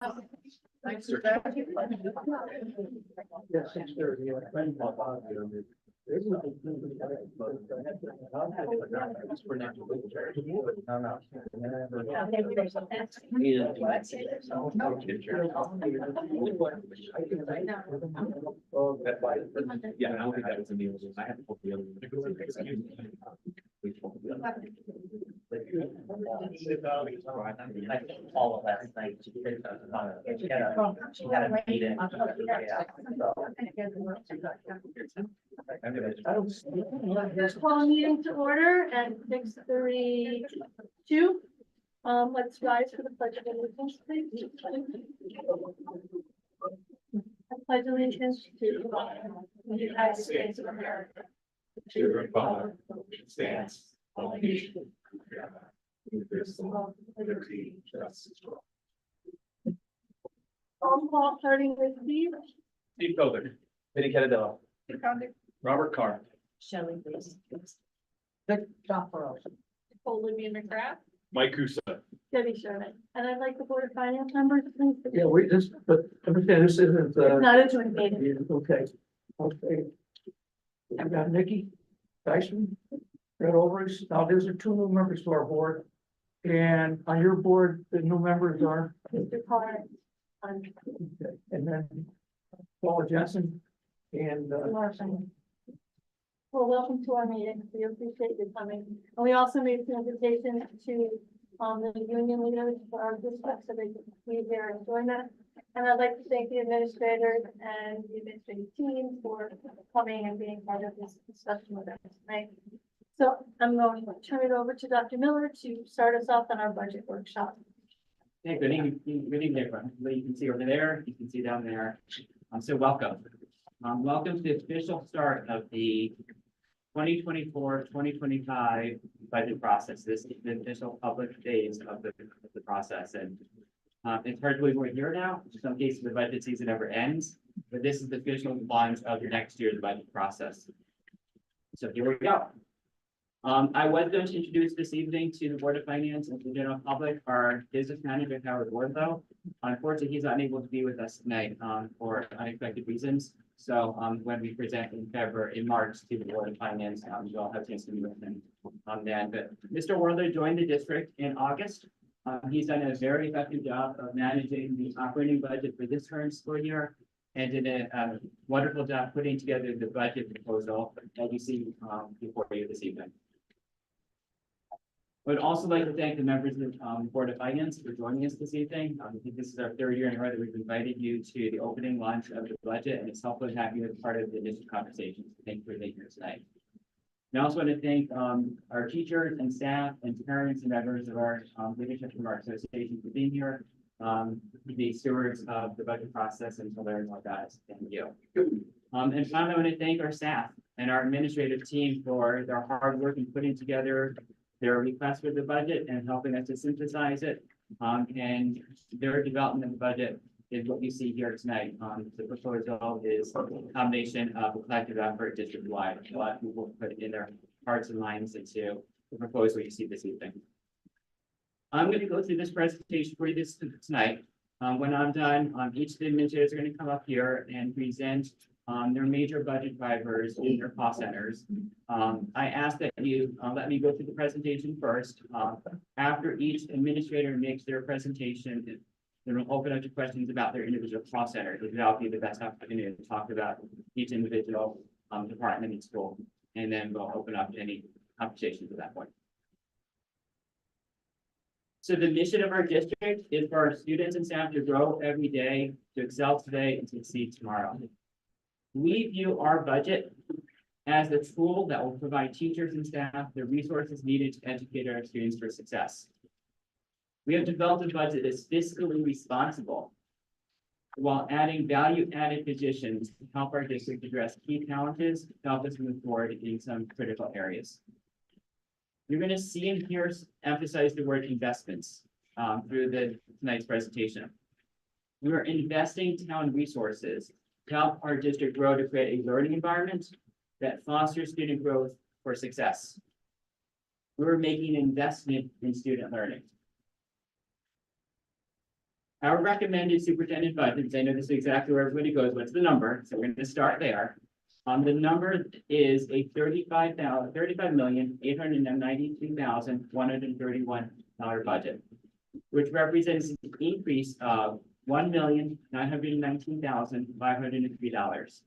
Thanks, sir. Yeah, 6:30. Yeah, I don't think that was in the others. I had to pull the other one. All of last night. She had a meeting. Call meeting to order at 6:32. Let's rise for the pledge of allegiance, please. I pledge allegiance to the United States of America. To the republic which stands one nation, under God, indivisible, with liberty and justice for all. Call starting with Steve. Steve Coler. Vinnie Cannadillo. Robert Carr. Shelley, please. Olivia McGrath. Mike Kusa. Debbie Sherman. And I'd like the Board of Finance members, please. Yeah, but understand this isn't, Not a joint meeting. okay. I got Nikki Dyson, Fred Ulrichs. Now, these are two new members to our board. And on your board, the new members are, Mr. Carr. and then Paula Jensen and, Larson. Well, welcome to our meeting. We appreciate you coming. And we also made an invitation to the union leaders for our district so they can be here and join us. And I'd like to thank the administrators and the administrative team for coming and being part of this discussion with us tonight. So I'm going to turn it over to Dr. Miller to start us off on our budget workshop. Hey, good evening, everyone. What you can see over there, you can see down there. So welcome. Welcome to the official start of the 2024-2025 budget process. This is the official public phase of the process. And it's hard to believe we're here now. In some cases, the budget season never ends, but this is the official launch of the next year's budget process. So here we go. I was going to introduce this evening to the Board of Finance and to the general public our business manager, Howard Wardlow. Unfortunately, he's unable to be with us tonight for unexpected reasons. So when we present in March to the Board of Finance, you'll have a chance to meet with him then. But Mr. Wardlow joined the district in August. He's done a very effective job of managing the operating budget for this current school year and did a wonderful job putting together the budget proposal that you see before you this evening. I would also like to thank the members of the Board of Finance for joining us this evening. I think this is our third year in a row that we've invited you to the opening launch of the budget, and it's helpful to have you as part of the district conversations. Thank you for being here tonight. And I also want to thank our teachers and staff and parents and members of our leadership from our association for being here, the stewards of the budget process and to learn about that. Thank you. And finally, I want to thank our staff and our administrative team for their hard work in putting together their request for the budget and helping us to synthesize it. And their development of the budget is what you see here tonight. The proposal is a combination of a collective effort district-wide. A lot of people put in their hearts and minds into the proposal you see this evening. I'm going to go through this presentation for you tonight. When I'm done, each of the administrators are going to come up here and present their major budget drivers in their cost centers. I ask that you let me go through the presentation first. After each administrator makes their presentation, then we'll open up to questions about their individual cost centers. That'll be the best opportunity to talk about each individual department in school, and then we'll open up to any conversations at that point. So the mission of our district is for our students and staff to grow every day, to excel today, and to succeed tomorrow. We view our budget as a tool that will provide teachers and staff the resources needed to educate our students for success. We have developed a budget that's fiscally responsible while adding value-added positions to help our district address key challenges to help us move forward in some critical areas. You're going to see and hear us emphasize the word investments through tonight's presentation. We are investing town resources to help our district grow to create a learning environment that fosters student growth for success. We're making an investment in student learning. Our recommended superintendent budget, I know this is exactly where everybody goes, what's the number? So we're gonna start there. The number is a $35,892,131 budget, which represents an increase of $1,919,503.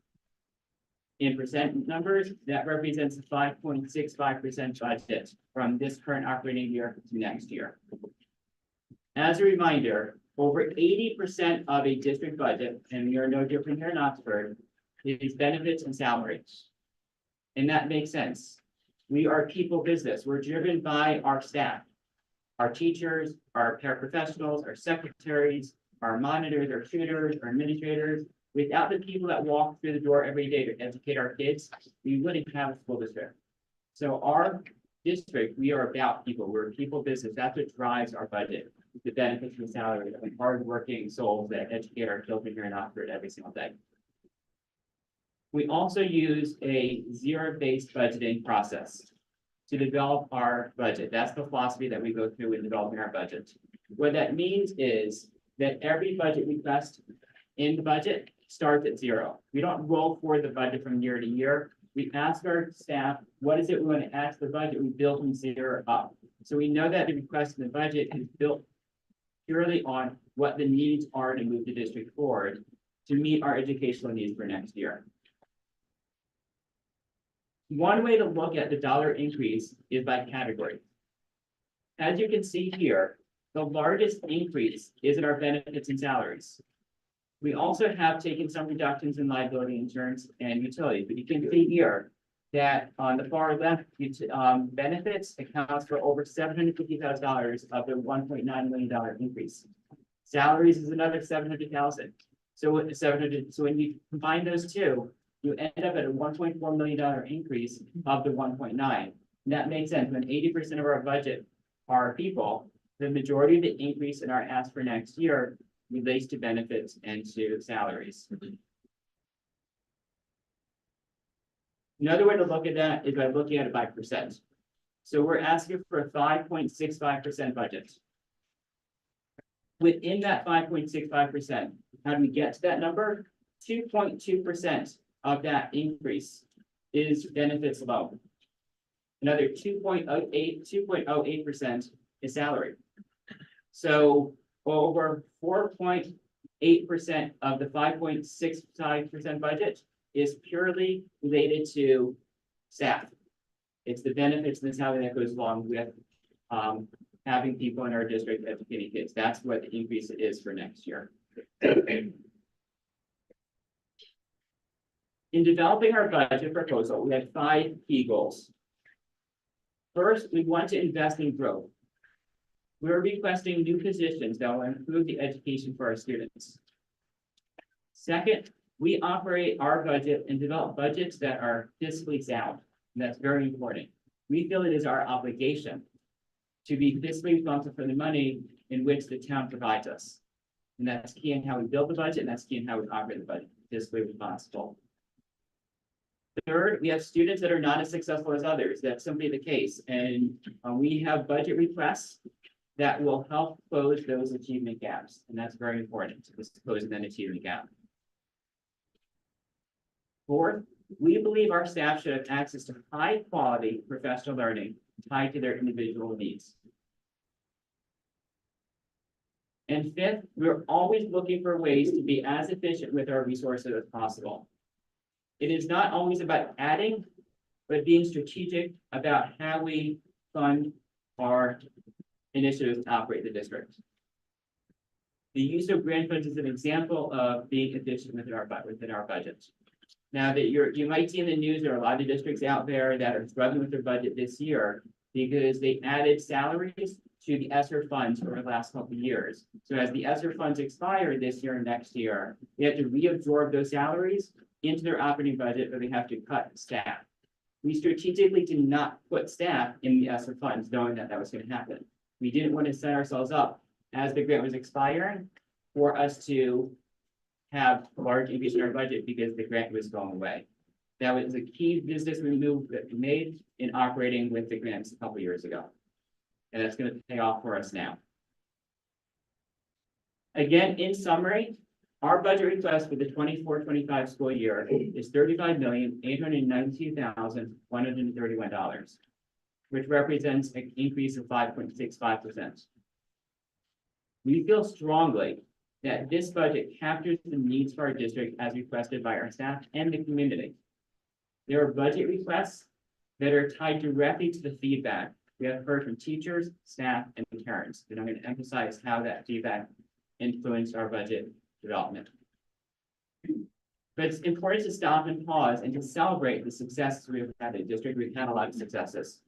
In percent numbers, that represents a 5.65% budget from this current operating year to next year. As a reminder, over 80% of a district budget, and we are no different here in Oxford, is benefits and salaries. And that makes sense. We are people business. We're driven by our staff, our teachers, our paraprofessionals, our secretaries, our monitors, our tutors, our administrators. Without the people that walk through the door every day to educate our kids, we wouldn't have a school district. So our district, we are about people. We're a people business. That's what drives our budget. The benefits and salaries of hardworking souls that educate our children here in Oxford every single day. We also use a zero-based budgeting process to develop our budget. That's the philosophy that we go through in developing our budget. What that means is that every budget request in the budget starts at zero. We don't roll forward the budget from year to year. We ask our staff, what is it we want to add to the budget? We build from zero up. So we know that the request in the budget is built purely on what the needs are to move the district forward to meet our educational needs for next year. One way to look at the dollar increase is by category. As you can see here, the largest increase is in our benefits and salaries. We also have taken some reductions in liability insurance and utilities, but you can see here that on the far left, benefits accounts for over $750,000 of the $1.9 million increase. Salaries is another 700,000. So when you combine those two, you end up at a $1.4 million increase of the 1.9. And that makes sense. When 80% of our budget are people, the majority of the increase in our ask for next year relates to benefits and to salaries. Another way to look at that is by looking at it by percent. So we're asking for a 5.65% budget. Within that 5.65%, how do we get to that number? 2.2% of that increase is benefits alone. Another 2.08% is salary. So over 4.8% of the 5.65% budget is purely related to staff. It's the benefits and the salary that goes along with having people in our district educating kids. That's what the increase is for next year. In developing our budget proposal, we had 5 key goals. First, we want to invest in growth. We're requesting new positions that will improve the education for our students. Second, we operate our budget and develop budgets that are fiscally sound. And that's very important. We feel it is our obligation to be fiscally responsible for the money in which the town provides us. And that's key in how we build the budget, and that's key in how we operate the budget, fiscally responsible. Third, we have students that are not as successful as others. That's simply the case. And we have budget requests that will help close those achievement gaps. And that's very important, to close that achievement gap. Fourth, we believe our staff should have access to high quality professional learning tied to their individual needs. And fifth, we're always looking for ways to be as efficient with our resources as possible. It is not always about adding, but being strategic about how we fund our initiatives to operate the district. The use of grant funds is an example of being efficient within our budget. Now that you might see in the news, there are a lot of districts out there that are struggling with their budget this year because they added salaries to the ESSER funds over the last couple of years. So as the ESSER funds expire this year and next year, they have to reabsorb those salaries into their operating budget, or they have to cut staff. We strategically did not put staff in the ESSER funds, knowing that that was going to happen. We didn't want to set ourselves up as the grant was expiring for us to have a large increase in our budget because the grant was going away. That was a key business move that we made in operating with the grants a couple of years ago. And that's going to pay off for us now. Again, in summary, our budget request for the 24-25 school year is $35,892,131, which represents an increase of 5.65%. We feel strongly that this budget captures the needs for our district as requested by our staff and the community. There are budget requests that are tied directly to the feedback we have heard from teachers, staff, and parents, and I'm going to emphasize how that feedback influenced our budget development. But it's important to stop and pause and to celebrate the successes we have had in the district. We've had a lot of successes.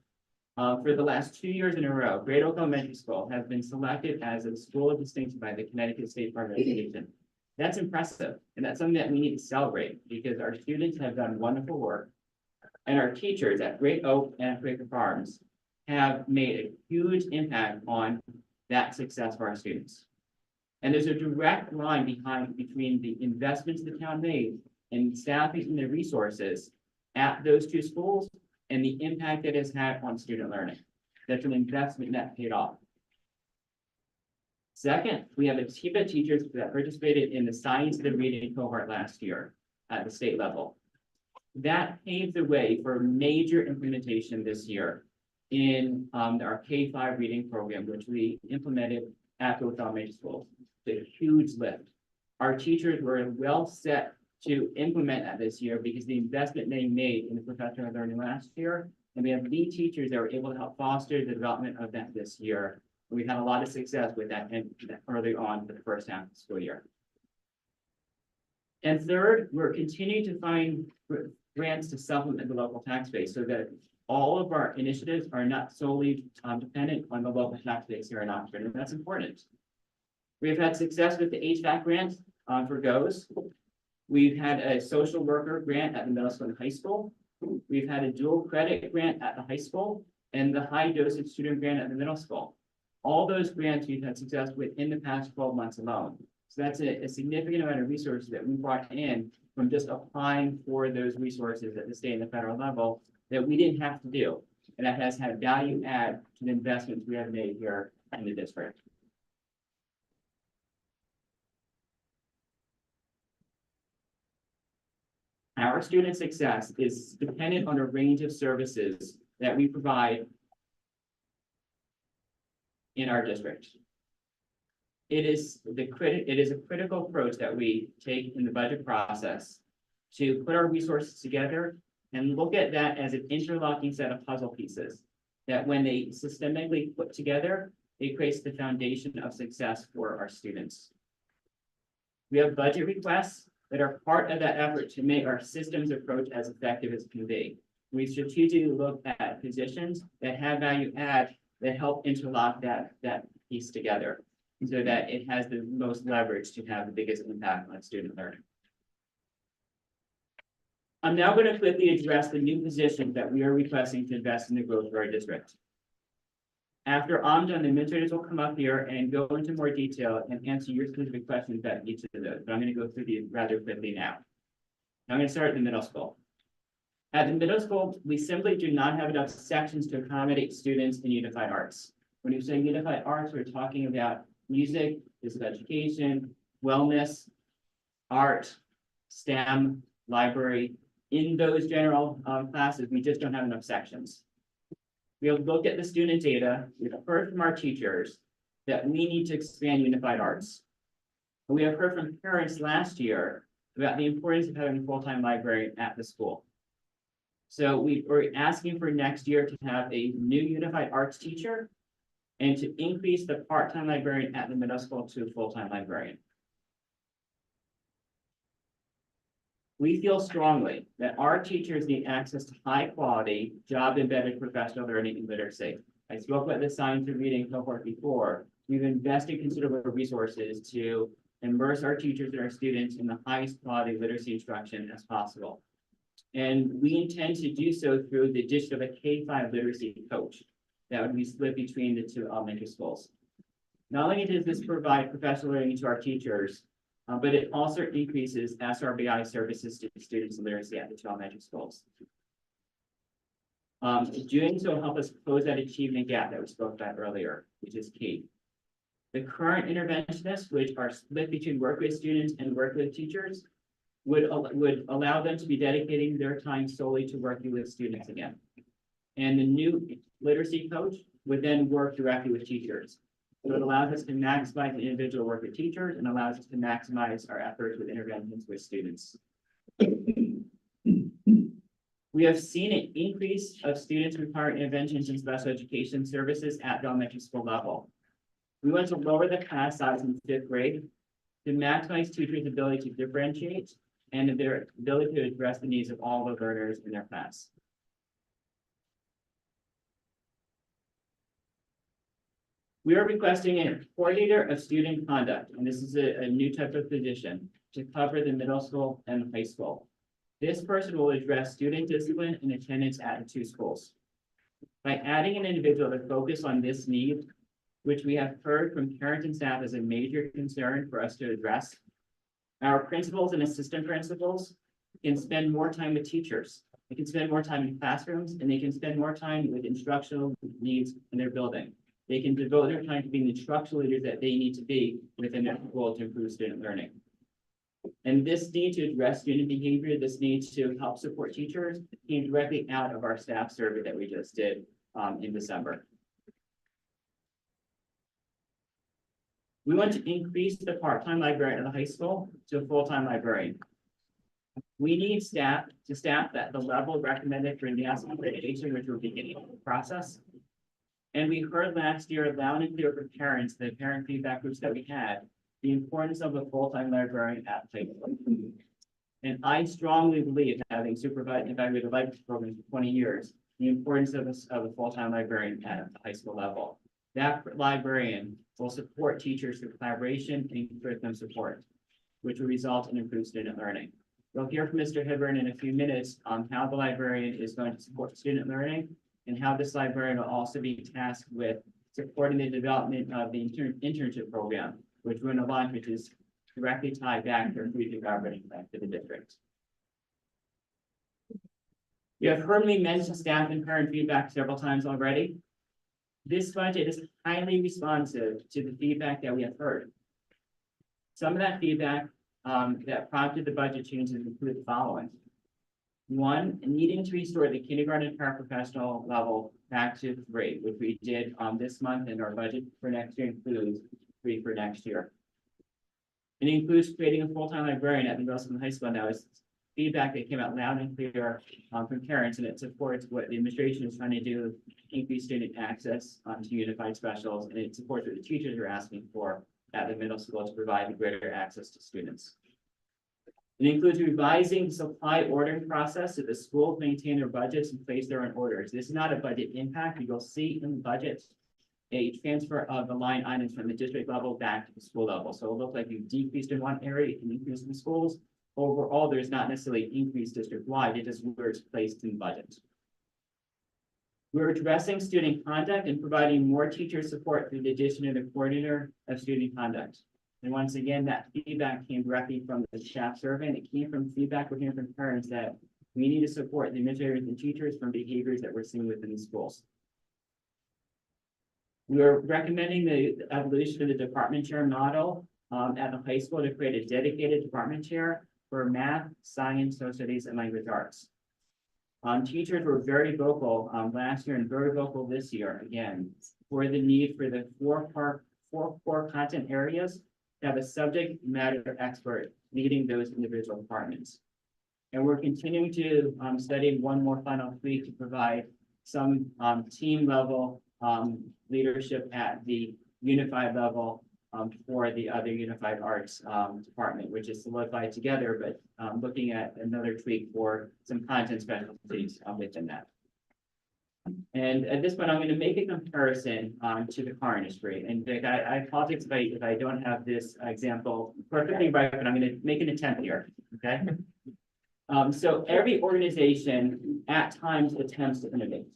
For the last 2 years in a row, Great Oak Elementary School has been selected as a school of distinction by the Connecticut State Department of Education. That's impressive, and that's something that we need to celebrate because our students have done wonderful work. And our teachers at Great Oak and Quaker Farms have made a huge impact on that success for our students. And there's a direct line between the investments the town made in staffing and the resources at those two schools and the impact it has had on student learning. That's an investment that paid off. Second, we have a team of teachers that participated in the Science of the Reading cohort last year at the state level. That paved the way for major implementation this year in our K-5 reading program, which we implemented at both elementary schools. It's a huge lift. Our teachers were well set to implement that this year because the investment they made in the professional learning last year, and we have lead teachers that were able to help foster the development of that this year. We've had a lot of success with that early on for the first half of the school year. And third, we're continuing to find grants to supplement the local tax base so that all of our initiatives are not solely dependent on the local tax base here in Oxford, and that's important. We've had success with the HVAC grant for GOES. We've had a social worker grant at the middle school and high school. We've had a dual credit grant at the high school and the high dosage student grant at the middle school. All those grants we've had success with in the past 12 months alone. So that's a significant amount of resources that we brought in from just applying for those resources at the state and the federal level that we didn't have to do. And that has had value add to the investments we have made here in the district. Our student success is dependent on a range of services that we provide in our district. It is a critical approach that we take in the budget process to put our resources together and look at that as an interlocking set of puzzle pieces that when they systemically put together, it creates the foundation of success for our students. We have budget requests that are part of that effort to make our systems approach as effective as it can be. We strategically look at positions that have value add that help interlock that piece together so that it has the most leverage to have the biggest impact on student learning. I'm now going to quickly address the new positions that we are requesting to invest in the growth of our district. After I'm done, the administrators will come up here and go into more detail and answer your specific questions about each of those, but I'm going to go through these rather quickly now. I'm going to start at the middle school. At the middle school, we simply do not have enough sections to accommodate students in unified arts. When you say unified arts, we're talking about music, physical education, wellness, art, STEM, library. In those general classes, we just don't have enough sections. We have looked at the student data. We've heard from our teachers that we need to expand unified arts. And we have heard from parents last year about the importance of having a full-time librarian at the school. So we're asking for next year to have a new unified arts teacher and to increase the part-time librarian at the middle school to a full-time librarian. We feel strongly that our teachers need access to high-quality, job-embedded professional learning and literacy. I spoke about the Science of Reading cohort before. We've invested considerable resources to immerse our teachers and our students in the highest quality literacy instruction as possible. And we intend to do so through the addition of a K-5 literacy coach that would be split between the two elementary schools. Not only does this provide professional learning to our teachers, but it also increases SRBI services to students in literacy at the two elementary schools. Doing so will help us close that achievement gap that we spoke about earlier, which is key. The current interventionists, which are split between work with students and work with teachers, would allow them to be dedicating their time solely to working with students again. And the new literacy coach would then work directly with teachers. So it allows us to maximize the individual work with teachers and allows us to maximize our efforts with interventions with students. We have seen an increase of students requiring interventions in special education services at the elementary school level. We want to lower the class size in 5th grade to maximize teachers' ability to differentiate and their ability to address the needs of all the learners in their class. We are requesting a coordinator of student conduct, and this is a new type of position to cover the middle school and high school. This person will address student discipline and attendance at the 2 schools. By adding an individual to focus on this need, which we have heard from parents and staff as a major concern for us to address, our principals and assistant principals can spend more time with teachers. They can spend more time in classrooms, and they can spend more time with instructional needs in their building. They can devote their time to being the instructional leaders that they need to be within their school to improve student learning. And this need to address student behavior, this need to help support teachers, came directly out of our staff survey that we just did in December. We want to increase the part-time librarian at the high school to a full-time librarian. We need staff to staff at the level recommended for NASM accreditation, which we're beginning the process. And we heard last year loud and clear from parents, the parent feedback groups that we had, the importance of a full-time librarian at the high school. And I strongly believe, having supervised and evaluated library programs for 20 years, the importance of a full-time librarian at the high school level. That librarian will support teachers through collaboration and curriculum support, which will result in improved student learning. We'll hear from Mr. Hibern in a few minutes on how the librarian is going to support student learning and how this librarian will also be tasked with supporting the development of the internship program, which we're going to launch, which is directly tied back to our future governing plan for the district. We have heard me mention staff and parent feedback several times already. This budget is highly responsive to the feedback that we have heard. Some of that feedback that prompted the budget changes include the following. 1, needing to restore the kindergarten paraprofessional level back to 3, which we did this month, and our budget for next year includes 3 for next year. It includes creating a full-time librarian at the middle school and high school. Now, is feedback that came out loud and clear from parents, and it supports what the administration is trying to do, increase student access to unified specials, and it supports what the teachers are asking for at the middle school to provide greater access to students. It includes revising the supply ordering process so the schools maintain their budgets and place their own orders. This is not a budget impact. You will see in the budget a transfer of the line items from the district level back to the school level. So it looks like you decreased in one area, you can increase in the schools. Overall, there's not necessarily increased district-wide, it is where it's placed in the budget. We're addressing student conduct and providing more teacher support through the addition of the coordinator of student conduct. And once again, that feedback came directly from the staff survey, and it came from feedback we're hearing from parents that we need to support the administrators and teachers from behaviors that we're seeing within the schools. We are recommending the evolution of the department chair model at the high school to create a dedicated department chair for math, science, social studies, and language arts. Teachers were very vocal last year and very vocal this year, again, for the need for the four core content areas to have a subject matter expert leading those individual departments. And we're continuing to study one more final tweak to provide some team level leadership at the unified level for the other unified arts department, which is solidified together, but looking at another tweak for some content specialties within that. And at this point, I'm going to make a comparison to the car industry. And Vic, I apologize if I don't have this example perfectly right, but I'm going to make an attempt here, okay? So every organization at times attempts to innovate.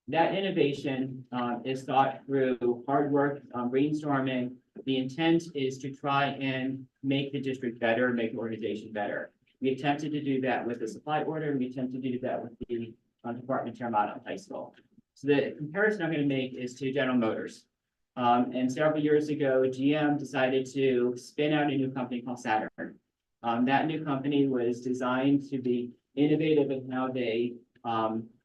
That innovation is thought through hard work, brainstorming. The intent is to try and make the district better, make the organization better. We attempted to do that with the supply order, and we attempted to do that with the department chair model at high school. So the comparison I'm going to make is to General Motors. And several years ago, GM decided to spin out a new company called Saturn. That new company was designed to be innovative in how they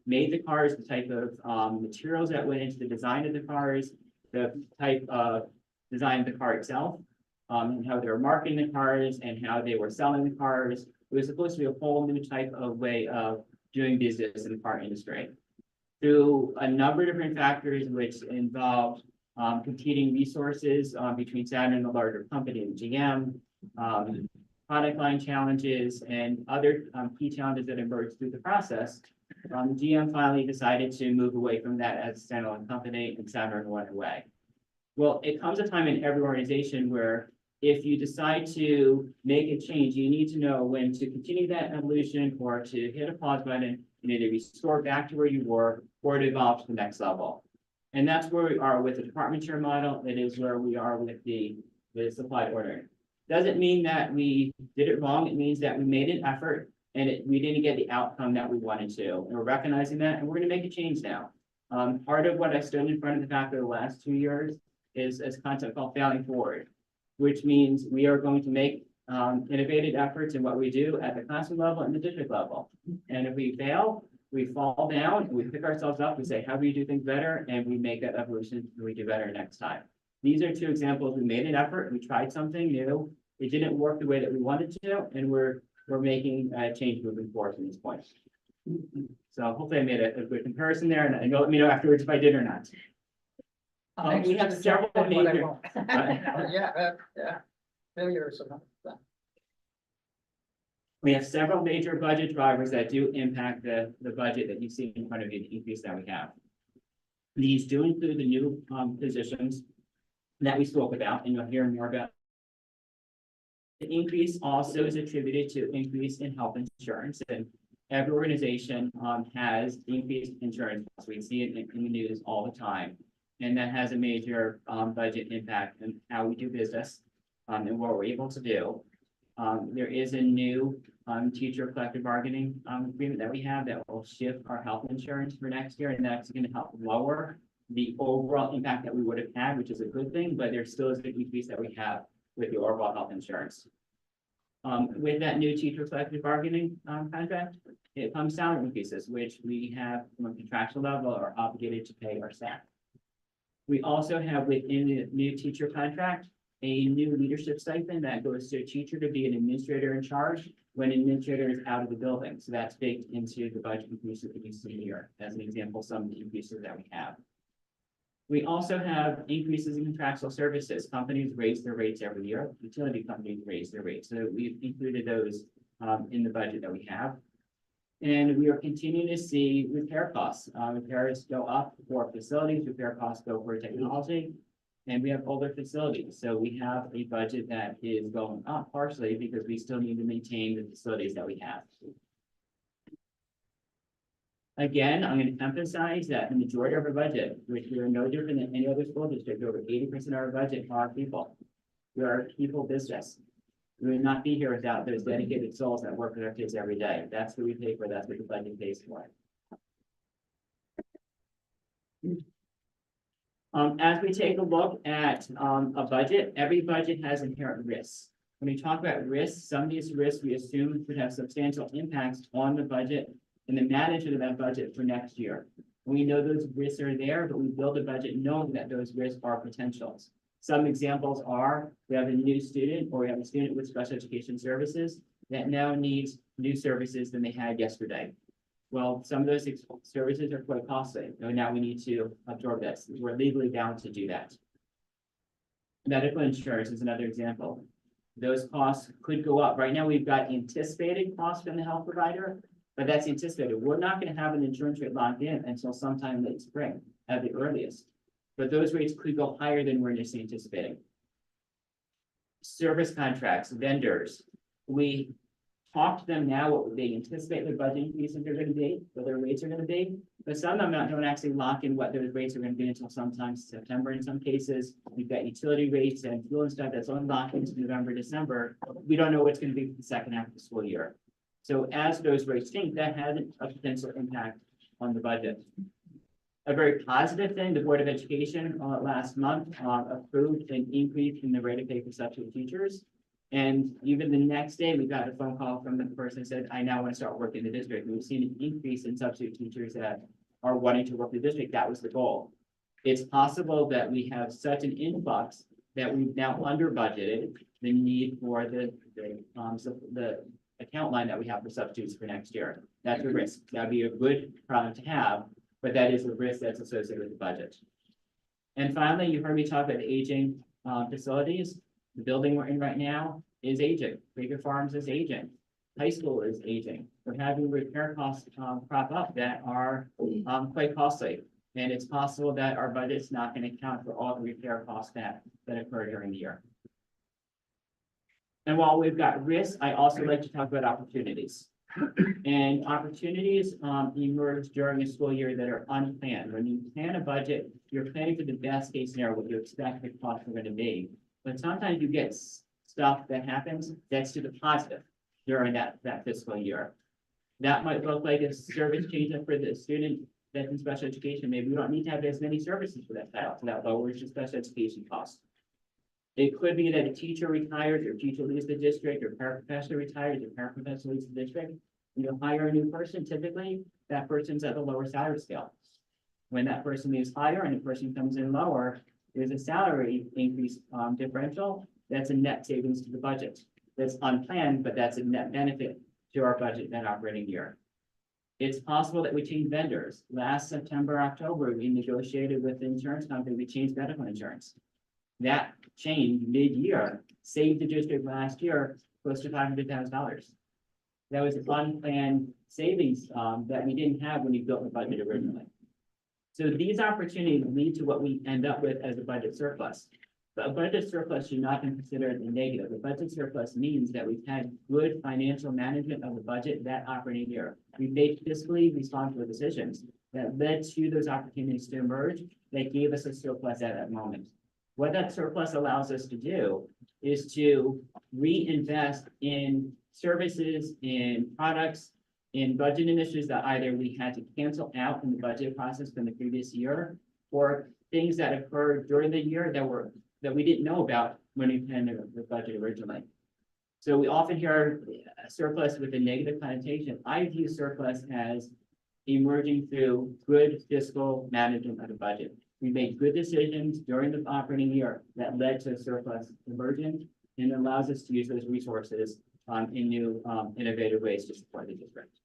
made the cars, the type of materials that went into the design of the cars, the type of design of the car itself, and how they were marketing the cars and how they were selling the cars. It was supposed to be a whole new type of way of doing business in the car industry. Through a number of different factors which involved competing resources between Saturn and the larger company, GM, product line challenges, and other key challenges that emerged through the process, GM finally decided to move away from that as a standalone company, and Saturn went away. Well, it comes a time in every organization where if you decide to make a change, you need to know when to continue that evolution or to hit a pause button and either restore back to where you were or to evolve to the next level. And that's where we are with the department chair model. It is where we are with the supply ordering. Doesn't mean that we did it wrong. It means that we made an effort and we didn't get the outcome that we wanted to. And we're recognizing that, and we're going to make a change now. Part of what I stood in front of the fact of the last 2 years is a concept called failing forward, which means we are going to make innovative efforts in what we do at the classroom level and the district level. And if we fail, we fall down, we pick ourselves up, we say, how do we do things better? And we make that evolution and we do better next time. These are 2 examples. We made an effort, we tried something new. It didn't work the way that we wanted to, and we're making a change moving forward from this point. So hopefully I made a good comparison there, and let me know afterwards if I did or not. We have several major, Yeah. Failures. we have several major budget drivers that do impact the budget that you see in front of you, the increase that we have. These do include the new positions that we spoke about, and you'll hear more about. The increase also is attributed to increase in health insurance, and every organization has increased insurance. We see it in the news all the time, and that has a major budget impact on how we do business and what we're able to do. There is a new teacher collective bargaining agreement that we have that will shift our health insurance for next year, and that's going to help lower the overall impact that we would have had, which is a good thing, but there still is a decrease that we have with the overall health insurance. With that new teacher collective bargaining contract, it comes salary increases, which we have from a contractual level are obligated to pay our staff. We also have within the new teacher contract, a new leadership stipend that goes to a teacher to be an administrator in charge when an administrator is out of the building. So that's baked into the budget increases that you see here, as an example, some of the increases that we have. We also have increases in contractual services. Companies raise their rates every year. Utility companies raise their rates. So we've included those in the budget that we have. And we are continuing to see repair costs. Repairs go up for facilities, repair costs go for technology, and we have older facilities. So we have a budget that is going up partially because we still need to maintain the facilities that we have. Again, I'm going to emphasize that the majority of our budget, which we are no different than any other school district, over 80% of our budget are people. We are a people business. We would not be here without those dedicated souls that work with our kids every day. That's what we pay for. That's what the budget pays for. As we take a look at a budget, every budget has inherent risks. When we talk about risks, some of these risks we assume could have substantial impacts on the budget and the management of that budget for next year. We know those risks are there, but we build a budget knowing that those risks are potentials. Some examples are, we have a new student or we have a student with special education services that now needs new services than they had yesterday. Well, some of those services are quite costly. So now we need to absorb that. We're legally bound to do that. Medical insurance is another example. Those costs could go up. Right now, we've got anticipated costs from the health provider, but that's anticipated. We're not going to have an insurance rate locked in until sometime late spring at the earliest. But those rates could go higher than we're initially anticipating. Service contracts, vendors, we talk to them now what they anticipate their budget increases are going to be, what their rates are going to be, but some of them don't actually lock in what those rates are going to be until sometimes September in some cases. We've got utility rates and fuel and stuff that's only locked into November, December. We don't know what's going to be for the second half of the school year. So as those rates change, that has a potential impact on the budget. A very positive thing, the Board of Education, last month, approved an increase in the rate of pay for substitute teachers. And even the next day, we got a phone call from the person who said, I now want to start working in the district. And we've seen an increase in substitute teachers that are wanting to work in the district. That was the goal. It's possible that we have such an influx that we've now under budgeted the need for the account line that we have for substitutes for next year. That's a risk. That'd be a good problem to have, but that is a risk that's associated with the budget. And finally, you heard me talk about aging facilities. The building we're in right now is aging. Quaker Farms is aging. High school is aging. We're having repair costs crop up that are quite costly. And it's possible that our budget's not going to account for all the repair costs that occur during the year. And while we've got risks, I also like to talk about opportunities. And opportunities emerge during a school year that are unplanned. When you plan a budget, you're planning for the best case scenario, what you expect the costs are going to be. But sometimes you get stuff that happens that's to the positive during that fiscal year. That might look like a service change up for the student that's in special education. Maybe we don't need to have as many services for that child, so that lowers the special education cost. It could be that a teacher retires, or teacher leaves the district, or paraprofessor retires, or paraprofessor leaves the district. You hire a new person, typically, that person's at the lower salary scale. When that person leaves higher and the person comes in lower, there's a salary increase differential. That's a net savings to the budget. That's unplanned, but that's a net benefit to our budget net operating year. It's possible that we change vendors. Last September, October, we negotiated with the insurance company, we changed medical insurance. That change mid-year saved the district last year close to $500,000. That was unplanned savings that we didn't have when we built the budget originally. So these opportunities lead to what we end up with as a budget surplus. But a budget surplus should not be considered a negative. A budget surplus means that we've had good financial management of the budget that operating year. We've made fiscally responsible decisions that led to those opportunities to emerge that gave us a surplus at that moment. What that surplus allows us to do is to reinvest in services, in products, in budget initiatives that either we had to cancel out in the budget process from the previous year, or things that occurred during the year that we didn't know about when we planned the budget originally. So we often hear a surplus with a negative connotation. I view surplus as emerging through good fiscal management of the budget. We made good decisions during the operating year that led to surplus emerging, and allows us to use those resources in new innovative ways to support the district.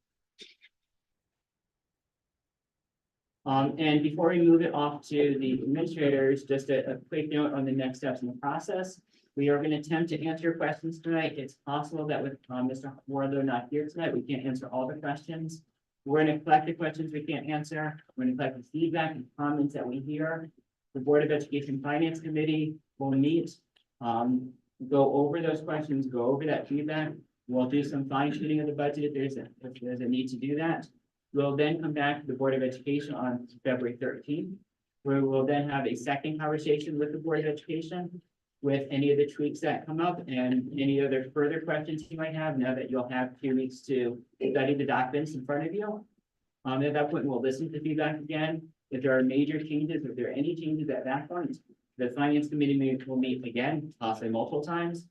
And before we move it off to the administrators, just a quick note on the next steps in the process. We are going to attempt to answer your questions tonight. It's possible that with Mr. Warlow not here tonight, we can't answer all the questions. We're going to collect the questions we can't answer. We're going to collect the feedback and comments that we hear. The Board of Education Finance Committee will meet, go over those questions, go over that feedback. We'll do some fine tuning of the budget if there's a need to do that. We'll then come back to the Board of Education on February 13th, where we'll then have a second conversation with the Board of Education with any of the tweaks that come up and any other further questions you might have, now that you'll have 2 weeks to study the documents in front of you. At that point, we'll listen to feedback again. If there are major changes, if there are any changes at that point, the Finance Committee will meet again, possibly multiple times.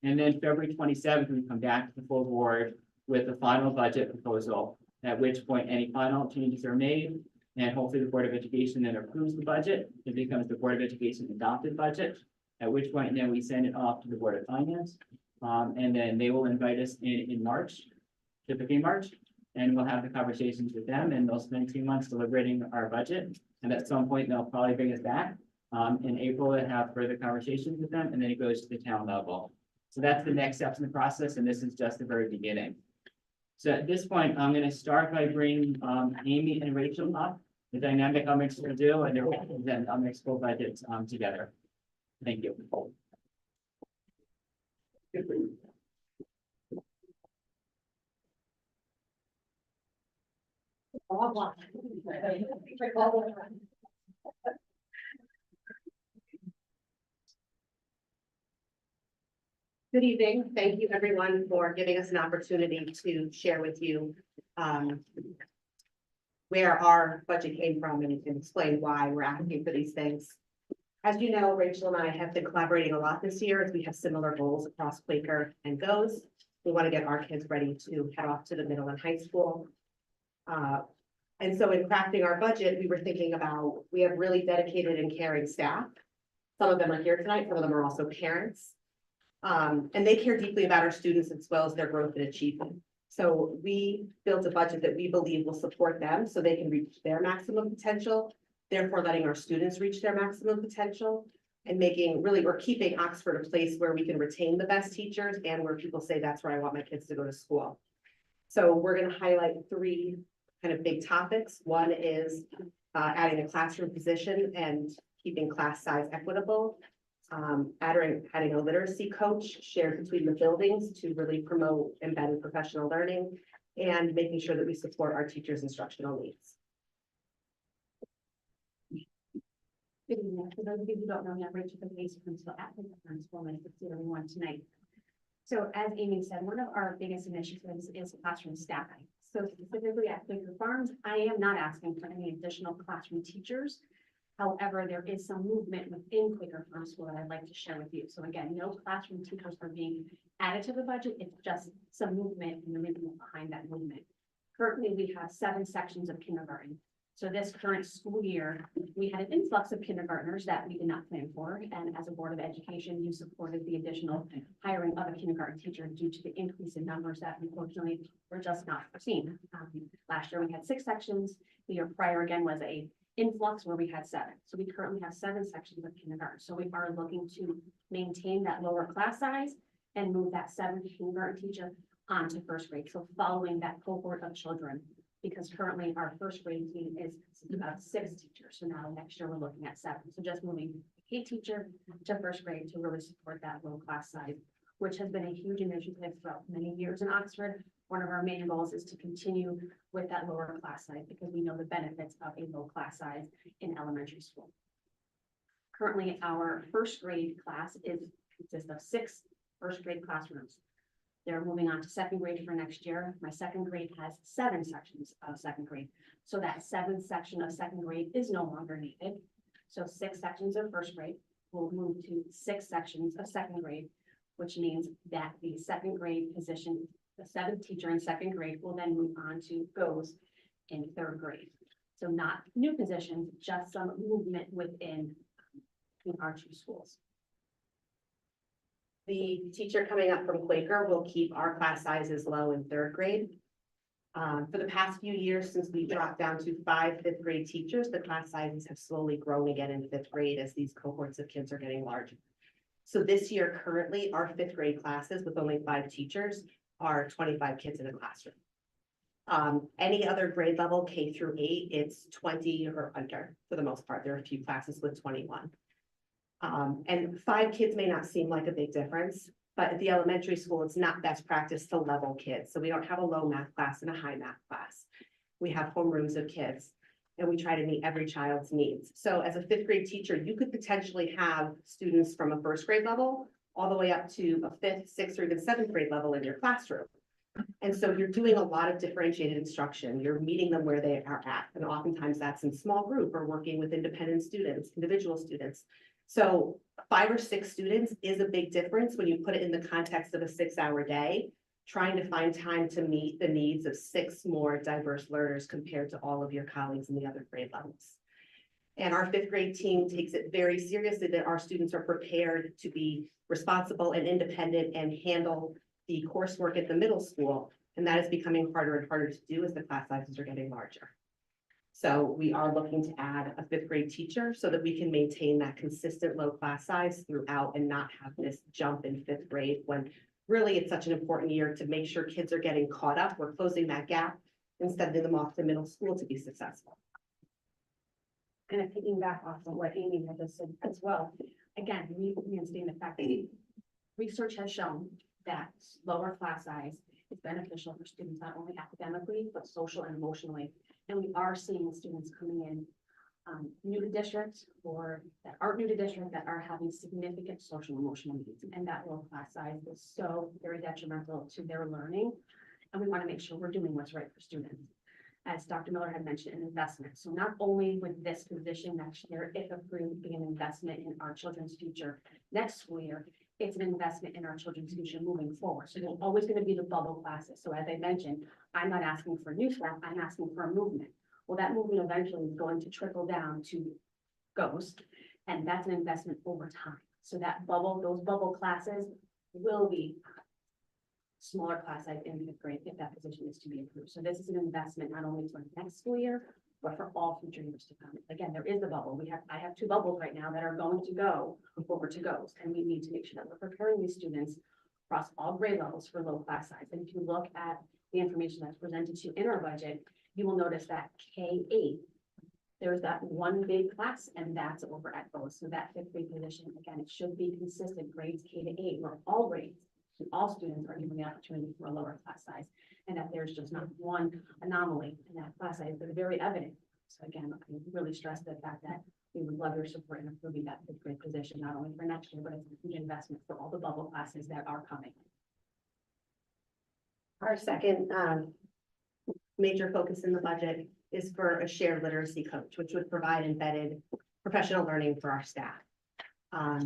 And then February 27th, we come back to the full board with the final budget proposal, at which point any final changes are made. And hopefully the Board of Education then approves the budget. It becomes the Board of Education adopted budget, at which point then we send it off to the Board of Finance. And then they will invite us in March, typically March, and we'll have the conversations with them, and they'll spend 2 months deliberating our budget. And at some point, they'll probably bring us back in April and have further conversations with them, and then it goes to the town level. So that's the next steps in the process, and this is just the very beginning. So at this point, I'm going to start by bringing Amy and Rachel up. The dynamic I'm going to do, and then I'll mix both budgets together. Thank you. Good evening. Thank you, everyone, for giving us an opportunity to share with you where our budget came from and explain why we're asking for these things. As you know, Rachel and I have been collaborating a lot this year as we have similar goals across Quaker and GOES. We want to get our kids ready to head off to the middle and high school. And so in crafting our budget, we were thinking about, we have really dedicated and caring staff. Some of them are here tonight, some of them are also parents. And they care deeply about our students as well as their growth and achievement. So we built a budget that we believe will support them so they can reach their maximum potential, therefore letting our students reach their maximum potential and making really, or keeping Oxford a place where we can retain the best teachers and where people say, that's where I want my kids to go to school. So we're going to highlight 3 kind of big topics. One is adding a classroom position and keeping class size equitable. Adding a literacy coach shared between the buildings to really promote embedded professional learning and making sure that we support our teachers' instructional needs. Good evening. For those of you who don't know me, I'm Rachel from the Principal at Quaker Farm School, and I succeed everyone tonight. So as Amy said, one of our biggest initiatives is classroom staffing. So specifically at Quaker Farms, I am not asking for any additional classroom teachers. However, there is some movement within Quaker Farm School that I'd like to share with you. So again, no classroom teachers are being added to the budget. It's just some movement and the reason behind that movement. Currently, we have 7 sections of kindergarten. So this current school year, we had an influx of kindergartners that we did not plan for. And as a Board of Education, you supported the additional hiring of a kindergarten teacher due to the increase in numbers that unfortunately were just not foreseen. Last year, we had 6 sections. The year prior again was a influx where we had 7. So we currently have 7 sections of kindergarten. So we are looking to maintain that lower class size and move that 7th kindergarten teacher onto 1st grade. So following that cohort of children, because currently our 1st grade team is about 6 teachers. So now next year we're looking at 7. So just moving a teacher to 1st grade to really support that low class size, which has been a huge initiative throughout many years in Oxford. One of our main goals is to continue with that lower class size because we know the benefits of a low class size in elementary school. Currently, our 1st grade class consists of 6 1st grade classrooms. They're moving on to 2nd grade for next year. My 2nd grade has 7 sections of 2nd grade. So that 7th section of 2nd grade is no longer needed. So 6 sections of 1st grade will move to 6 sections of 2nd grade, which means that the 2nd grade position, the 7th teacher in 2nd grade will then move on to GOES in 3rd grade. So not new positions, just some movement within our 2 schools. The teacher coming up from Quaker will keep our class sizes low in 3rd grade. For the past few years, since we dropped down to 5 5th grade teachers, the class sizes have slowly grown again in 5th grade as these cohorts of kids are getting larger. So this year, currently, our 5th grade classes with only 5 teachers are 25 kids in a classroom. Any other grade level, K through 8, it's 20 or under for the most part. There are a few classes with 21. And 5 kids may not seem like a big difference, but at the elementary school, it's not best practice to level kids. So we don't have a low math class and a high math class. We have homerooms of kids and we try to meet every child's needs. So as a 5th grade teacher, you could potentially have students from a 1st grade level all the way up to a 5th, 6th, or even 7th grade level in your classroom. And so you're doing a lot of differentiated instruction. You're meeting them where they are at. And oftentimes that's in small group or working with independent students, individual students. So 5 or 6 students is a big difference when you put it in the context of a 6-hour day, trying to find time to meet the needs of 6 more diverse learners compared to all of your colleagues in the other grade levels. And our 5th grade team takes it very seriously that our students are prepared to be responsible and independent and handle the coursework at the middle school. And that is becoming harder and harder to do as the class sizes are getting larger. So we are looking to add a 5th grade teacher so that we can maintain that consistent low class size throughout and not have this jump in 5th grade when really it's such an important year to make sure kids are getting caught up. We're closing that gap and sending them off to middle school to be successful. Kind of piggyback off of what Amy had just said as well. Again, we understand the fact that research has shown that lower class size is beneficial for students, not only academically, but social and emotionally. And we are seeing students coming in new to district or that aren't new to district that are having significant social and emotional needs. And that low class size is so very detrimental to their learning. And we want to make sure we're doing what's right for students. as Dr. Miller had mentioned, an investment. So not only would this position next year, if approved, be an investment in our children's future next school year, it's an investment in our children's future moving forward. So there's always going to be the bubble classes. So as I mentioned, I'm not asking for new staff, I'm asking for a movement. Well, that movement eventually is going to trickle down to GOES, and that's an investment over time. So that bubble, those bubble classes will be smaller class size in fifth grade if that position is to be approved. So this is an investment not only for next school year, but for all future years to come. Again, there is a bubble. I have 2 bubbles right now that are going to go over to GOES, and we need to make sure that we're preparing these students across all grade levels for low class size. And if you look at the information that's presented to you in our budget, you will notice that K-8, there's that one big class, and that's over at GOES. So that fifth grade position, again, it should be consistent grades K-8, where all grades and all students are given the opportunity for a lower class size, and that there's just not one anomaly in that class size that are very evident. So again, I really stress the fact that we would love your support in approving that fifth grade position, not only for next year, but it's a huge investment for all the bubble classes that are coming. Our second major focus in the budget is for a shared literacy coach, which would provide embedded professional learning for our staff. I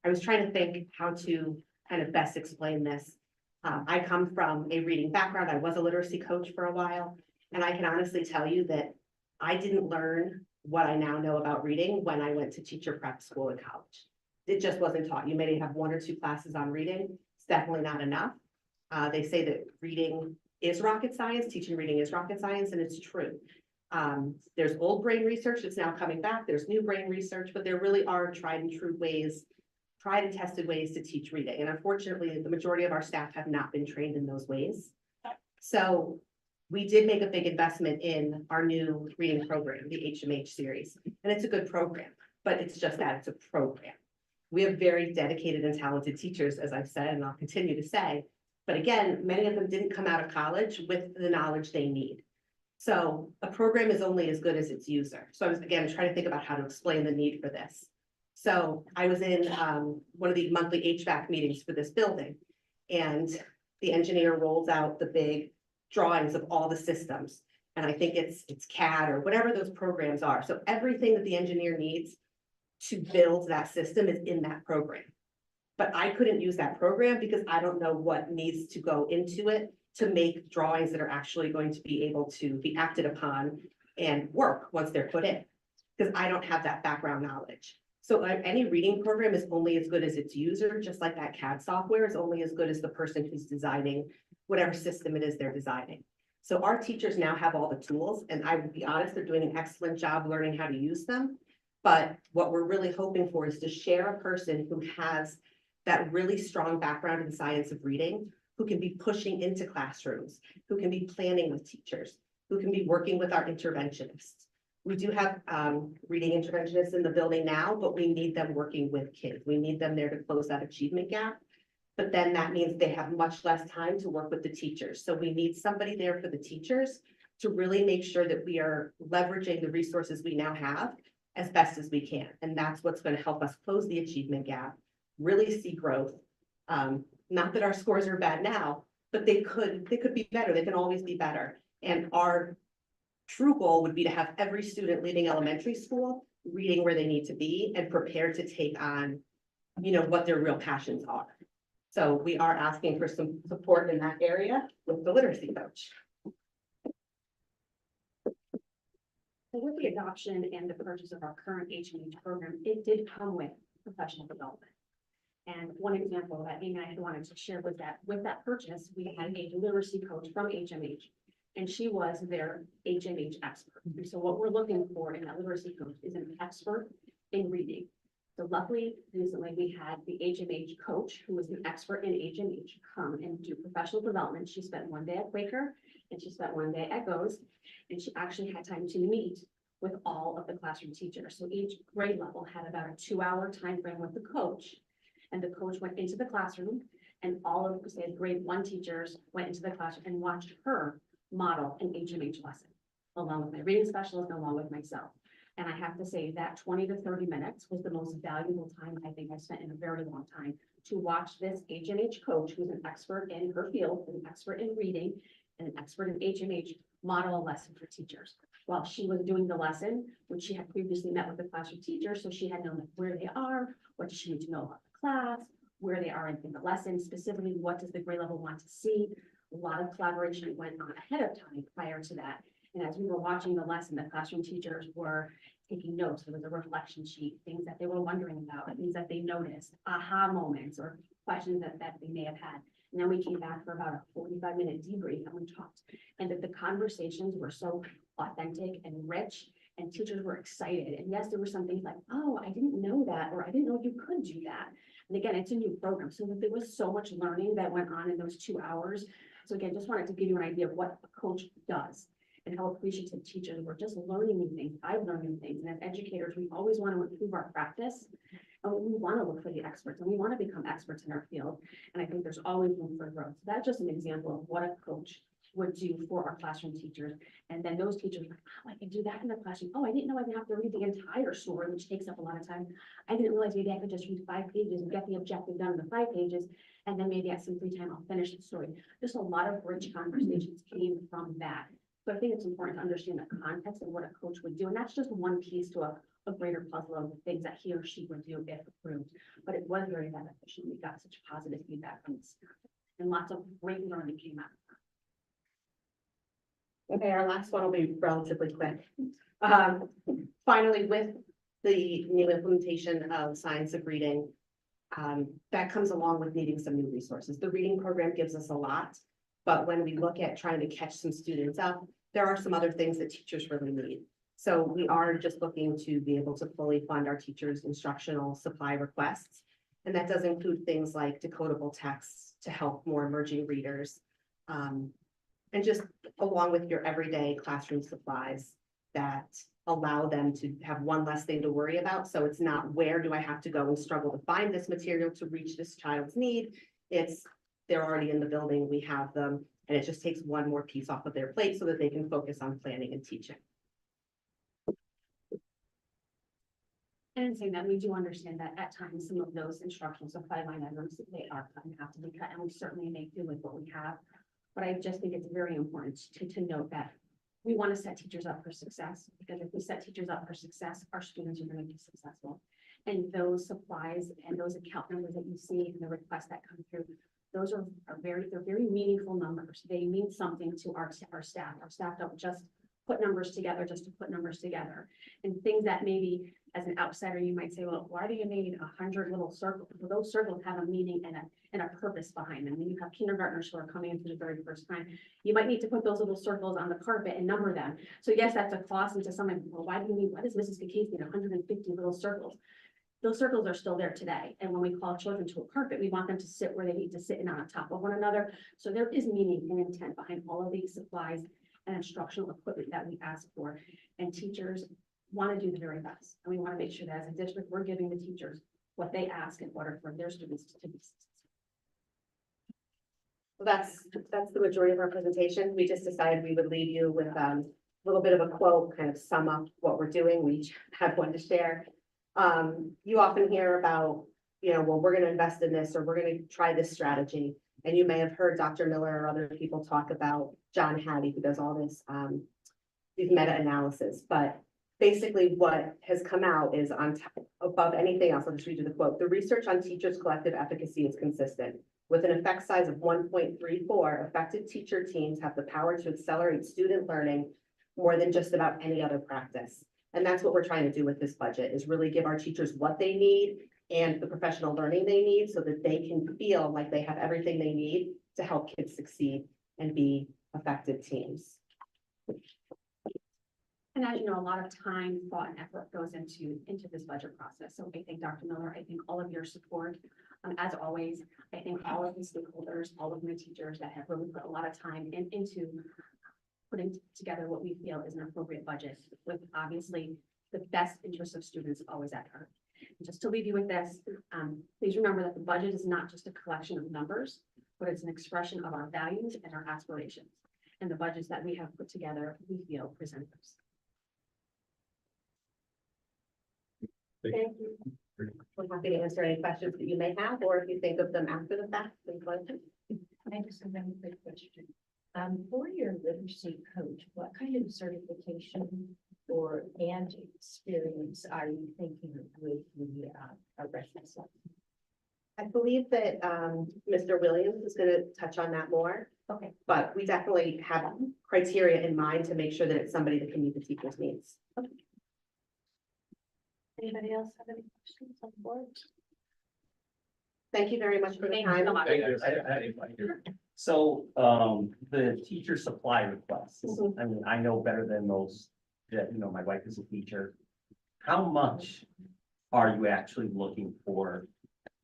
was trying to think how to kind of best explain this. I come from a reading background. I was a literacy coach for a while, and I can honestly tell you that I didn't learn what I now know about reading when I went to teacher prep school in college. It just wasn't taught. You may have 1 or 2 classes on reading. It's definitely not enough. They say that reading is rocket science, teaching reading is rocket science, and it's true. There's old brain research that's now coming back. There's new brain research, but there really are tried and true ways, tried and tested ways to teach reading. And unfortunately, the majority of our staff have not been trained in those ways. So we did make a big investment in our new reading program, the HMH series, and it's a good program, but it's just that it's a program. We have very dedicated and talented teachers, as I've said, and I'll continue to say, but again, many of them didn't come out of college with the knowledge they need. So a program is only as good as its user. So I was, again, trying to think about how to explain the need for this. So I was in one of the monthly HVAC meetings for this building, and the engineer rolls out the big drawings of all the systems. And I think it's CAD or whatever those programs are. So everything that the engineer needs to build that system is in that program. But I couldn't use that program because I don't know what needs to go into it to make drawings that are actually going to be able to be acted upon and work once they're put in, because I don't have that background knowledge. So any reading program is only as good as its user, just like that CAD software is only as good as the person who's designing whatever system it is they're designing. So our teachers now have all the tools, and I would be honest, they're doing an excellent job learning how to use them. But what we're really hoping for is to share a person who has that really strong background in science of reading, who can be pushing into classrooms, who can be planning with teachers, who can be working with our interventionists. We do have reading interventionists in the building now, but we need them working with kids. We need them there to close that achievement gap. But then that means they have much less time to work with the teachers. So we need somebody there for the teachers to really make sure that we are leveraging the resources we now have as best as we can. And that's what's going to help us close the achievement gap, really see growth. Not that our scores are bad now, but they could be better. They can always be better. And our true goal would be to have every student leaving elementary school reading where they need to be and prepared to take on, what their real passions are. So we are asking for some support in that area with the literacy coach. With the adoption and the purchase of our current HMH program, it did come with professional development. And one example that Amy and I had wanted to share was that with that purchase, we had a literacy coach from HMH, and she was their HMH expert. And so what we're looking for in that literacy coach is an expert in reading. So luckily, recently we had the HMH coach, who was an expert in HMH, come and do professional development. She spent 1 day at Quaker and she spent 1 day at GOES, and she actually had time to meet with all of the classroom teachers. So each grade level had about a 2-hour time frame with the coach, and the coach went into the classroom, and all of, say, grade 1 teachers went into the classroom and watched her model an HMH lesson, along with my reading specialist and along with myself. And I have to say that 20 to 30 minutes was the most valuable time I think I spent in a very long time to watch this H&H coach, who's an expert in her field, an expert in reading, and an expert in H&H, model a lesson for teachers. While she was doing the lesson, which she had previously met with the classroom teacher, so she had known where they are, what does she need to know about the class, where they are in the lesson, specifically what does the grade level want to see. A lot of collaboration went on ahead of time prior to that. And as we were watching the lesson, the classroom teachers were taking notes. There was a reflection sheet, things that they were wondering about, things that they noticed, aha moments or questions that they may have had. And then we came back for about a 45-minute debrief and we talked. And that the conversations were so authentic and rich and teachers were excited. And yes, there were some things like, oh, I didn't know that, or I didn't know you could do that. And again, it's a new program. So there was so much learning that went on in those 2 hours. So again, just wanted to give you an idea of what a coach does and how appreciative teachers were just learning new things. I've learned new things. And as educators, we always want to improve our practice. And we want to look for the experts and we want to become experts in our field. And I think there's always room for growth. So that's just an example of what a coach would do for our classroom teachers. And then those teachers, like, oh, I can do that in the classroom. Oh, I didn't know I didn't have to read the entire story, which takes up a lot of time. I didn't realize maybe I could just read 5 pages and get the objective done in the 5 pages. And then maybe at some free time, I'll finish the story. Just a lot of rich conversations came from that. So I think it's important to understand the context of what a coach would do. And that's just one piece to a greater puzzle of the things that he or she would do if approved. But it was very beneficial. We got such positive feedback from the staff. And lots of great learning came out. Okay, our last one will be relatively quick. Finally, with the new implementation of science of reading, that comes along with needing some new resources. The reading program gives us a lot, but when we look at trying to catch some students up, there are some other things that teachers really need. So we are just looking to be able to fully fund our teachers' instructional supply requests. And that does include things like decodable texts to help more emerging readers. And just along with your everyday classroom supplies that allow them to have one less thing to worry about. So it's not where do I have to go and struggle to find this material to reach this child's need. It's they're already in the building, we have them, and it just takes one more piece off of their plate so that they can focus on planning and teaching. And in saying that, we do understand that at times, some of those instructional supply line items, they are going to have to be cut, and we certainly make do with what we have. But I just think it's very important to note that we want to set teachers up for success, because if we set teachers up for success, our students are going to be successful. And those supplies and those account numbers that you see and the requests that come through, those are they're very meaningful numbers. They mean something to our staff. Our staff don't just put numbers together just to put numbers together. And things that maybe as an outsider, you might say, well, why do you need 100 little circles? Well, those circles have a meaning and a purpose behind them. When you have kindergartners who are coming in for the very first time, you might need to put those little circles on the carpet and number them. So yes, that's a cost into someone. Well, why does Mrs. Kikase need 150 little circles? Those circles are still there today. And when we call children to a carpet, we want them to sit where they need to sit and not on top of one another. So there is meaning and intent behind all of these supplies and instructional equipment that we ask for. And teachers want to do the very best. And we want to make sure that as a district, we're giving the teachers what they ask in order for their students to be successful. Well, that's the majority of our presentation. We just decided we would leave you with a little bit of a quote, kind of sum up what we're doing. We each have one to share. You often hear about, well, we're going to invest in this or we're going to try this strategy. And you may have heard Dr. Miller or other people talk about John Hattie, who does all this, these meta-analysis. But basically what has come out is on top, above anything else, I'll just read you the quote. The research on teachers' collective efficacy is consistent. With an effect size of 1.34, effective teacher teams have the power to accelerate student learning more than just about any other practice. And that's what we're trying to do with this budget, is really give our teachers what they need and the professional learning they need so that they can feel like they have everything they need to help kids succeed and be effective teams. And as you know, a lot of time, thought, and effort goes into this budget process. So I thank Dr. Miller, I think all of your support. As always, I think all of the stakeholders, all of my teachers that have really put a lot of time into putting together what we feel is an appropriate budget with obviously the best interest of students always at heart. And just to leave you with this, please remember that the budget is not just a collection of numbers, but it's an expression of our values and our aspirations. And the budgets that we have put together, we feel present those. Thank you. We're happy to answer any questions that you may have, or if you think of them after the fact, please let us know. I just have one quick question. For your literacy coach, what kind of certification or and experience are you thinking of with the reference? I believe that Mr. Williams is gonna touch on that more, Okay. but we definitely have criteria in mind to make sure that it's somebody that can meet the teacher's needs. Anybody else have any questions on the board? Thank you very much for the Thank you time. so much. So, the teacher supply requests, Mhm. I mean, I know better than most, that, my wife is a teacher. How much are you actually looking for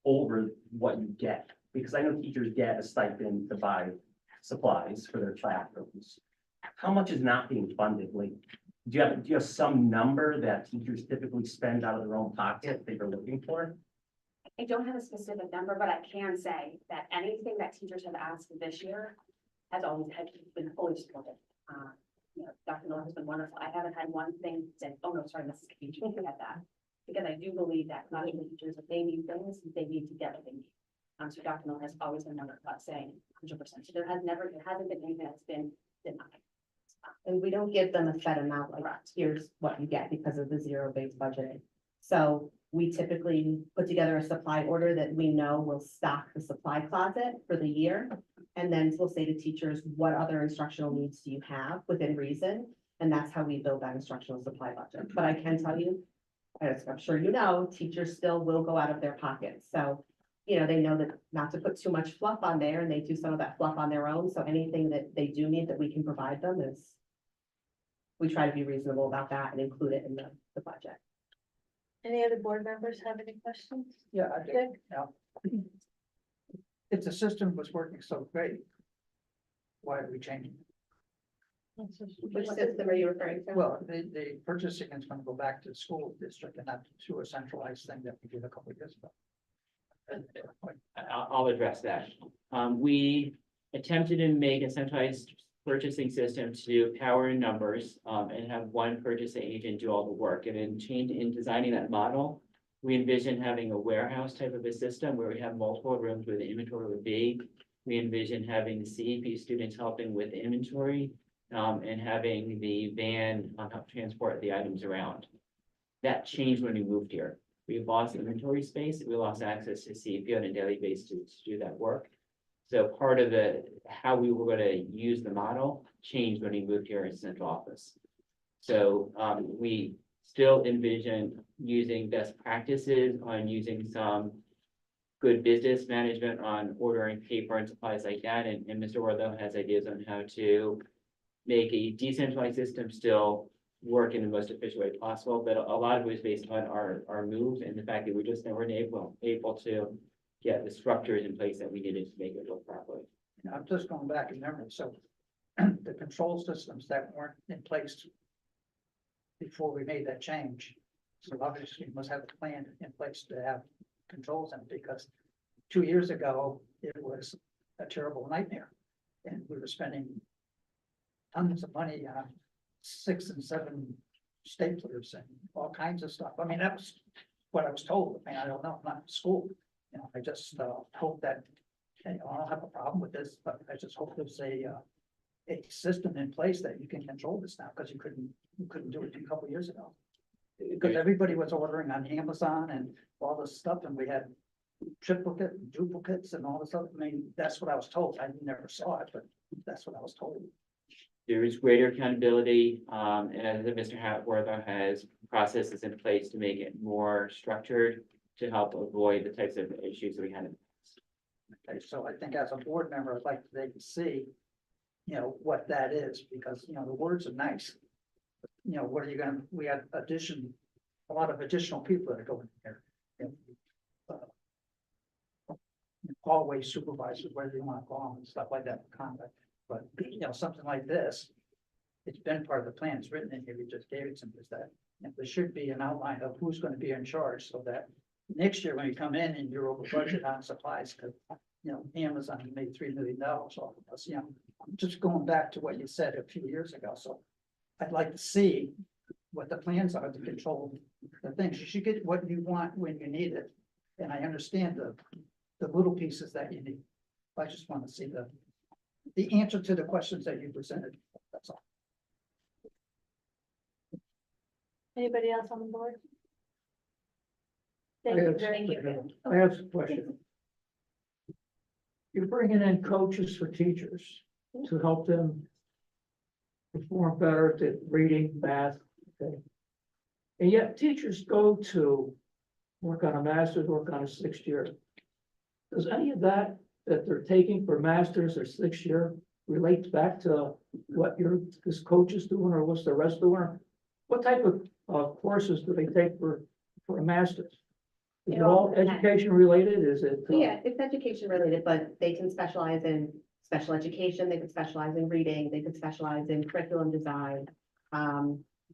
over what you get? Because I know teachers get a stipend to buy supplies for their classrooms. How much is not being funded? Like, do you have some number that teachers typically spend out of their own pocket that you're looking for? I don't have a specific number, but I can say that anything that teachers have asked this year has always been fully supported. Dr. Miller has been wonderful. I haven't had one thing say, oh, no, sorry, Mrs. Cage, we forget that. Because I do believe that classroom teachers, if they need things, they need to get what they need. So Dr. Miller has always been one about saying 100%. So there hasn't been anything that's been denied. And we don't give them a set amount, like, here's what you get because of the zero-based budgeting. So we typically put together a supply order that we know will stock the supply closet for the year. And then we'll say to teachers, what other instructional needs do you have within reason? And that's how we build that instructional supply budget. But I can tell you, as I'm sure you know, teachers still will go out of their pockets. So, they know that not to put too much fluff on there, and they do some of that fluff on their own. So anything that they do need that we can provide them is, we try to be reasonable about that and include it in the budget. Any other board members have any questions? Yeah, I do. Dick? Yeah. If the system was working so great, why are we changing? Which system are you referring to? Well, the purchasing is gonna go back to the school district and not to a centralized thing that we did a couple of years ago. I'll address that. We attempted to make a centralized purchasing system to do power and numbers, and have one purchasing agent do all the work. And in designing that model, we envision having a warehouse type of a system where we have multiple rooms where the inventory would be. We envision having CEP students helping with inventory, and having the van help transport the items around. That changed when we moved here. We lost inventory space, we lost access to CEP on a daily basis to do that work. So part of how we were going to use the model changed when we moved here in central office. So we still envision using best practices on using some good business management on ordering paper and supplies like that. And Mr. Wortho has ideas on how to make a decentralized system still work in the most efficient way possible. But a lot of it was based on our move and the fact that we just weren't able to get the structures in place that we needed to make it work properly. I'm just going back in memory, so the control systems that weren't in place before we made that change. So obviously we must have a plan in place to have controls in it, because 2 years ago, it was a terrible nightmare. And we were spending tons of money on 6 and 7 staplers and all kinds of stuff. I mean, that was what I was told. I mean, I don't know, I'm not in school. I just hope that, I don't have a problem with this, but I just hope there's a system in place that you can control this now, because you couldn't do it a couple of years ago. Because everybody was ordering on Amazon and all this stuff, and we had triplicate, and duplicates and all this stuff. I mean, that's what I was told. I never saw it, but that's what I was told. There is greater accountability, and as Mr. Wortho has processes in place to make it more structured to help avoid the types of issues that we had in the past. Okay, so I think as a board member, I'd like they can see, what that is, because, the words are nice. What are you gonna, we had a lot of additional people that are going here. Hallway supervisors, whatever you want to call them, and stuff like that, conduct. But, something like this, it's been part of the plan, it's written in here, we just gave it some, is that, there should be an outline of who's going to be in charge, so that next year when you come in and you're over budget on supplies, because, Amazon made $3 million off of us, I'm just going back to what you said a few years ago, so I'd like to see what the plans are to control the things, you should get what you want when you need it. And I understand the little pieces that you need. I just want to see the answer to the questions that you presented, that's all. Anybody else on the board? I Thank you have- very much. I have a question. You're bringing in coaches for teachers to help them perform better at reading, math, okay? And yet teachers go to work on a master's, work on a sixth year. Does any of that they're taking for masters or sixth year relate back to what this coach is doing or what's the rest doing? What type of courses do they take for a master's? Is it all education related? Is it? Yeah, it's education related, but they can specialize in special education, they could specialize in reading, they could specialize in curriculum design,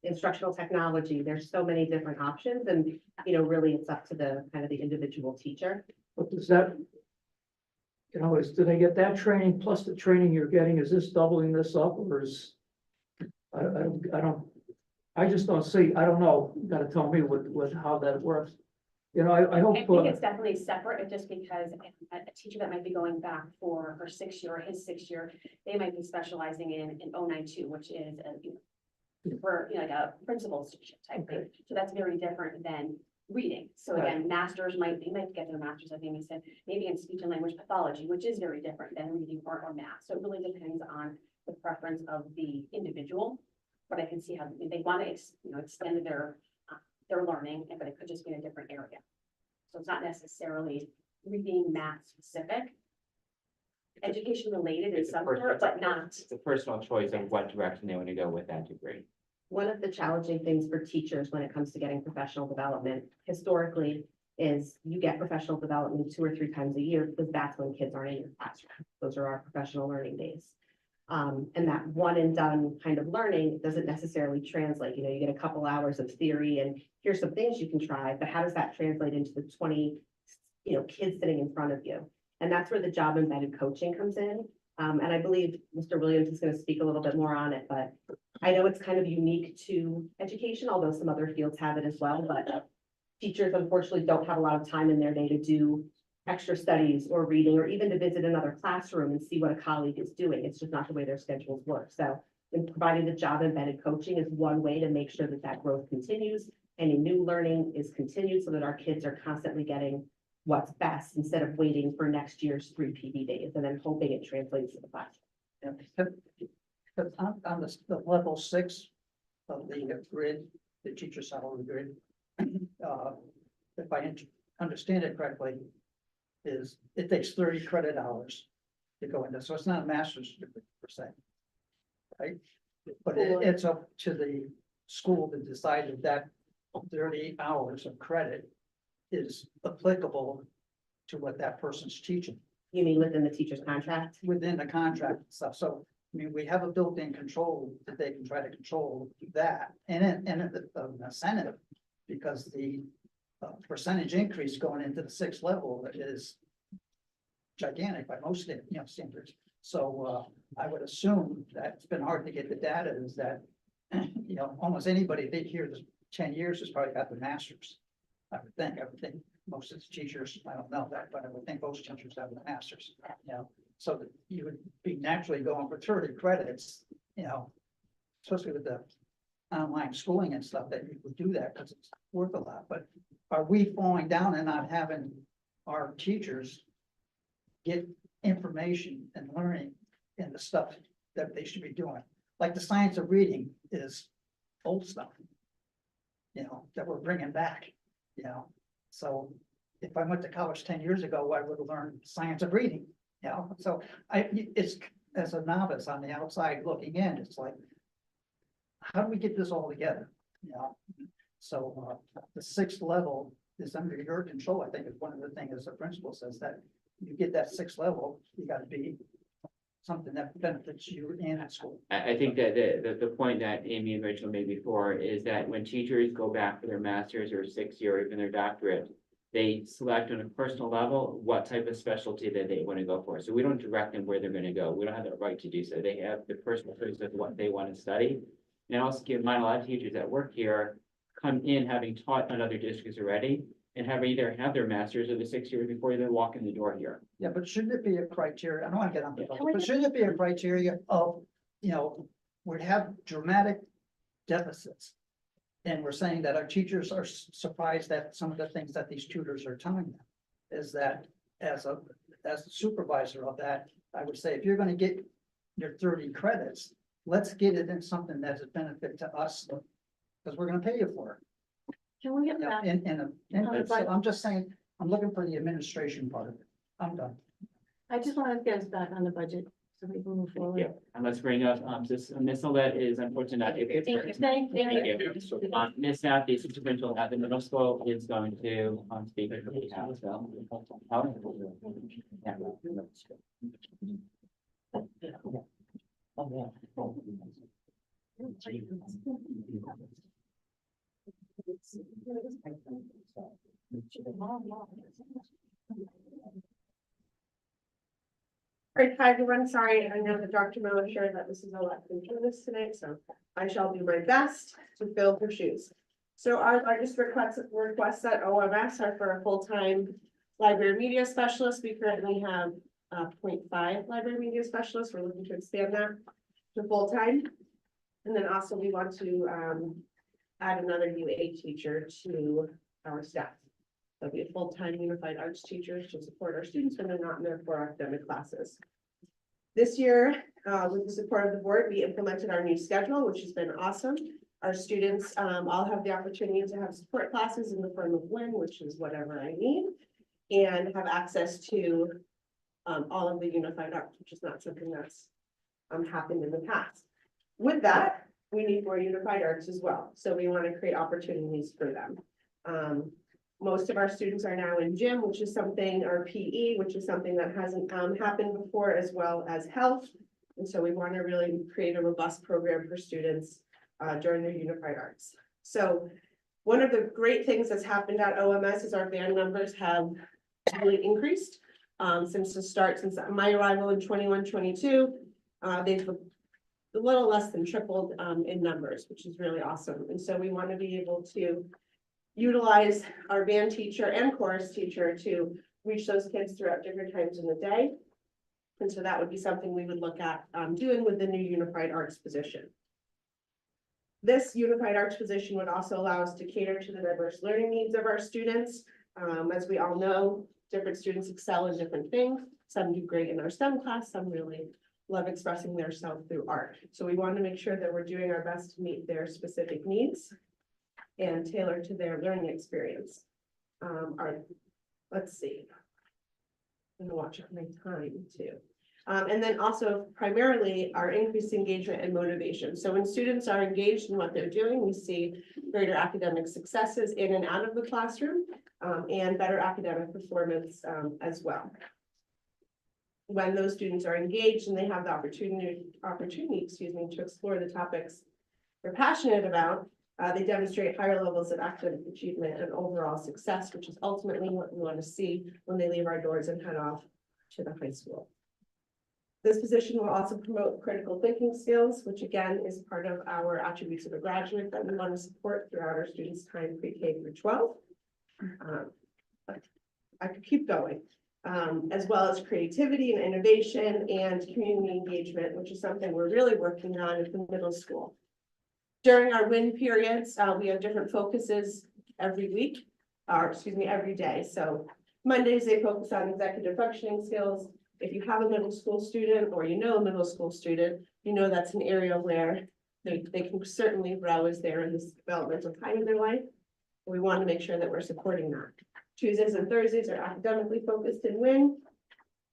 instructional technology. There's so many different options and, you know, really it's up to the kind of the individual teacher. But does that? Do they get that training plus the training you're getting? Is this doubling this up or is? I just don't see, I don't know, you gotta tell me how that works. I hope. I think it's definitely separate, just because a teacher that might be going back for her sixth year, or his sixth year, they might be specializing in 092, which is for, like a principal student type thing. So that's very different than reading. So again, masters they might get their masters, I think you said, maybe in speech and language pathology, which is very different than reading or math. So it really depends on the preference of the individual. But I can see how they want to, extend their learning, but it could just be in a different area. So it's not necessarily reading math specific. Education related is somewhere, but not. It's a personal choice of what direction they want to go with that degree. One of the challenging things for teachers when it comes to getting professional development historically is you get professional development 2 or 3 times a year because that's when kids aren't in your classroom. Those are our professional learning days. And that one and done kind of learning doesn't necessarily translate. You get a couple hours of theory and here's some things you can try, but how does that translate into the 20, kids sitting in front of you? And that's where the job embedded coaching comes in. And I believe Mr. Williams is going to speak a little bit more on it, but I know it's kind of unique to education, although some other fields have it as well, but teachers unfortunately don't have a lot of time in their day to do extra studies or reading, or even to visit another classroom and see what a colleague is doing. It's just not the way their schedules work. So in providing the job embedded coaching is one way to make sure that growth continues. Any new learning is continued so that our kids are constantly getting what's best instead of waiting for next year's 3 PD days and then hoping it translates to the classroom. But on the level 6 of the grid, the teacher salary grid, if I understand it correctly, is it takes 30 credit hours to go into, so it's not a master's degree per se. Right? But it's up to the school to decide if that 30 hours of credit is applicable to what that person's teaching. You mean within the teacher's contract? Within the contract and stuff, so, we have a built-in control that they can try to control that, and an incentive, because the percentage increase going into the 6th level is gigantic by most standards. So I would assume that it's been hard to get the data, is that almost anybody that here this 10 years has probably got the masters. I would think most of the teachers, I don't know that, but I would think most teachers have the masters, so that you would be naturally going for 30 credits, especially with the online schooling and stuff, that you would do that because it's worth a lot. But are we falling down and not having our teachers get information and learning in the stuff that they should be doing? Like the science of reading is old stuff, that we're bringing back, So if I went to college 10 years ago, I would have learned science of reading, So it's, as a novice on the outside looking in, it's like, how do we get this all together? So the 6th level is under your control. I think is one of the things, as the principal says, that you get that 6th level, you got to be something that benefits you and at school. I think that the point that Amy and Rachel made before is that when teachers go back for their master's or 6th year, or even their doctorate, they select on a personal level what type of specialty that they want to go for. So we don't direct them where they're going to go. We don't have the right to do so. They have the personal choice of what they want to study. And I also keep in mind, a lot of teachers that work here come in having taught in other districts already and have either have their masters or the 6 years before they walk in the door here. Yeah, but shouldn't it be a criteria? I don't want to get on the budget, Can we but shouldn't it be a criteria of, we have dramatic deficits. And we're saying that our teachers are surprised at some of the things that these tutors are telling them. Is that as a supervisor of that, I would say, if you're gonna get your 30 credits, let's get it in something that's a benefit to us. Because we're gonna pay you for it. Can we get Yeah, back? so I'm just saying, I'm looking for the administration part of it. I'm done. I just wanted to get us back on the budget so we can move forward. Yeah, and let's bring up, this, Ms. Olet is unfortunately not able to. Thank you. Ms. Nath, the superintendent at the middle school, is going to, speak on behalf as well. Yeah. Great, hi everyone, sorry, I know that Dr. Miller shared that this is a lot to do this tonight, so I shall do my best to fill her shoes. So our largest requests at OMS are for a full-time library media specialist. We currently have 0.5 library media specialists. We're looking to expand that to full-time. And then also we want to add another UA teacher to our staff. There'll be a full-time unified arts teacher to support our students when they're not in their core academic classes. This year, with the support of the board, we implemented our new schedule, which has been awesome. Our students all have the opportunity to have support classes in the form of WIN, which is whatever I need, and have access to all of the unified arts, which is not something that's happened in the past. With that, we need more unified arts as well. So we want to create opportunities for them. Most of our students are now in gym, which is something, or PE, which is something that hasn't happened before, as well as health. And so we want to really create a robust program for students during their unified arts. So one of the great things that's happened at OMS is our band numbers have really increased since my arrival in 21-22. They've a little less than tripled in numbers, which is really awesome. And so we want to be able to utilize our band teacher and chorus teacher to reach those kids throughout different times in the day. And so that would be something we would look at doing with the new unified arts position. This unified arts position would also allow us to cater to the diverse learning needs of our students. As we all know, different students excel in different things. Some do great in our STEM class, some really love expressing their self through art. So we want to make sure that we're doing our best to meet their specific needs and tailor to their learning experience. Let's see. I'm gonna watch my time too. And then also primarily our increased engagement and motivation. So when students are engaged in what they're doing, we see greater academic successes in and out of the classroom and better academic performance as well. When those students are engaged and they have the opportunity, to explore the topics they're passionate about, they demonstrate higher levels of academic achievement and overall success, which is ultimately what we want to see when they leave our doors and head off to the high school. This position will also promote critical thinking skills, which again is part of our attributes of a graduate that we want to support throughout our students' time pre-K through 12. I could keep going, as well as creativity and innovation and community engagement, which is something we're really working on at the middle school. During our WIN periods, we have different focuses every week, or excuse me, every day. So Mondays, they focus on executive functioning skills. If you have a middle school student or you know a middle school student, you know that's an area where they can certainly grow as they're in this developmental time of their life. We want to make sure that we're supporting that. Tuesdays and Thursdays are academically focused in WIN.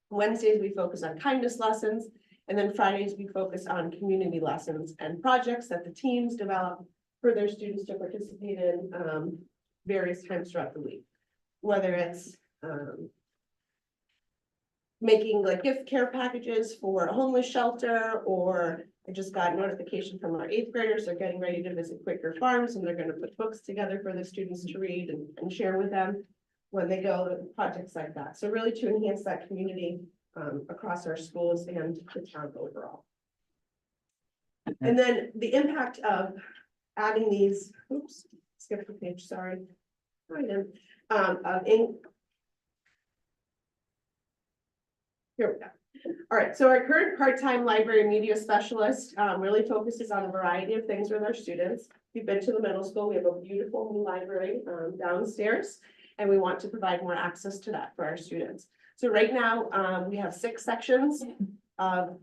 Wednesdays, we focus on kindness lessons. And then Fridays, we focus on community lessons and projects that the teams develop for their students to participate in various times throughout the week. Whether it's making like gift care packages for a homeless shelter, or I just got notification from our 8th graders, they're getting ready to visit Quaker Farms and they're going to put books together for the students to read and share with them when they go, projects like that. So really to enhance that community across our schools and the town overall. And then the impact of adding these skip the page, sorry. Here we go. All right, so our current part-time library media specialist really focuses on a variety of things with our students. If you've been to the middle school, we have a beautiful new library downstairs, and we want to provide more access to that for our students. So right now, we have 6 sections of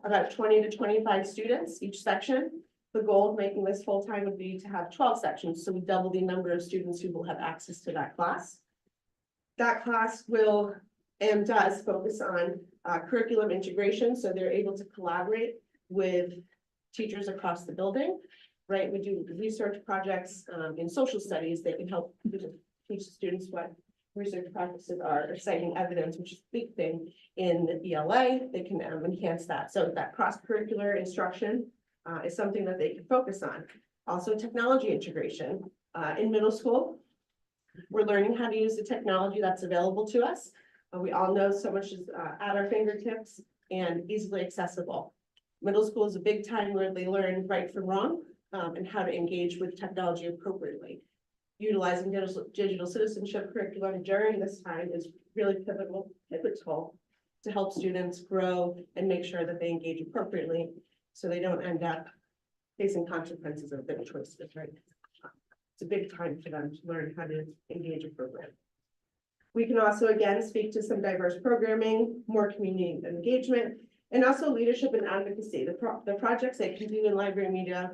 about 20 to 25 students each section. The goal of making this full-time would be to have 12 sections, so we double the number of students who will have access to that class. That class will and does focus on curriculum integration, so they're able to collaborate with teachers across the building, right? We do research projects in social studies. They can help teach students what research practices are, or citing evidence, which is a big thing in the ELA. They can enhance that. So that cross-curricular instruction is something that they can focus on. Also, technology integration in middle school. We're learning how to use the technology that's available to us. We all know so much is at our fingertips and easily accessible. Middle school is a big time where they learn right from wrong and how to engage with technology appropriately. Utilizing digital citizenship curriculum during this time is really pivotal to help students grow and make sure that they engage appropriately so they don't end up facing consequences of their choices, right? It's a big time for them to learn how to engage appropriately. We can also, again, speak to some diverse programming, more community engagement, and also leadership and advocacy. The projects they can do in library media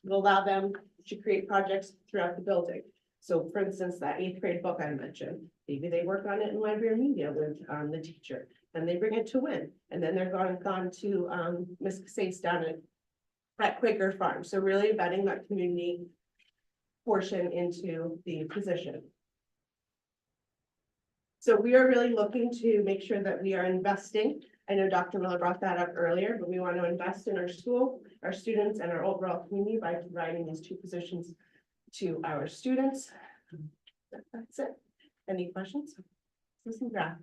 will allow them to create projects throughout the building. So for instance, that 8th grade book I mentioned, maybe they work on it in library media with the teacher, and they bring it to Win, and then they're gone to Miss Casase down at Quaker Farm. So really embedding that community portion into the position. So we are really looking to make sure that we are investing. I know Dr. Miller brought that up earlier, but we want to invest in our school, our students, and our overall community by providing these 2 positions to our students. That's it. Any questions? Susan Graff.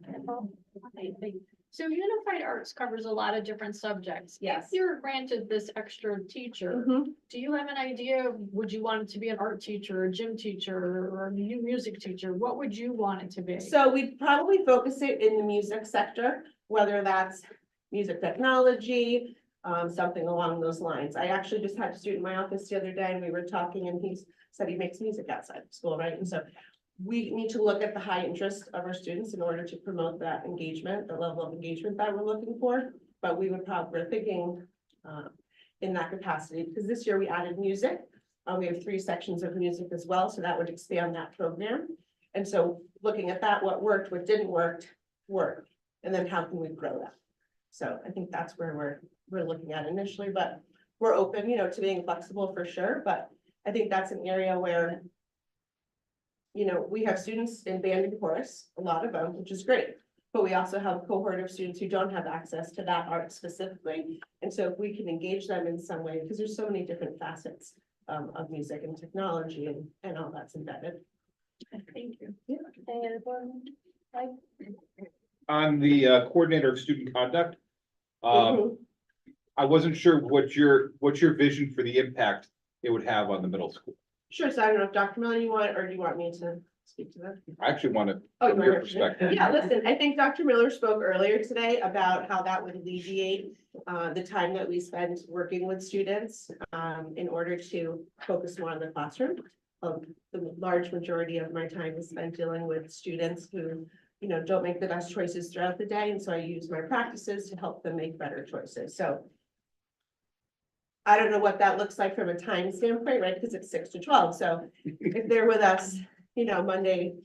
So Unified Arts covers a lot of different subjects. Yes. If you're granted this extra teacher, do you have an idea? Would you want it to be an art teacher, a gym teacher, or a new music teacher? What would you want it to be? So we'd probably focus it in the music sector, whether that's music technology, something along those lines. I actually just had a student in my office the other day, and we were talking, and he said he makes music outside of school, right? And so we need to look at the high interest of our students in order to promote that engagement, the level of engagement that we're looking for. But we would probably, we're thinking in that capacity, because this year we added music. We have 3 sections of music as well, so that would expand that program. And so looking at that, what worked, what didn't work, and then how can we grow that? So I think that's where we're looking at initially, but we're open, to being flexible for sure. But I think that's an area where we have students in band and chorus, a lot of them, which is great. But we also have a cohort of students who don't have access to that art specifically. And so if we can engage them in some way, because there's so many different facets of music and technology and all that's embedded. Thank you. Yeah. Any other board members? Mike? On the coordinator of student conduct, Mhm. I wasn't sure what's your vision for the impact it would have on the middle school. Sure, so I don't know if Dr. Miller you want, or do you want me to speak to that? I actually want to, Oh, from you your want me to? perspective. Yeah, listen, I think Dr. Miller spoke earlier today about how that would alleviate the time that we spend working with students in order to focus more on the classroom. The large majority of my time is spent dealing with students who, don't make the best choices throughout the day. And so I use my practices to help them make better choices. So I don't know what that looks like from a time standpoint, right? Because it's 6 to 12. So if they're with us, Monday,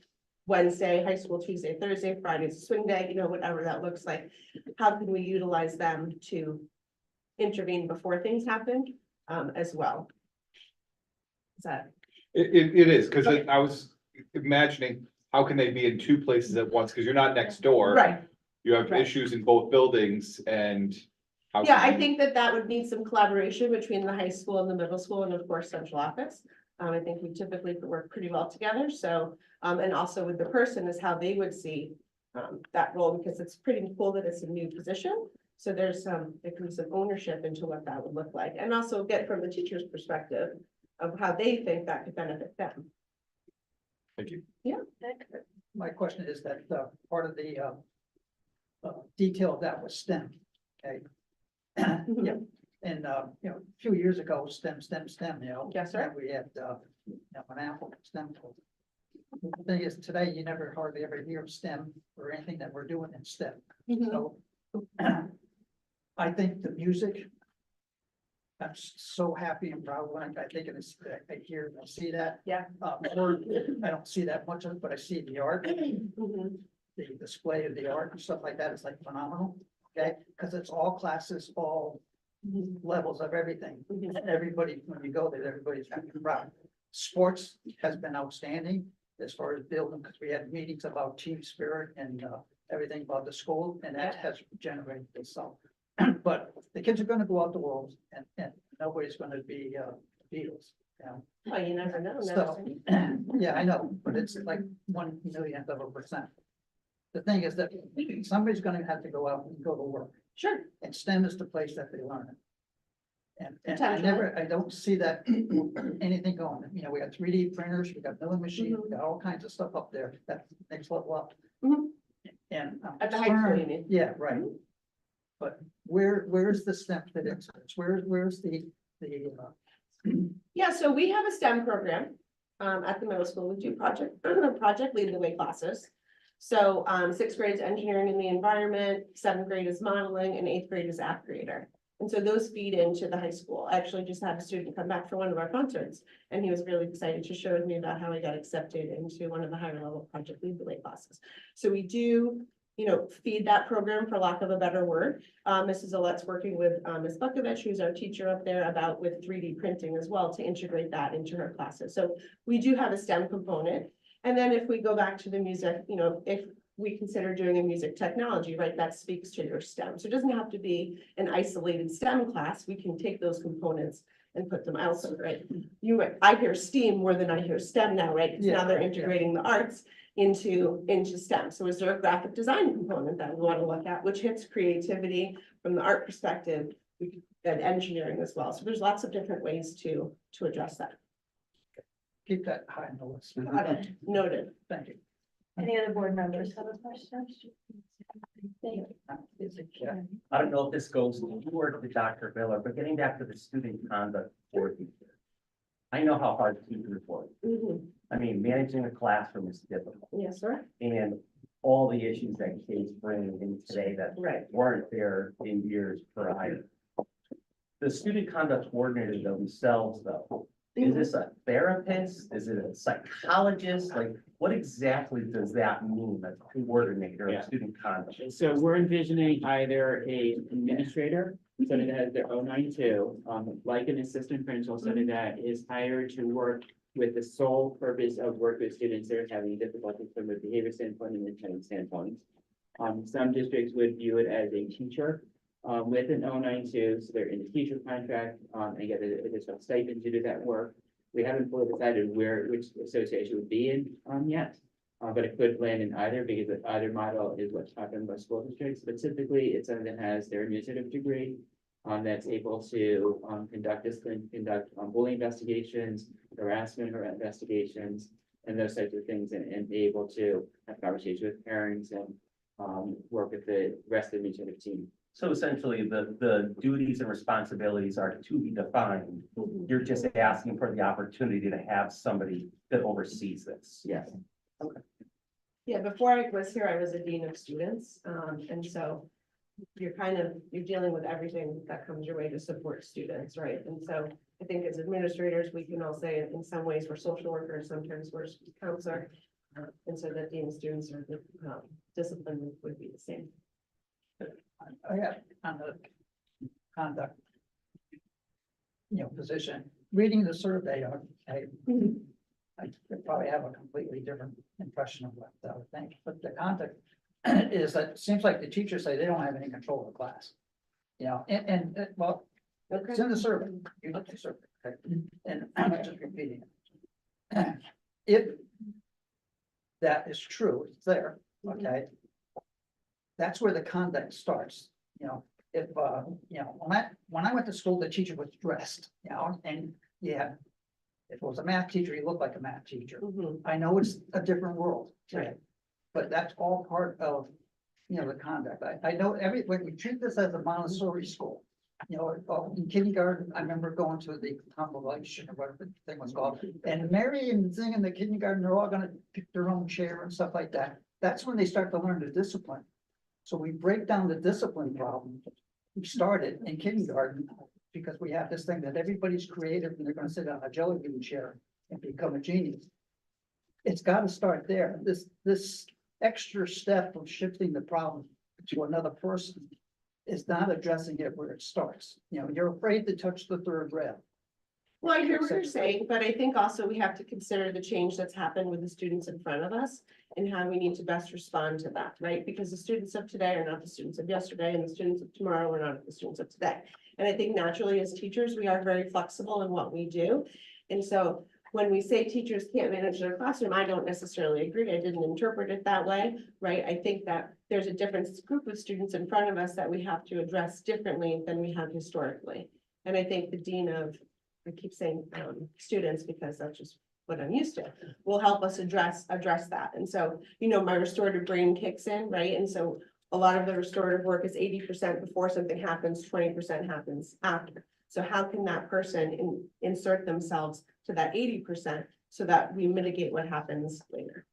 Wednesday, high school, Tuesday, Thursday, Friday's a swing day, whatever that looks like. How can we utilize them to intervene before things happen as well? Is that? It is, because Okay. I was imagining, how can they be in 2 places at once? Because you're not next door. Right. You have Right. issues in both buildings and. how Yeah, can I you- think that would need some collaboration between the high school and the middle school and of course central office. I think we typically work pretty well together. So, and also with the person is how they would see that role, because it's pretty cool that it's a new position. So there can be some ownership into what that would look like, and also get from the teacher's perspective. of how they think that could benefit them. Thank you. My question is that, part of the, detail of that was STEM, okay? Yeah, and, you know, a few years ago, STEM, you know. Yes, sir. and we had, you know, an Apple STEM. Tool. The thing is, today, you never hardly ever hear of STEM or anything that we're doing in STEM. So I think the music, I'm so happy and proud when I think of this, I hear, and I see that. Yeah. Or I don't see that much of it, but I see the art, Mhm. the display of the art and stuff like that is like phenomenal. Okay, because it's all classes, all levels of everything. Mhm. And everybody, when you go there, everybody's happy and proud. Sports has been outstanding as far as building, because we had meetings about team spirit and everything about the school, and that has generated itself. But the kids are gonna go out the world and nobody's gonna be Beatles, you know? Well, you never know. never So, say. yeah, I know, but it's like 1/1,000,000%. The thing is that somebody's gonna have to go out and go to work, Sure. and STEM is the place that they learn it. And I Potentially. I don't see that anything going, you know, we got 3D printers, we got milling machines, we got all kinds of stuff up there, that's next level up. Mhm. And. I'm At the high school, you concerned- mean? Yeah, right. But where's the STEM fit into this? Where's the, Yeah, so we have a STEM program at the middle school. We do project lead the way classes. So sixth grade is engineering and the environment, seventh grade is modeling, and eighth grade is app creator. And so those feed into the high school. I actually just had a student come back for one of our concerts, and he was really excited to share with me about how he got accepted into one of the higher level project lead the way classes. So we do, you know, feed that program, for lack of a better word. Mrs. Olette's working with Ms. Bukovich, who's our teacher up there, about with 3D printing as well, to integrate that into her classes. So we do have a STEM component. And then if we go back to the music, you know, if we consider doing a music technology, right, that speaks to your STEM. So it doesn't have to be an isolated STEM class. We can take those components and put them elsewhere, right? I hear STEAM more than I hear STEM now, right? Because now they're integrating the arts into STEM. So is there a graphic design component that we want to look at, which hits creativity from the art perspective, and engineering as well? So there's lots of different ways to address that. keep that high on the list. Noted. Thank you. Any other board members have a question? Yeah. I don't know if this goes toward the Dr. Miller, but getting back to the student conduct board. I know how hard teachers work. Mhm. I mean, managing a classroom is difficult, Yes, sir. and all the issues that Kate's bringing in today that Right. weren't there in years prior. The student conduct coordinators themselves, though, is this a therapist? Is it a psychologist? Like, what exactly does that mean, a coordinator Yeah. of student conduct? So we're envisioning either a administrator, somebody that has their own 9-2, like an assistant principal, somebody that is hired to work with the sole purpose of work with students that are having difficulties from a behavior standpoint and attendance standpoint. Some districts would view it as a teacher, with an 092, so they're in the teacher contract, and get an additional stipend to do that work. We haven't fully decided which association would be in, yet. But it could land in either, because either model is what's happened by school districts, but typically it's someone that has their administrative degree. That's able to, conduct bullying investigations, harassment or investigations, and those types of things, and be able to have conversations with parents and, work with the rest of the administrative team. So essentially, the duties and responsibilities are to be defined. You're just asking for the opportunity to have somebody that oversees this. Yes. Yeah, before I was here, I was a dean of students, and so you're dealing with everything that comes your way to support students, right? And so I think as administrators, we can all say in some ways we're social workers, sometimes we're counselor. And so that dean of students are discipline would be the same. I have on the conduct, you know, position, reading the survey, I probably have a completely different impression of what I would think, but the conduct is that it seems like the teachers say they don't have any control of the class. You know, well, Okay. it's in the survey, you look at the survey, okay? And I'm not just repeating it. If that is true, it's there, okay? That's where the conduct starts, you know, if, you know, when I went to school, the teacher was dressed, you know, and you had If it was a math teacher, he looked like a math teacher. Mhm. I know it's a different world today, Right. but that's all part of, the conduct. I know when we treat this as a Montessori school. In kindergarten, I remember going to the convalescent or whatever the thing was called, and Mary and Zing in the kindergarten, they're all gonna pick their own chair and stuff like that. That's when they start to learn the discipline. So we break down the discipline problem. We started in kindergarten because we have this thing that everybody's creative and they're gonna sit on a jelly bean chair and become a genius. It's gotta start there. This extra step of shifting the problem to another person is not addressing it where it starts. You're afraid to touch the third rail. Well, I hear what you're saying, but I think also we have to consider the change that's happened with the students in front of us and how we need to best respond to that, right? Because the students of today are not the students of yesterday, and the students of tomorrow are not the students of today. And I think naturally as teachers, we are very flexible in what we do. And so when we say teachers can't manage their classroom, I don't necessarily agree. I didn't interpret it that way, right? I think that there's a different group of students in front of us that we have to address differently than we have historically. And I think the dean of, I keep saying students because that's just what I'm used to, will help us address that. And so, my restorative brain kicks in, right? And so a lot of the restorative work is 80% before something happens, 20% happens after. So how can that person insert themselves to that 80% so that we mitigate what happens later?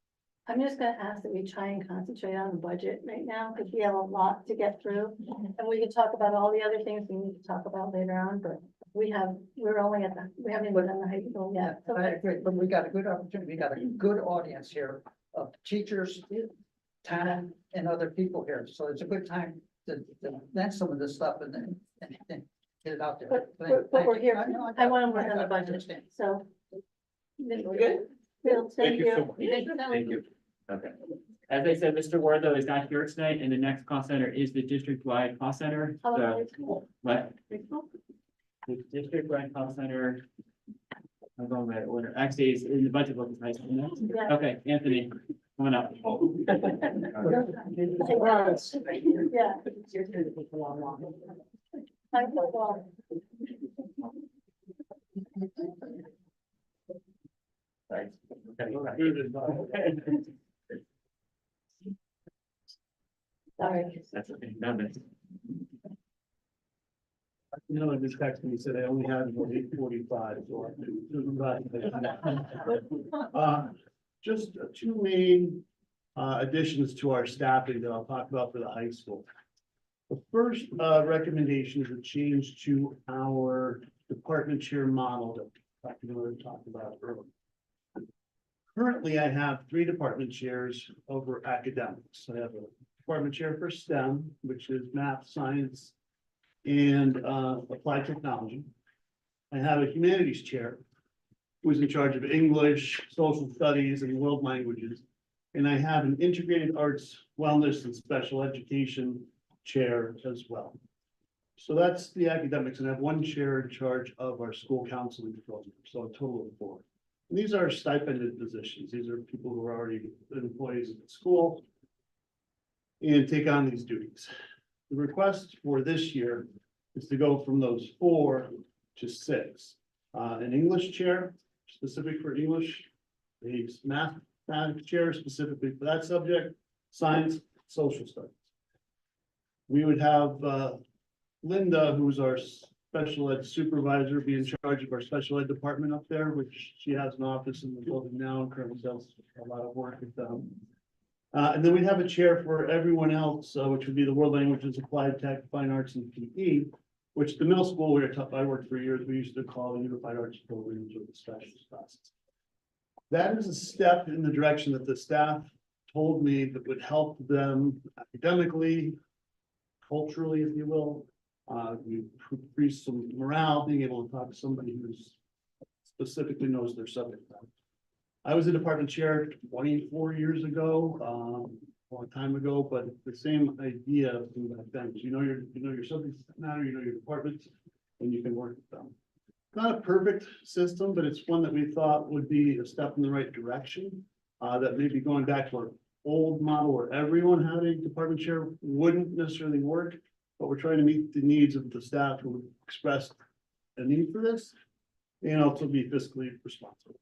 I'm just gonna ask that we try and concentrate on the budget right now, because we have a lot to get through. And we can talk about all the other things we need to talk about later on, but we haven't even done the high school yet. So I agree, but we got a good opportunity. We got a good audience here of teachers, talent, and other people here. So it's a good time to vent some of this stuff and then get it out there. But we're here, I want to work on the budget, Understand. so. We good? Bill, thank you. so much. Thank you. Okay. As I said, Mr. Ward, though, is not here tonight, and the next cost center is the district-wide cost center. How about So, high school? what? High school? The district-wide cost center. I'm going by order. Actually, it's in the budget book. Is high school next? Yeah. Okay, Anthony, coming up. Surprise. Yeah. High school. Sorry. That's okay. None of it. This text me said I only had 8:45, so just two main additions to our staffing that I'll talk about for the high school. The first recommendation is a change to our department chair model that Dr. Miller talked about earlier. Currently, I have 3 department chairs over academics. I have a department chair for STEM, which is math, science, and applied technology. I have a humanities chair who's in charge of English, social studies, and world languages. And I have an integrated arts, wellness, and special education chair as well. So that's the academics, and I have 1 chair in charge of our school counseling program, so a total of 4. And these are stipended positions. These are people who are already employees at the school and take on these duties. The request for this year is to go from those 4 to 6. An English chair specific for English, a math chair specifically for that subject, science, social studies. We would have Linda, who's our special ed supervisor, be in charge of our special ed department up there, which she has an office in the building now and currently does a lot of work with them. And then we'd have a chair for everyone else, which would be the world languages, applied tech, fine arts, and PE, which the middle school where I worked for years, we used to call unified arts programs or the specialist classes. That is a step in the direction that the staff told me that would help them academically, culturally, if you will. We increase some morale, being able to talk to somebody who's specifically knows their subject matter. I was a department chair 24 years ago, a long time ago, but the same idea from back then. You know your subject matter, you know your departments, and you can work with them. Not a perfect system, but it's one that we thought would be a step in the right direction. That maybe going back to our old model where everyone had a department chair wouldn't necessarily work, but we're trying to meet the needs of the staff who expressed a need for this. and also be fiscally responsible.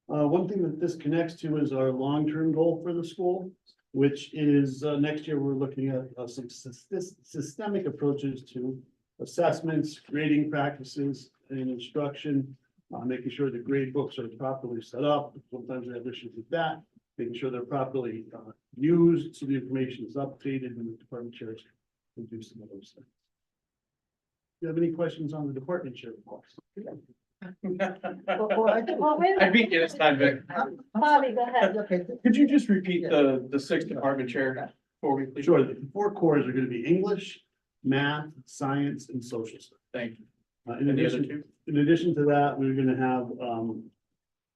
One thing that this connects to is our long-term goal for the school, which is, next year, we're looking at some systemic approaches to assessments, grading practices, and instruction, making sure the grade books are properly set up. Sometimes we have issues with that, making sure they're properly used, so the information is updated, and the department chairs can do some of those things. Do you have any questions on the department chair reports? Well, wait a I beat you this time, Vic. Bobby, go ahead. Okay, Could you just repeat the sixth department chair for me, please? Sure, the four cores are gonna be English, math, science, and social studies. Thank you. In And the other addition, two? in addition to that, we're gonna have,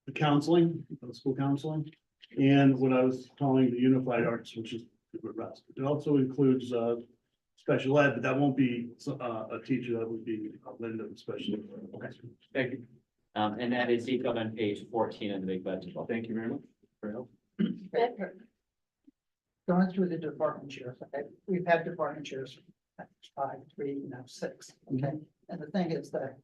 the counseling, school counseling, and what I was calling the unified arts, which is the rest. It also includes, special ed, but that won't be, a teacher, that would be Linda, special. ed. Okay. Thank you. And that is detailed on page 14 of the big budget. Thank you very much. Very helpful. Going through the department chairs, okay, we've had department chairs, 5, 3, now 6, okay? And the thing is that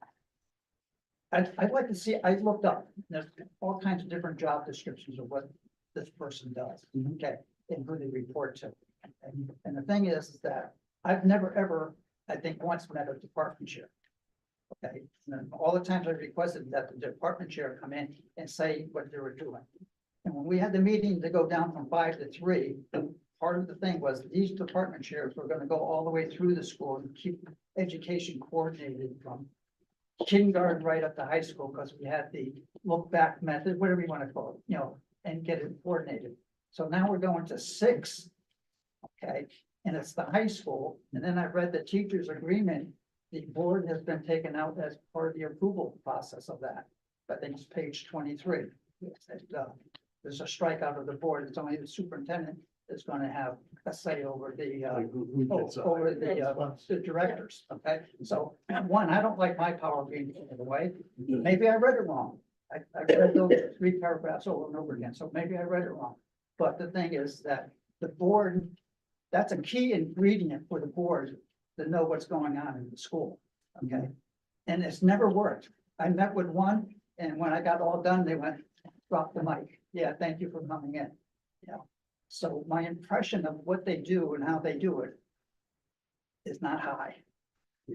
I'd like to see, I looked up, there's all kinds of different job descriptions of what this person does, okay? And who they report to. And the thing is that I've never, ever, I think, once met a department chair. Okay, and then all the times I requested that the department chair come in and say what they were doing. And when we had the meeting to go down from 5 to 3, part of the thing was these department chairs were gonna go all the way through the school and keep education coordinated from kindergarten right up to high school, because we had the look back method, whatever you wanna call it, and get it coordinated. So now we're going to 6. Okay, and it's the high school, and then I read the teacher's agreement. The board has been taken out as part of the approval process of that. I think it's page 23. There's a strikeout of the board. It's only the superintendent that's gonna have a say over the, Like, who gets, over the directors, okay? So, one, I don't like my power being taken away. Maybe I read it wrong. I read those 3 paragraphs over and over again, so maybe I read it wrong. But the thing is that the board, that's a key ingredient for the board to know what's going on in the school, okay? And it's never worked. I met with one, and when I got all done, they went, drop the mic. Yeah, thank you for coming in. So my impression of what they do and how they do it is not high.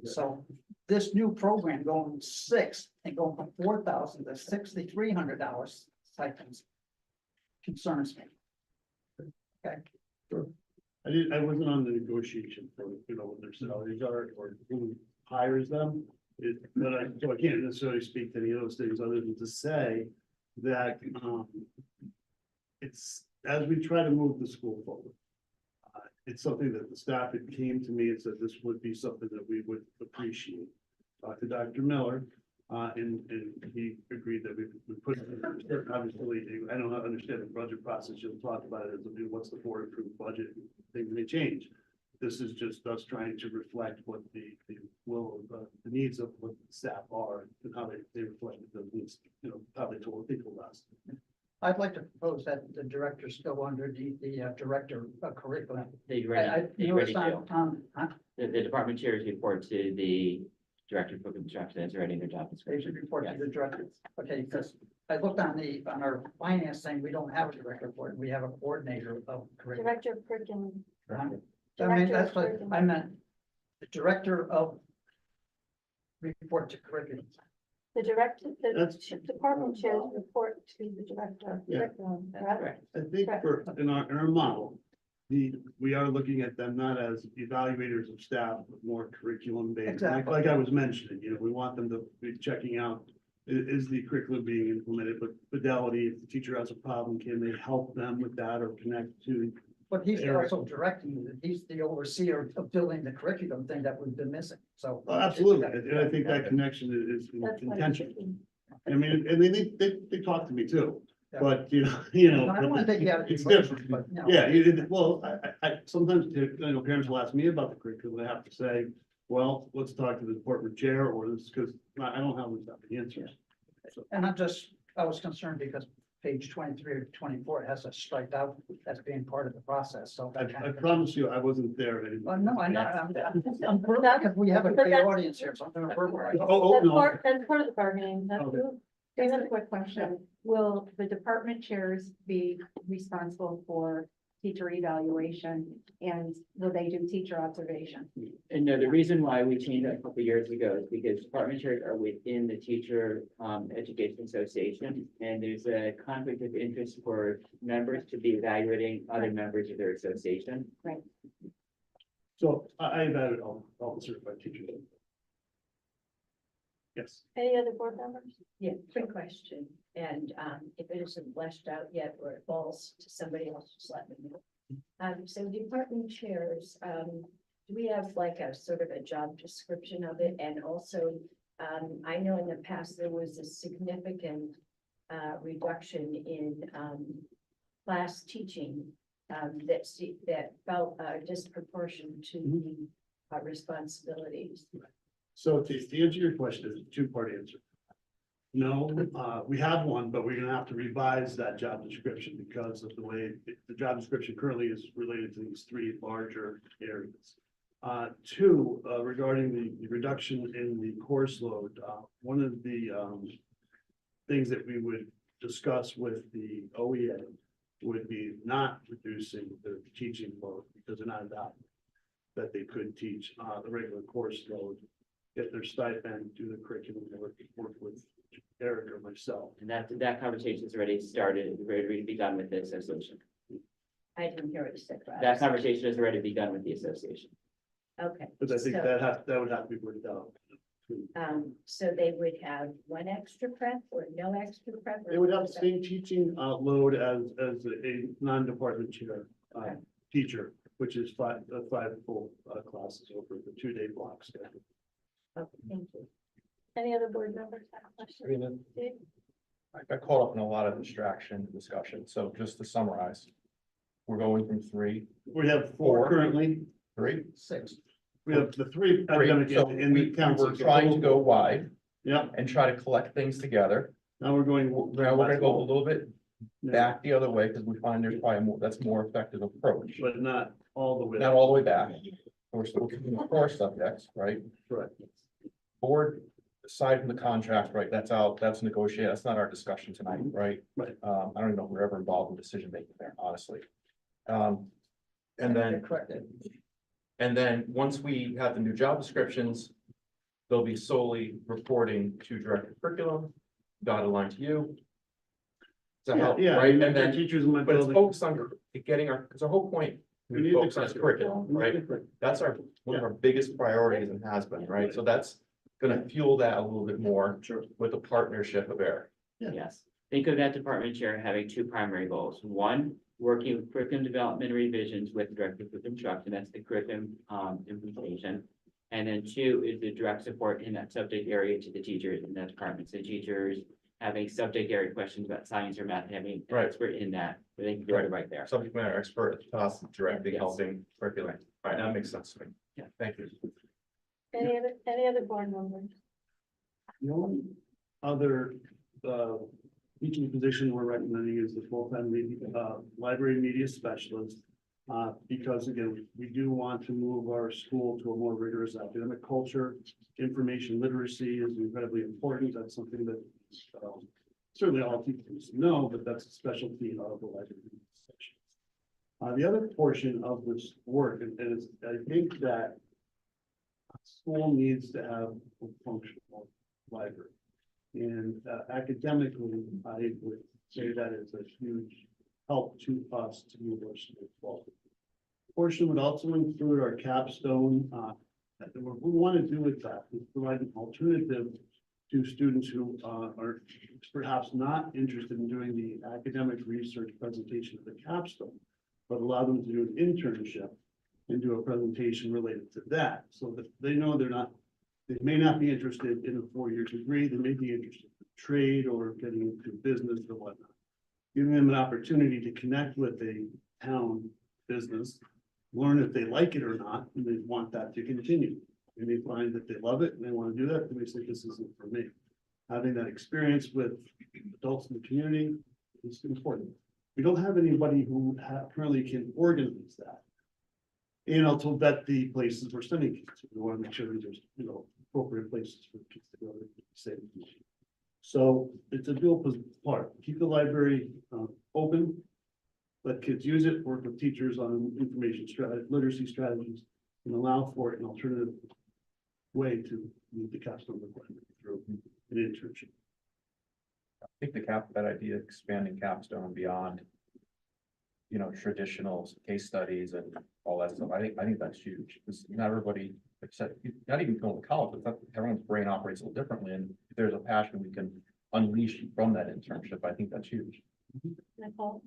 So this new program going 6 and going from 4,000 to $6,300 stipends concerns me. Okay, I wasn't on the negotiation for, what their salaries are or who hires them. So I can't necessarily speak to any of those things other than to say that, it's, as we try to move the school forward. It's something that the staff had came to me and said this would be something that we would appreciate. Talked to Dr. Miller, and he agreed that we put, obviously, I don't understand the budget process, you'll talk about it as what's the board approved budget, things may change. This is just us trying to reflect what the will, the needs of what the staff are and how they reflect the needs, how they told people last. I'd like to propose that the directors go underneath the director of curriculum. They I, ready, they you know, ready it's to. on, The department chairs report to the director of instruction as writing their job they description. should report to Yes. the director. Okay, because I looked on our finance thing, we don't have a director for it, we have a coordinator of curriculum. Director of curriculum. I mean, Director of that's what curriculum. I meant. The director of report to curriculum. The director, the That's- department chairs report to the director of Yeah. curriculum. That's correct? correct. I think in our model, we are looking at them not as evaluators of staff, but more curriculum based. Exactly. Like I was mentioning, we want them to be checking out, is the curriculum being implemented, but fidelity, if the teacher has a problem, can they help them with that or connect to? But he's Eric. also directing, he's the overseer of building the curriculum thing that we've been missing, so. Absolutely, and I think that connection is That's what it intentional. should be. I mean, and they talk to me too, Yeah. but I don't wanna take you out of the It's equation, different. but, no. Yeah, well, I sometimes, parents will ask me about the curriculum, I have to say, well, let's talk to the department chair or this, because I don't have the answers. So, And I was concerned because page 23 or 24, it has us striped out as being part of the process, so. that kind I of- promise you, I wasn't there. Well, no, I'm not, I'm because we have a big audience here, so I'm gonna verbalize. Oh, no. That's part of the bargaining, that's. Okay. Just a quick question. Will the department chairs be responsible for teacher evaluation and will they do teacher observation? And no, the reason why we changed that a couple of years ago is because department chairs are within the Teacher Education Association. And there's a conflict of interest for members to be evaluating other members of their association. So I've added all the certified teachers. Yes. Any other board members? Yeah, quick question. And if it isn't fleshed out yet or it falls to somebody else, just let me know. So department chairs, do we have like a sort of a job description of it? And also, I know in the past there was a significant reduction in class teaching that felt disproportionate to the responsibilities. So to answer your question, it's a two-part answer. No, we have one, but we're gonna have to revise that job description because of the way the job description currently is related to these three larger areas. Two, regarding the reduction in the course load, one of the things that we would discuss with the OEA would be not reducing the teaching load because they're not adopting that they could teach the regular course load, get their stipend, do the curriculum, work with Eric or myself. And that conversation's already started. We've already begun with the association. I didn't hear what you said. Rob. That conversation has already begun with the association. Okay. But I think So- that would have to be worked out. So they would have one extra prep or no extra prep? or They would have the what? same teaching load as a non-department chair teacher, which is five full classes over the 2-day block schedule. Okay, thank you. Any other board members have questions? Steve? I got caught up in a lot of distraction discussion, so just to summarize. We're going from three, We have four Four. currently. three, Six. We have the three three. academic So in we the council. were trying to go wide Yeah, and try to collect things together. now we're going. Now we're gonna go a little bit back the other way because we find there's probably more, that's more effective approach. But not all the way. Not all the way back. We're still keeping the core subjects, right? Correct. Board, aside from the contract, right, that's out, that's negotiated, that's not our discussion tonight, right? Right. I don't even know if we're ever involved in decision making there, honestly. And then, Corrected. and then, once we have the new job descriptions, they'll be solely reporting to director of curriculum, dotted line to you. To help, Yeah, right, and and then then, teachers in my but it's building. focused on getting our, because our whole point, We need we the focus on is curriculum, We need right? the curriculum. That's one of our biggest priorities and has been, right? So that's gonna fuel that a little bit more Sure. with the partnership of Eric. Yeah. Yes. Think of that department chair having two primary goals. One, working with curriculum development revisions with the director of instruction, that's the curriculum implementation. And then two is the direct support in that subject area to the teachers in that department. So teachers having subject area questions about science or math, having an Right. expert in that, where they can do it right there. Subject matter expert, us directly Yes. helping curriculum. All right, that makes sense to me. Yeah. Thank you. Any other board members? The only other teaching position we're recommending is the full-time library media specialist. Because again, we do want to move our school to a more rigorous academic culture. Information literacy is incredibly important. That's something that certainly all teachers know, but that's a specialty of the library media specialist. The other portion of this work, and it's, I think that school needs to have a functional library. And academically, I would say that is a huge help to us to move our school forward. Portion would also include our capstone. What we want to do with that is provide an alternative to students who are perhaps not interested in doing the academic research presentation of the capstone, but allow them to do an internship and do a presentation related to that, so that they know they may not be interested in a 4-year degree, they may be interested in trade or getting into business or whatnot. Giving them an opportunity to connect with a town business, learn if they like it or not, and they want that to continue. And they find that they love it and they want to do that, then they say, this isn't for me. Having that experience with adults in the community it's important. We don't have anybody who currently can organize that. And also vet the places we're sending kids to. We want to make sure there's, appropriate places for kids to go to be safe. So it's a dual part. Keep the library open. Let kids use it, work with teachers on information strategy, literacy strategies, and allow for an alternative way to meet the capstone requirement through an internship. I think that idea, expanding capstone beyond, traditional case studies and all that stuff, I think that's huge, because not everybody, except, not even going to college, but everyone's brain operates a little differently, and if there's a passion we can unleash from that internship, I think that's huge. Nicole?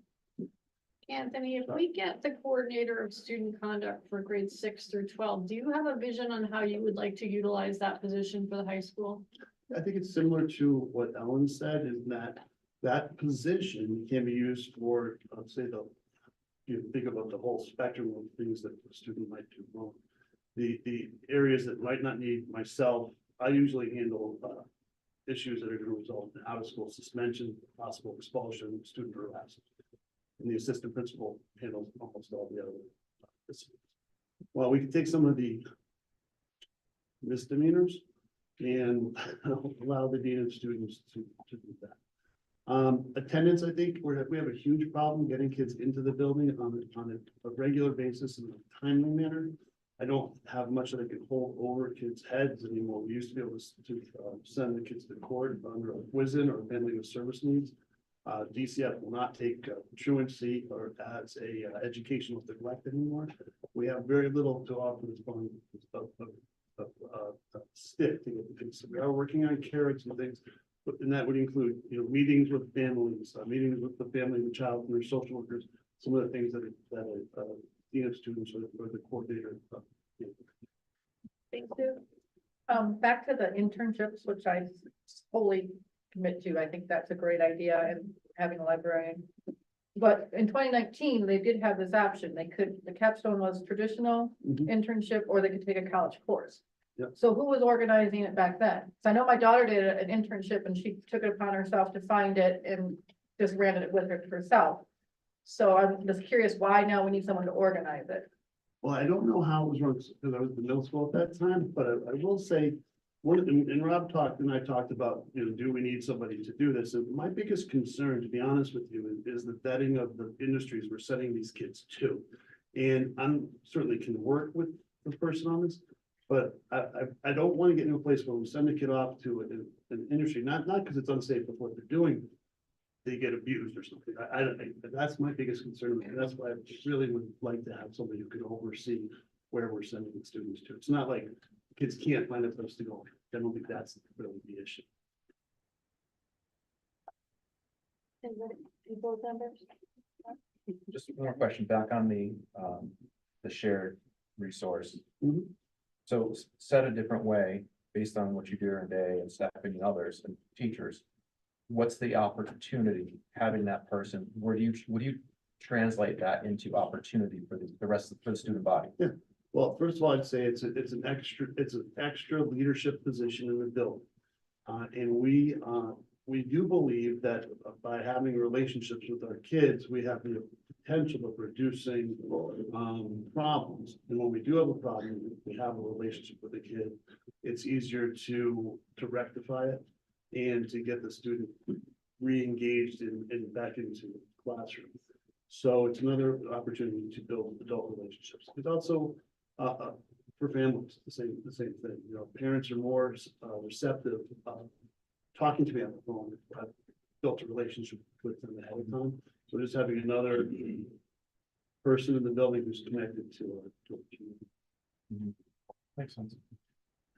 Anthony, if we get the coordinator of student conduct for grades 6 through 12, do you have a vision on how you would like to utilize that position for the high school? I think it's similar to what Ellen said, is that position can be used for, let's say, you think about the whole spectrum of things that a student might do wrong. The areas that might not need myself, I usually handle issues that are going to result in out of school suspension, possible expulsion, student harassment. And the assistant principal handles almost all the other. Well, we can take some of the misdemeanors and allow the dean of students to do that. Attendance, I think we have a huge problem getting kids into the building on a regular basis in a timely manner. I don't have much that I can hold over kids' heads anymore. We used to be able to send the kids to court under a WISN or family with service needs. DCF will not take truancy or as a educational neglect anymore. We have very little to offer this point of stick to get the kids. So we are working on carrots and things. And that would include, meetings with families, meetings with the family, the child, and their social workers. Some of the things that dean of students or the coordinator. Thank you. Back to the internships, which I fully commit to. I think that's a great idea, and having a librarian. But in 2019, they did have this option. The capstone was traditional internship, or they could take a college course. Yep. So who was organizing it back then? So I know my daughter did an internship and she took it upon herself to find it and just ran it with herself. So I'm just curious why now we need someone to organize it. Well, I don't know how it was run, because I was in middle school at that time, but I will say, and Rob talked, and I talked about, do we need somebody to do this? And my biggest concern, to be honest with you, is the vetting of the industries we're sending these kids to. And I'm certainly can work with the person on this, but I don't want to get into a place where we send a kid off to an industry, not because it's unsafe with what they're doing, they get abused or something. I don't think that's my biggest concern. And that's why I really would like to have somebody who could oversee where we're sending the students to. It's not like kids can't find a place to go. I don't think that's really the issue. Board members? Just one more question back on the shared resource. Mhm. So said a different way, based on what you do during the day and staffing and others and teachers, what's the opportunity having that person? Would you translate that into opportunity for the rest of the student body? Yeah. Well, first of all, I'd say it's an extra leadership position in the building. And we do believe that by having relationships with our kids, we have the potential of reducing problems. And when we do have a problem, we have a relationship with the kid, it's easier to rectify it and to get the student re-engaged and back into the classroom. So it's another opportunity to build adult relationships. It's also for families, the same thing. Parents are more receptive talking to me on the phone. I've built a relationship with them ahead of time. So just having another person in the building who's connected to a community. Makes sense.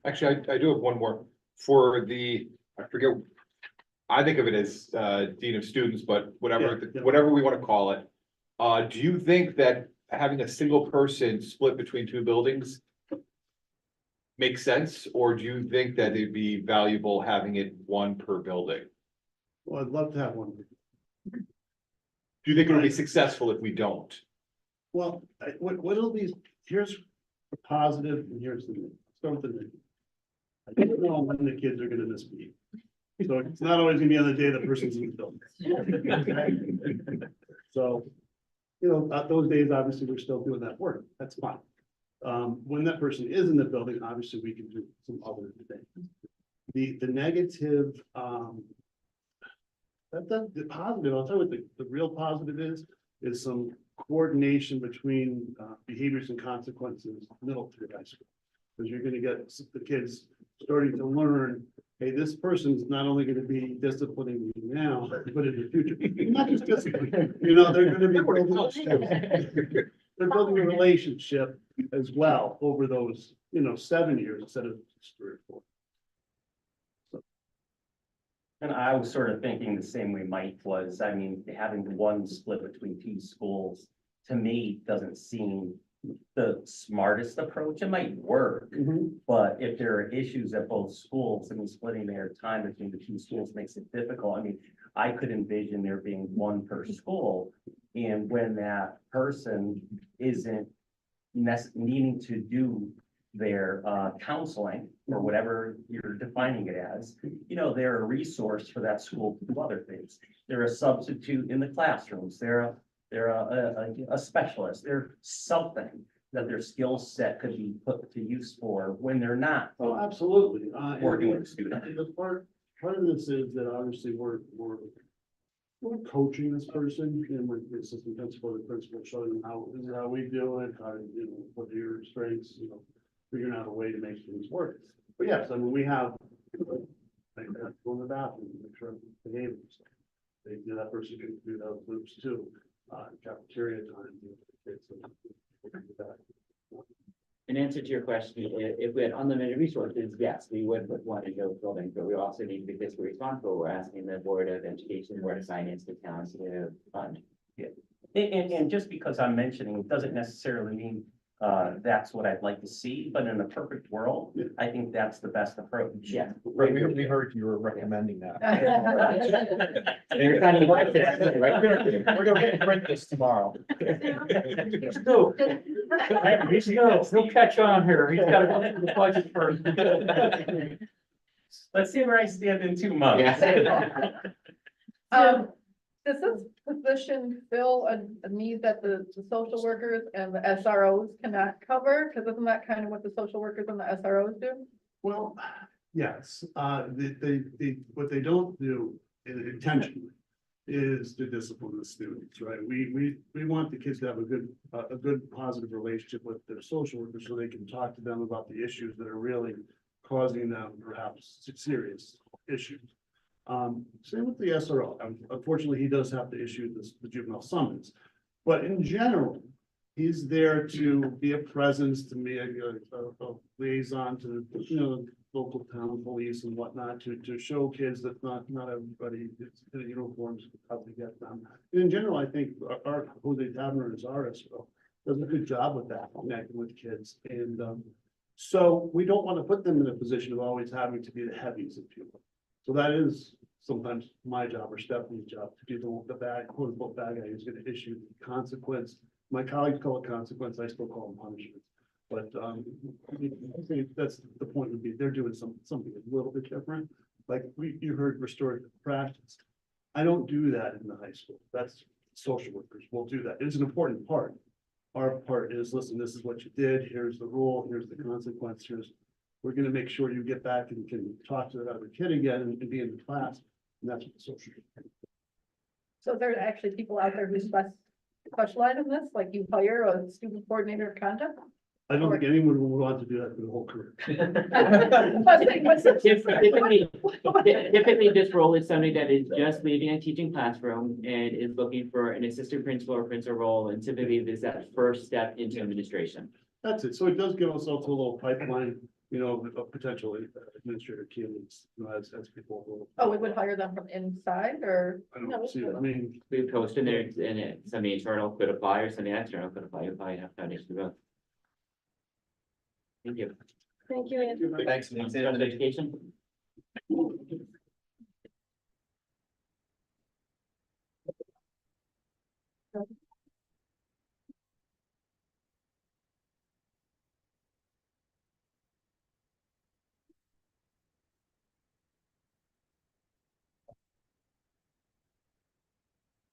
Actually, I do have one more for I forget. I think of it as dean of students, but whatever, Yeah. whatever we want to call it. Do you think that having a single person split between two buildings makes sense, or do you think that it'd be valuable having it one per building? Well, I'd love to have one. Do you think it'll be successful if we don't? Well, what'll be, here's the positive and here's the negative. Start with the negative. I don't know when the kids are gonna miss me. So it's not always gonna be on the day the person's in the building. So, you know, those days, obviously, we're still doing that work. That's fine. When that person is in the building, obviously, we can do some other things. The negative, the positive, I'll tell you what the real positive is some coordination between behaviors and consequences middle through high school. Because you're gonna get the kids starting to learn, hey, this person's not only gonna be disciplining you now, but in the future. Not just disciplining, you know, they're gonna be they're building a relationship as well over those, you know, 7 years instead of just 3 or 4. And I was sort of thinking the same way Mike was. I mean, having one split between 2 schools, to me, doesn't seem the smartest approach. It might work, but if there are issues at both schools, I mean, splitting their time between the 2 schools makes it difficult. I mean, I could envision there being 1 per school, and when that person isn't needing to do their counseling or whatever you're defining it as, you know, they're a resource for that school to do other things. They're a substitute in the classrooms. They're a specialist. They're something that their skill set could be put to use for when they're not Oh, absolutely. working with students. The part of this is that obviously we're coaching this person and with the assistant principal, the principal showing them how, this is how we do it, how, you know, what are your strengths, you know, figuring out a way to make things work. But yes, I mean, we have, like, go in the bathroom, make sure behaviors. They, you know, that person can do those loops too, cafeteria time. You know, kids, so we can do that. In answer to your question, if we had unlimited resources, yes, we would want to go building, but we also need to be fiscally responsible. We're asking the Board of Education, Board of Finance, the towns to fund. And just because I'm mentioning, it doesn't necessarily mean that's what I'd like to see, but in a perfect world, I think that's the best approach. Yeah. We heard you were recommending that. They're kind of like this, right? We're gonna print this tomorrow. So, he'll catch on here. He's gotta go through the budget first. Let's see where I stand in 2 months. Does this position fill a need that the social workers and the SROs cannot cover? Because isn't that kind of what the social workers and the SROs do? Well, yes, what they don't do intentionally is to discipline the students, right? We want the kids to have a good positive relationship with their social workers so they can talk to them about the issues that are really causing them perhaps serious issues. Same with the SRO. Unfortunately, he does have to issue the juvenile summons, but in general, he's there to be a presence, to be a liaison to, you know, local town police and whatnot, to show kids that not everybody is in uniforms, how to get them. And in general, I think our Jose Taverner is our SRO, does a good job with that, connecting with kids. And so we don't want to put them in a position of always having to be the heavies, if you will. So that is sometimes my job or Stephanie's job to be the bad, quote unquote, bad guy who's going to issue the consequence. My colleagues call it consequence, I still call them punishment. But I think that's the point would be they're doing something a little bit different. Like you heard restorative practice. I don't do that in the high school. That's social workers will do that. It's an important part. Our part is, listen, this is what you did. Here's the rule. Here's the consequence. We're going to make sure you get back and can talk to that other kid again and be in the class. And that's what the social. So there are actually people out there who specialize in this, like you hire a student coordinator of conduct? I don't think anyone would want to do that for the whole career. Typically, this role is somebody that is just leaving a teaching classroom and is looking for an assistant principal or principal role, and typically there's that first step into administration. That's it. So it does give us also a little pipeline, you know, of potential administrator candidates, you know, as people will. Oh, we would hire them from inside or? I don't see it. I mean, We post in there, and somebody internal could apply or somebody external could apply. You probably have foundation to both. Thank you. Thank you, Anthony. Thanks. Department of Education.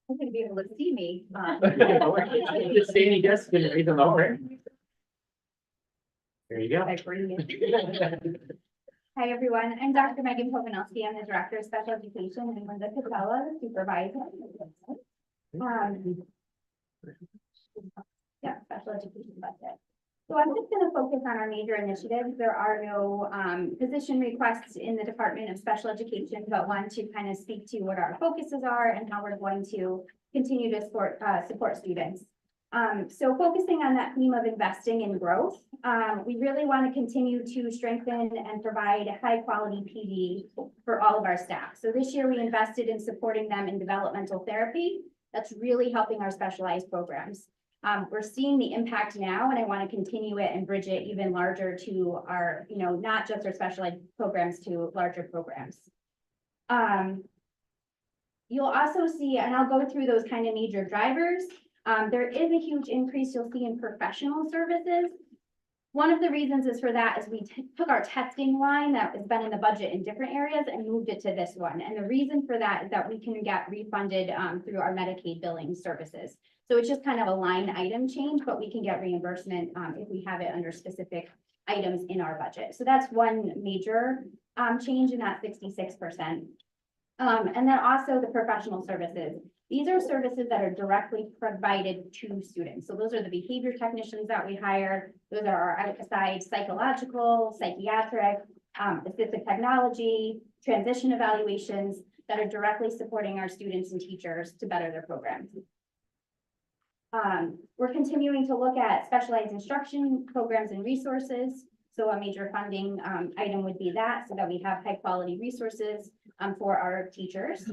I'm gonna be able to see me. Just standing desk and raise them over. There you go. Hi, everyone. I'm Dr. Megan Povinelski. I'm the Director of Special Education and Linda Casella, the Supervisor. Yeah, special education budget. So I'm just gonna focus on our major initiatives. There are no position requests in the Department of Special Education, but want to kind of speak to what our focuses are and how we're going to continue to support students. So focusing on that theme of investing in growth, we really want to continue to strengthen and provide high quality PD for all of our staff. So this year we invested in supporting them in developmental therapy. That's really helping our specialized programs. We're seeing the impact now, and I want to continue it and bridge it even larger to our, not just our specialized programs, to larger programs. You'll also see, and I'll go through those kind of major drivers. There is a huge increase you'll see in professional services. One of the reasons is for that is we took our testing line that has been in the budget in different areas and moved it to this one. And the reason for that is that we can get refunded through our Medicaid billing services. So it's just kind of a line item change, but we can get reimbursement if we have it under specific items in our budget. So that's one major change in that 66%. And then also the professional services. These are services that are directly provided to students. So those are the behavior technicians that we hire. Those are our outside psychological, psychiatric, assistive technology, transition evaluations that are directly supporting our students and teachers to better their programs. We're continuing to look at specialized instruction programs and resources. So a major funding item would be that, so that we have high quality resources for our teachers.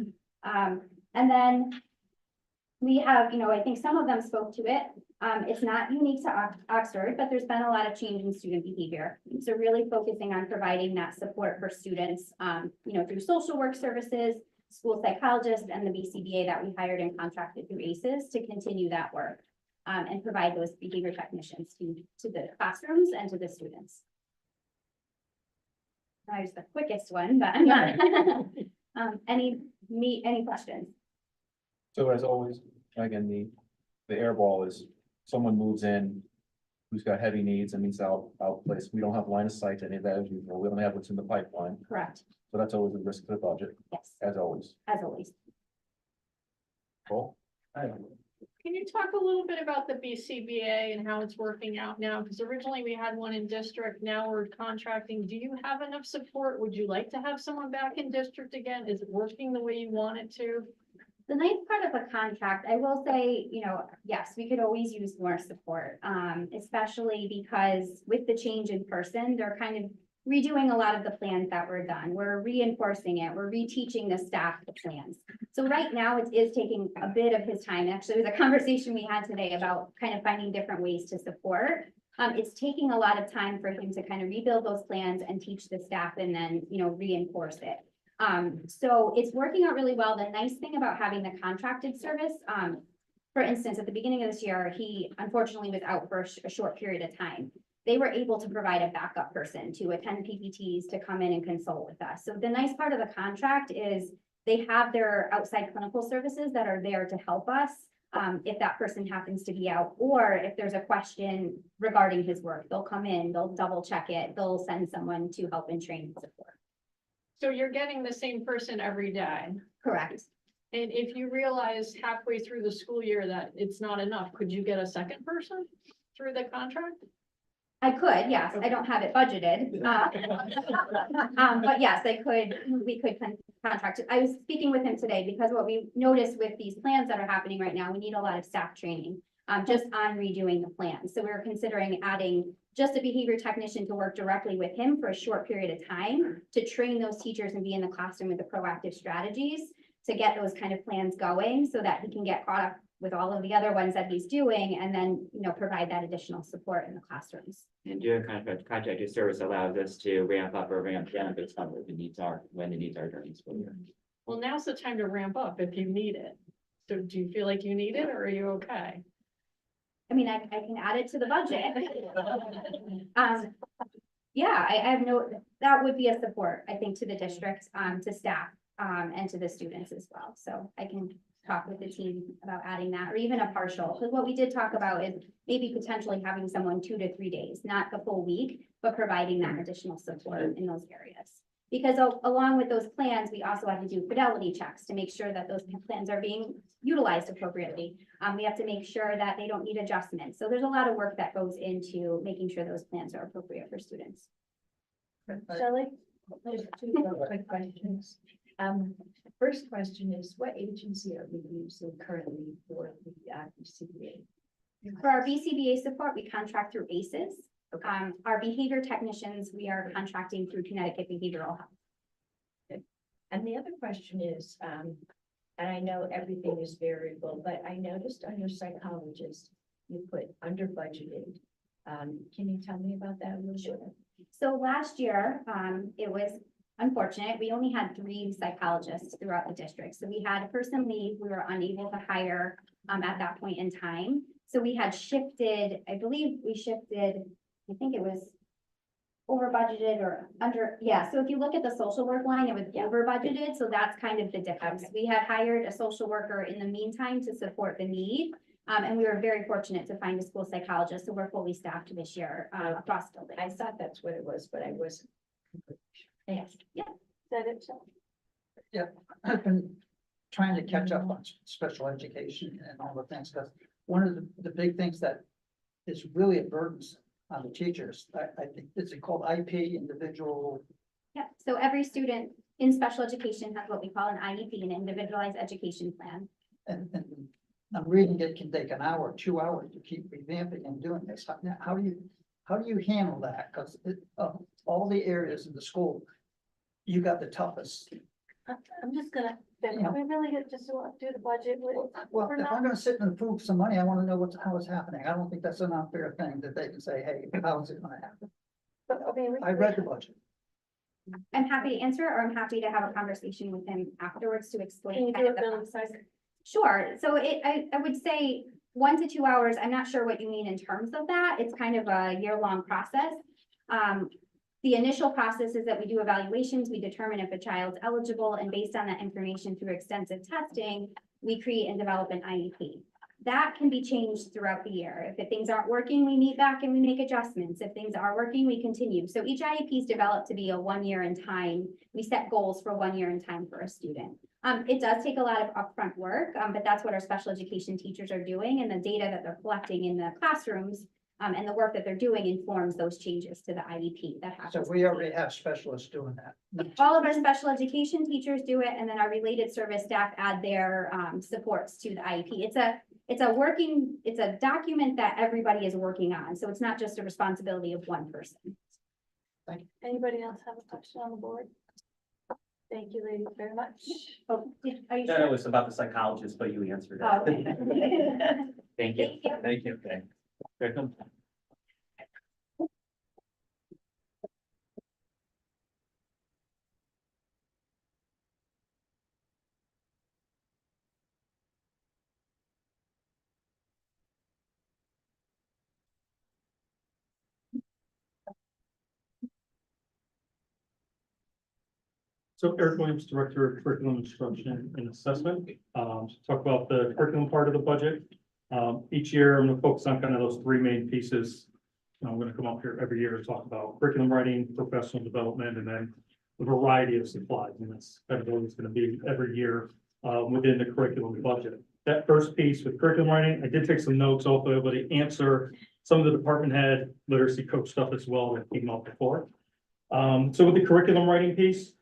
And then we have, I think some of them spoke to it. It's not unique to Oxford, but there's been a lot of change in student behavior. So really focusing on providing that support for students, through social work services, school psychologists, and the BCBA that we hired and contracted through ACES to continue that work and provide those behavior technicians to the classrooms and to the students. That was the quickest one, but I'm not. Any questions? So as always, again, the air ball is someone moves in who's got heavy needs and needs outplaced. We don't have line of sight to any of that as usual. We don't have what's in the pipeline. Correct. So that's always a risk to the budget, Yes, as always. as always. Cool. Can you talk a little bit about the BCBA and how it's working out now? Because originally we had one in district, now we're contracting. Do you have enough support? Would you like to have someone back in district again? Is it working the way you want it to? The nice part of a contract, I will say, yes, we could always use more support, especially because with the change in person, they're kind of redoing a lot of the plans that were done. We're reinforcing it. We're reteaching the staff the plans. So right now it is taking a bit of his time. Actually, it was a conversation we had today about kind of finding different ways to support. It's taking a lot of time for him to kind of rebuild those plans and teach the staff and then, reinforce it. So it's working out really well. The nice thing about having the contracted service, for instance, at the beginning of this year, he unfortunately was out for a short period of time. They were able to provide a backup person to attend PPTs to come in and consult with us. So the nice part of the contract is they have their outside clinical services that are there to help us if that person happens to be out, or if there's a question regarding his work, they'll come in, they'll double check it, they'll send someone to help and train and support. So you're getting the same person every day. Correct. And if you realize halfway through the school year that it's not enough, could you get a second person through the contract? I could, yes. I don't have it budgeted. But yes, we could contract it. I was speaking with him today because what we noticed with these plans that are happening right now, we need a lot of staff training just on redoing the plans. So we're considering adding just a behavior technician to work directly with him for a short period of time to train those teachers and be in the classroom with the proactive strategies to get those kind of plans going so that he can get caught up with all of the other ones that he's doing and then, provide that additional support in the classrooms. And doing contracted service allows us to ramp up or ramp down based on what the needs are, when the needs are during the school year. Well, now's the time to ramp up if you need it. So do you feel like you need it or are you okay? I mean, I can add it to the budget. Yeah, I have that would be a support, I think, to the district, to staff, and to the students as well. So I can talk with the team about adding that, or even a partial. Because what we did talk about is maybe potentially having someone 2 to 3 days, not the full week, but providing that additional support in those areas. Because along with those plans, we also have to do fidelity checks to make sure that those plans are being utilized appropriately. We have to make sure that they don't need adjustments. So there's a lot of work that goes into making sure those plans are appropriate for students. Shelley? There's two quick questions. First question is, what agency are we using currently for the BCBA? For our BCBA support, we contract through ACES. Our behavior technicians, we are contracting through Connecticut Behavioral Health. And the other question is, and I know everything is variable, but I noticed on your psychologist, you put under budgeted. Can you tell me about that a little bit? So last year, it was unfortunate. We only had 3 psychologists throughout the district. So we had a person leave. We were unable to hire at that point in time. So we had shifted, I believe we shifted, I think it was over budgeted or under, yeah. So if you look at the social work line, it was over budgeted. So that's kind of the difference. We had hired a social worker in the meantime to support the need. And we were very fortunate to find a school psychologist. So we're fully staffed this year across buildings. I thought that's what it was, but I wasn't. Yes, yeah. Is that it, Shelley? Yeah, I've been trying to catch up on special education and all the things, because one of the big things that is really a burden on the teachers, I think, is it called IP, individual? Yeah, so every student in special education has what we call an IEP, an individualized education plan. And I'm reading it can take an hour, 2 hours to keep revamping and doing this. How do you handle that? Because all the areas in the school, you got the toughest. I'm just gonna, we really just want to do the budget with. Well, we're if not- I'm gonna sit and approve some money, I wanna know how it's happening. I don't think that's an unfair thing that they can say, hey, how is it gonna happen? But, I mean, I read the budget. I'm happy to answer, or I'm happy to have a conversation with him afterwards to Can explain. you kind do of a the billing process. cycle? Sure, so I would say 1 to 2 hours. I'm not sure what you mean in terms of that. It's kind of a year-long process. The initial process is that we do evaluations, we determine if a child's eligible, and based on that information through extensive testing, we create and develop an IEP. That can be changed throughout the year. If things aren't working, we meet back and we make adjustments. If things are working, we continue. So each IEP is developed to be a 1 year in time. We set goals for 1 year in time for a student. It does take a lot of upfront work, but that's what our special education teachers are doing, and the data that they're collecting in the classrooms and the work that they're doing informs those changes to the IEP that happens. So we already have specialists doing that. All of our special education teachers do it, and then our related service staff add their supports to the IEP. It's a document that everybody is working on, so it's not just a responsibility of one person. Anybody else have a question on the board? Thank you, ladies, very much. Oh, are you No, it sure? was about the psychologist, but you answered Oh, it. okay. Thank you. Thank you. Thank you. Okay. So Eric Williams, Director of Curriculum Instruction and Assessment. Talk about the curriculum part of the budget. Each year, I'm gonna focus on kind of those 3 main pieces. I'm gonna come up here every year to talk about curriculum writing, professional development, and then a variety of supplies. And that's kind of always gonna be every year within the curriculum budget. That first piece with curriculum writing, I did take some notes, also able to answer some of the department head literacy coach stuff as well that came up before. So with the curriculum writing piece,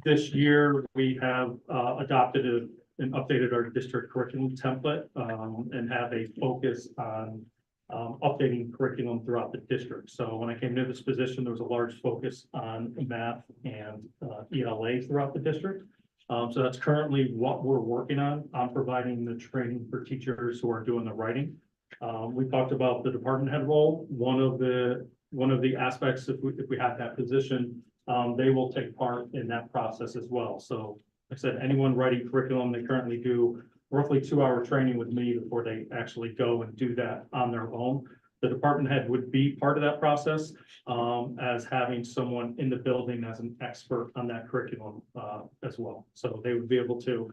this year, we have adopted and updated our district curriculum template and have a focus on updating curriculum throughout the district. So when I came into this position, there was a large focus on math and ELA throughout the district. So that's currently what we're working on providing the training for teachers who are doing the writing. We talked about the department head role. One of the aspects, if we have that position, they will take part in that process as well. So like I said, anyone writing curriculum, they currently do roughly 2-hour training with me before they actually go and do that on their own. The department head would be part of that process as having someone in the building as an expert on that curriculum as well. So they would be able to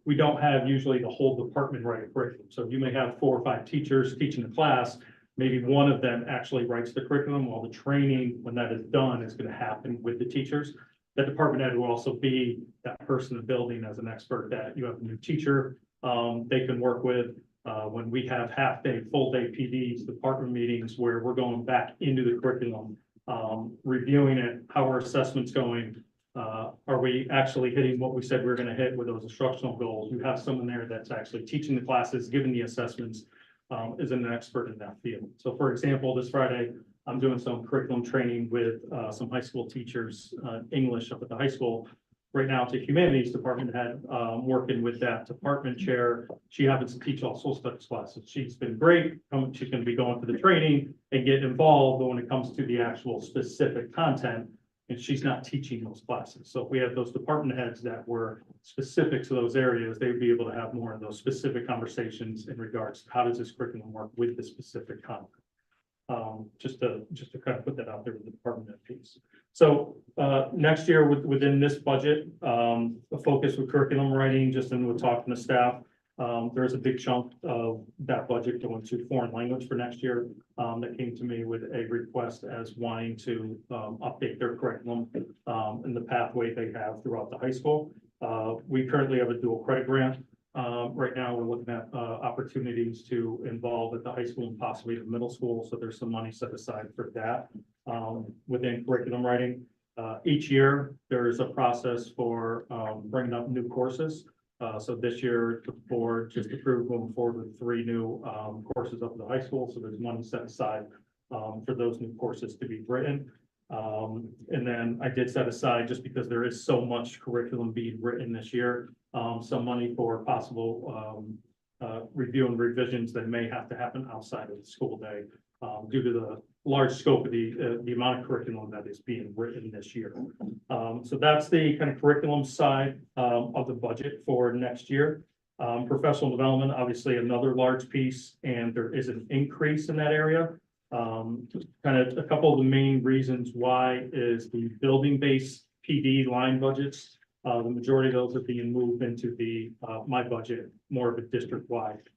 we don't have usually the whole department write a curriculum. So you may have 4 or 5 teachers teaching the class. Maybe one of them actually writes the curriculum, while the training, when that is done, is going to happen with the teachers. The department head will also be that person in the building as an expert that you have a new teacher, they can work with. When we have half-day, full-day PDs, department meetings where we're going back into the curriculum, reviewing it, how our assessment's going. Are we actually hitting what we said we we're going to hit with those instructional goals? You have someone there that's actually teaching the classes, giving the assessments, is an expert in that field. So for example, this Friday, I'm doing some curriculum training with some high school teachers, English up at the high school. Right now, it's a humanities department head, working with that department chair. She happens to teach all social studies classes. She's been great. She's going to be going to the training and get involved, but when it comes to the actual specific content, and she's not teaching those classes. So if we have those department heads that were specific to those areas, they'd be able to have more of those specific conversations in regards to how does this curriculum work with the specific content. Just to kind of put that out there with the department head piece. So next year within this budget, the focus with curriculum writing, just in with talking to staff, there's a big chunk of that budget going to foreign language for next year. That came to me with a request as wanting to update their curriculum and the pathway they have throughout the high school. We currently have a dual credit grant. Right now, we're looking at opportunities to involve at the high school and possibly the middle school. So there's some money set aside for that within curriculum writing. Each year, there's a process for bringing up new courses. So this year, the board just approved moving forward with 3 new courses up at the high school. So there's money set aside for those new courses to be written. And then I did set aside, just because there is so much curriculum being written this year, some money for possible review and revisions that may have to happen outside of the school day due to the large scope of the amount of curriculum that is being written this year. So that's the kind of curriculum side of the budget for next year. Professional development, obviously another large piece, and there is an increase in that area. Kind of a couple of the main reasons why is the building-based PD line budgets. The majority of those are being moved into the my budget, more of a district-wide.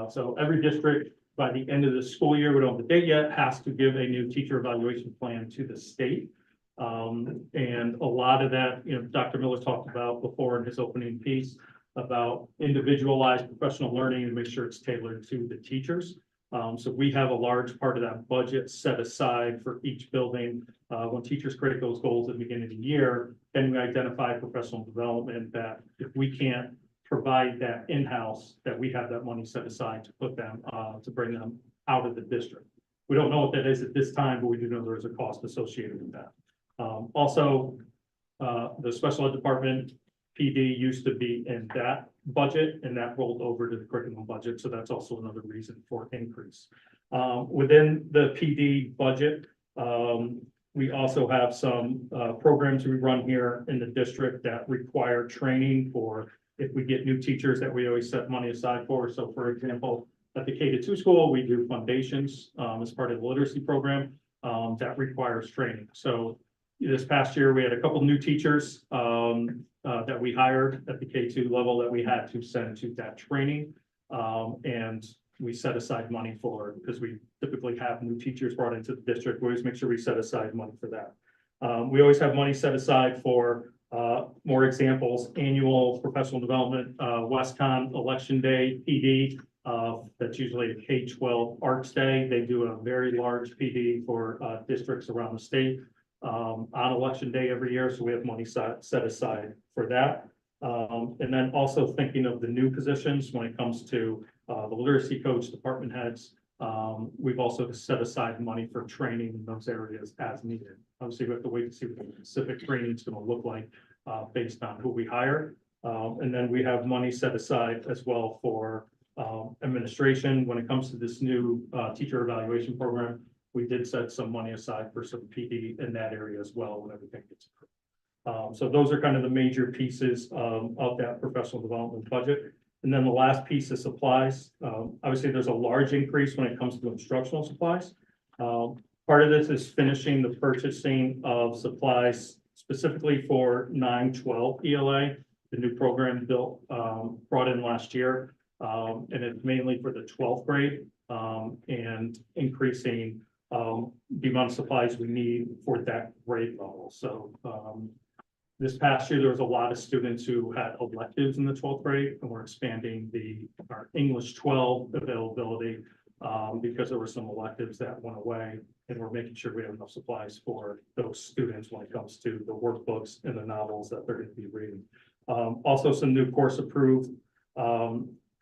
So every district, by the end of the school year, we don't have the date yet, has to give a new teacher evaluation plan to the state. And a lot of that, Dr. Miller talked about before in his opening piece about individualized professional learning and make sure it's tailored to the teachers. So we have a large part of that budget set aside for each building. When teachers create those goals at the beginning of the year, then we identify professional development that if we can't provide that in-house, that we have that money set aside to put them, to bring them out of the district. We don't know what that is at this time, but we do know there's a cost associated with that. Also, the special ed department PD used to be in that budget, and that rolled over to the curriculum budget. So that's also another reason for increase. Within the PD budget, we also have some programs we run here in the district that require training for if we get new teachers that we always set money aside for. So for example, at the K-2 school, we do foundations as part of the literacy program that requires training. So this past year, we had a couple new teachers that we hired at the K-2 level that we had to send to that training. And we set aside money for, because we typically have new teachers brought into the district. We always make sure we set aside money for that. We always have money set aside for more examples, annual professional development, WestCon election day PD. That's usually a K-12 Arts Day. They do a very large PD for districts around the state on election day every year. So we have money set aside for that. And then also thinking of the new positions when it comes to the literacy coach, department heads. We've also set aside money for training in those areas as needed. Obviously, we have to wait to see what the specific training is going to look like based on who we hire. And then we have money set aside as well for administration. When it comes to this new teacher evaluation program, we did set some money aside for some PD in that area as well when everything gets approved. So those are kind of the major pieces of that professional development budget. And then the last piece is supplies. Obviously, there's a large increase when it comes to instructional supplies. Part of this is finishing the purchasing of supplies specifically for 9-12 ELA. the new program built, brought in last year. And it's mainly for the 12th grade, and increasing, the amount of supplies we need for that grade level. So, this past year, there was a lot of students who had electives in the 12th grade, and we're expanding our English 12 availability, because there were some electives that went away, and we're making sure we have enough supplies for those students when it comes to the workbooks and the novels that they're going to be reading. Also, some new course approved,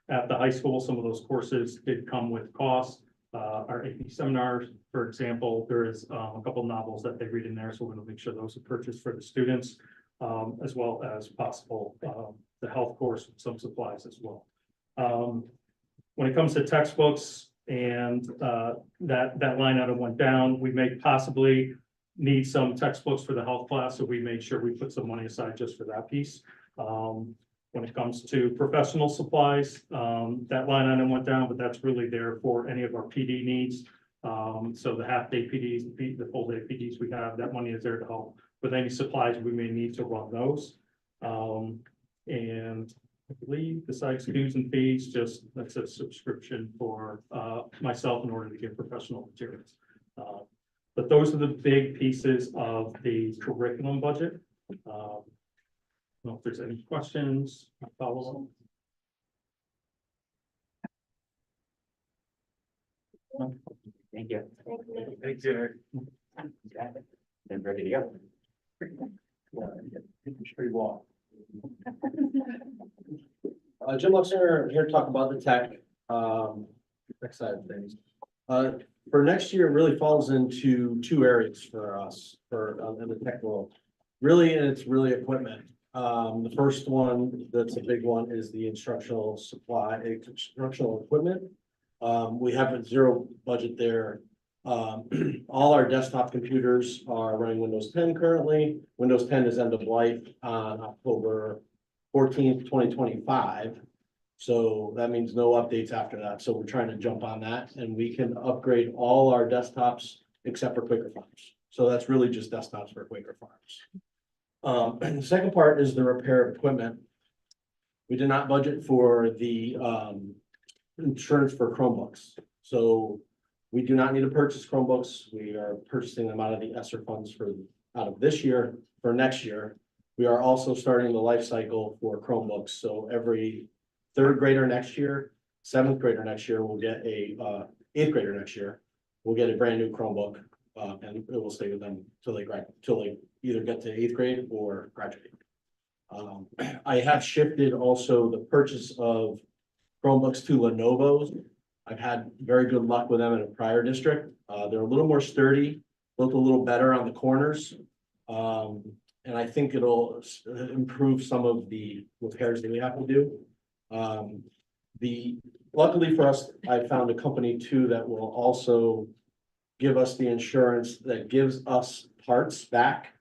at the high school. Some of those courses did come with costs. Our AP seminars, for example, there is a couple novels that they read in there, so we're going to make sure those are purchased for the students, as well as possible the health course, some supplies as well. When it comes to textbooks and that line item went down, we may possibly need some textbooks for the health class, so we made sure we put some money aside just for that piece. When it comes to professional supplies, that line item went down, but that's really there for any of our PD needs. So the half-day PDs, the full-day PDs we have, that money is there to help with any supplies we may need to run those. And I believe besides dues and fees, just that's a subscription for myself in order to get professional materials. But those are the big pieces of the curriculum budget. I don't know if there's any questions, follow Thank you. Thank you. Thank you. Then ready to go. Pretty well. Jim Luxner here to talk about the tech, tech side of things. For next year, it really falls into two areas for us, in the tech world. Really, and it's really equipment. The first one, that's a big one, is the instructional equipment. We have a zero budget there. All our desktop computers are running Windows 10 currently. Windows 10 is end of life on October 14th, 2025. So that means no updates after that. So we're trying to jump on that, and we can upgrade all our desktops except for Quaker Farms. So that's really just desktops for Quaker Farms. And the second part is the repair of equipment. We did not budget for the insurance for Chromebooks. So we do not need to purchase Chromebooks. We are purchasing them out of the ESSER funds out of this year for next year. We are also starting the life cycle for Chromebooks. So every third grader next year, seventh grader next year, will get eighth grader next year, will get a brand new Chromebook, and it will stay with them till they either get to eighth grade or graduate. I have shifted also the purchase of Chromebooks to Lenovo's. I've had very good luck with them in a prior district. They're a little more sturdy, built a little better on the corners. And I think it'll improve some of the repairs that we have to do. Luckily for us, I found a company too that will also give us the insurance that gives us parts back.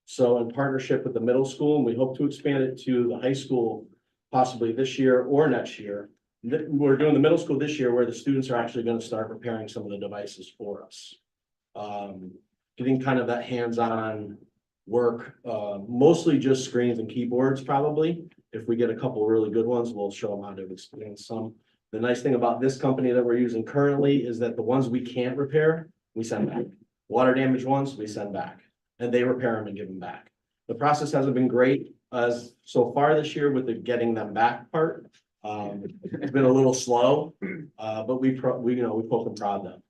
So in partnership with the middle school, and we hope to expand it to the high school possibly this year or next year. We're doing the middle school this year where the students are actually going to start repairing some of the devices for us. Getting kind of that hands-on work, mostly just screens and keyboards probably. If we get a couple really good ones, we'll show them how to experience some. The nice thing about this company that we're using currently is that the ones we can't repair, we send back. Water damaged ones, we send back. And they repair them and give them back. The process hasn't been great as so far this year with the getting them back part. It's been a little slow, but we poke and prod them.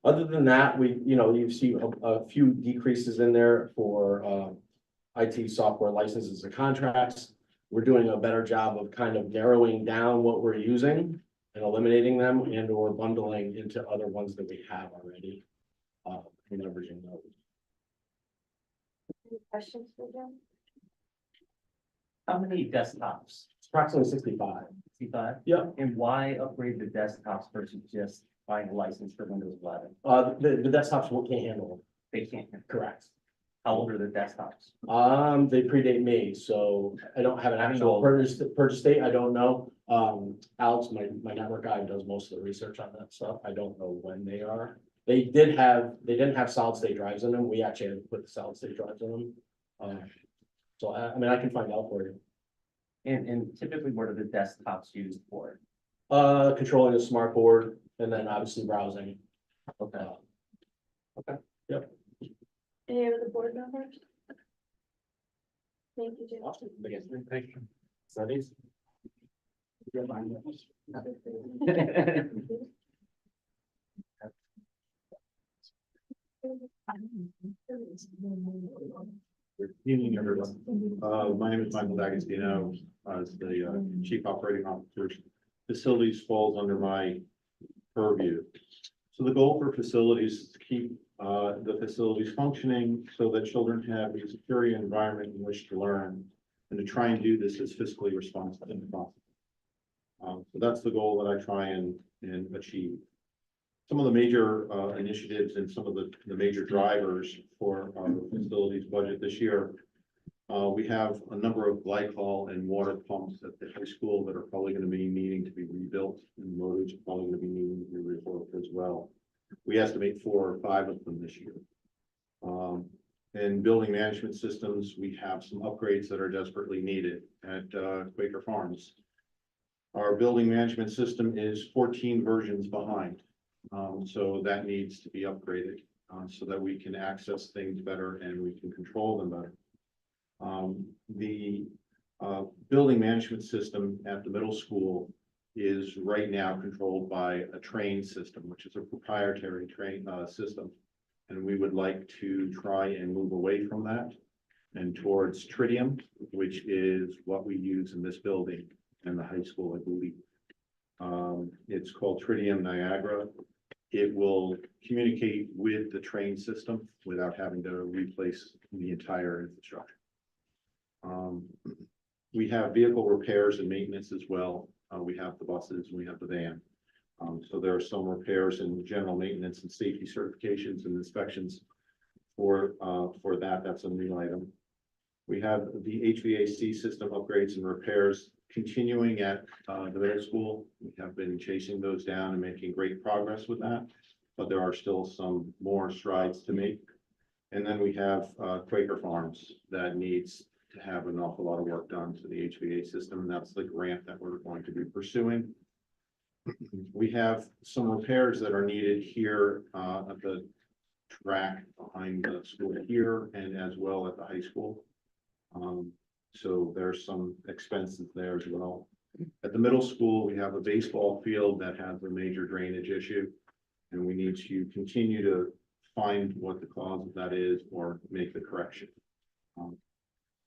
Other than that, you see a few decreases in there for IT software licenses and contracts. We're doing a better job of kind of narrowing down what we're using and eliminating them and or bundling into other ones that we have already. And leveraging those. Any questions for Jim? How many desktops? It's approximately 65. 65? Yep. And why upgrade the desktops versus just buying a license for Windows 11? The desktops can't handle them. They can't. Correct. How old are the desktops? They predate me, so I don't have an actual purchase date. I don't know. Alex, my network guy, does most of the research on that stuff. I don't know when they are. They didn't have solid state drives in them. We actually had to put the solid state drives in them. So I mean, I can find out for you. And typically, what are the desktops used for? Controlling the smart board and then obviously browsing. Okay. Any of the board members? Thank you, Jim. Awesome. Thank you. Studies. Good evening, everyone. My name is Michael D'Agostino, as the Chief Operating Officer. Facilities falls under my purview. So the goal for facilities is to keep the facilities functioning so that children have a secure environment in which to learn, and to try and do this as fiscally responsible as possible. So that's the goal that I try and achieve. Some of the major initiatives and some of the major drivers for our facilities budget this year. We have a number of glycol and water pumps at the high school that are probably going to be needing to be rebuilt, and motors are probably going to be needing to be rebuilt as well. We estimate 4 or 5 of them this year. In building management systems, we have some upgrades that are desperately needed at Quaker Farms. Our building management system is 14 versions behind. So that needs to be upgraded so that we can access things better and we can control them better. The building management system at the middle school is right now controlled by a train system, which is a proprietary train system. And we would like to try and move away from that and towards Tritium, which is what we use in this building and the high school, I believe. It's called Tritium Niagara. It will communicate with the train system without having to replace the entire infrastructure. We have vehicle repairs and maintenance as well. We have the buses and we have the van. So there are some repairs and general maintenance and safety certifications and inspections for that. That's a new item. We have the HVAC system upgrades and repairs continuing at the middle school. We have been chasing those down and making great progress with that, but there are still some more strides to make. And then we have Quaker Farms that needs to have an awful lot of work done to the HVAC system, and that's the grant that we're going to be pursuing. We have some repairs that are needed here at the track behind the school here and as well at the high school. So there's some expenses there as well. At the middle school, we have a baseball field that has a major drainage issue, and we need to continue to find what the cause of that is or make the correction.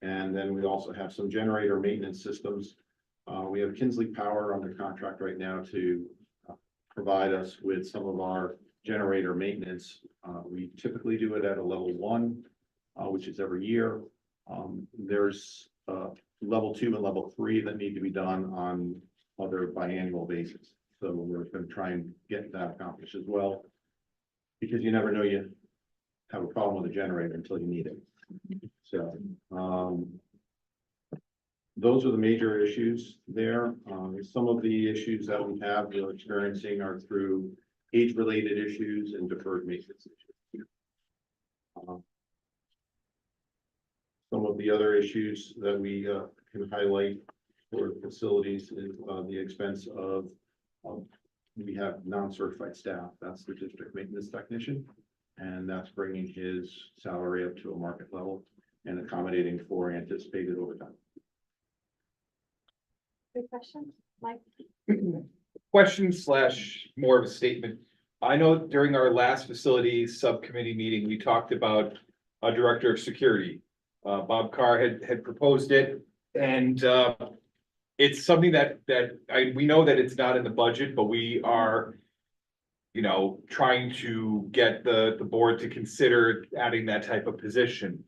And then we also have some generator maintenance systems. We have Kinsley Power under contract right now to provide us with some of our generator maintenance. We typically do it at a level 1, which is every year. There's level 2 and level 3 that need to be done on other biannual basis. So we're going to try and get that accomplished as well, because you never know you have a problem with a generator until you need it. So those are the major issues there. Some of the issues that we're experiencing are through age-related issues and deferred maintenance issues. Some of the other issues that we can highlight for facilities is the expense of we have non-certified staff. That's the district maintenance technician, and that's bringing his salary up to a market level and accommodating for anticipated overtime. Good question, Mike? Question / more of a statement. I know during our last facilities subcommittee meeting, we talked about a director of security. Bob Carr had proposed it, and it's something that we know that it's not in the budget, but we are, trying to get the board to consider adding that type of position.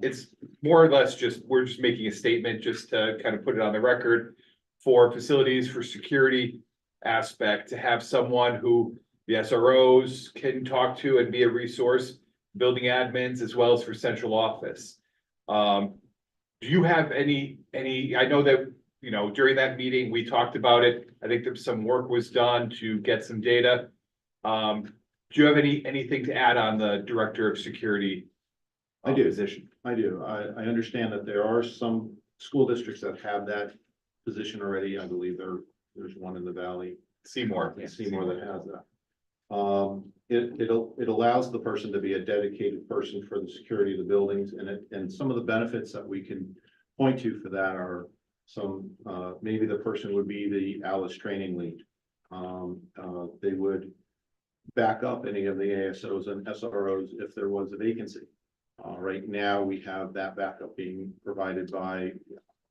It's more or less we're just making a statement just to kind of put it on the record for facilities, for security aspect, to have someone who the SROs can talk to and be a resource, building admins, as well as for central office. Do you have any, I know that, during that meeting, we talked about it. I think that some work was done to get some data. Do you have anything to add on the director of security I do. Position. I do. I understand that there are some school districts that have that position already. I believe there's one in the valley. Seymour. Seymour that has that. It allows the person to be a dedicated person for the security of the buildings, and some of the benefits that we can point to for that are some, maybe the person would be the Alice training lead. They would back up any of the ASOs and SROs if there was a vacancy. Right now, we have that backup being provided by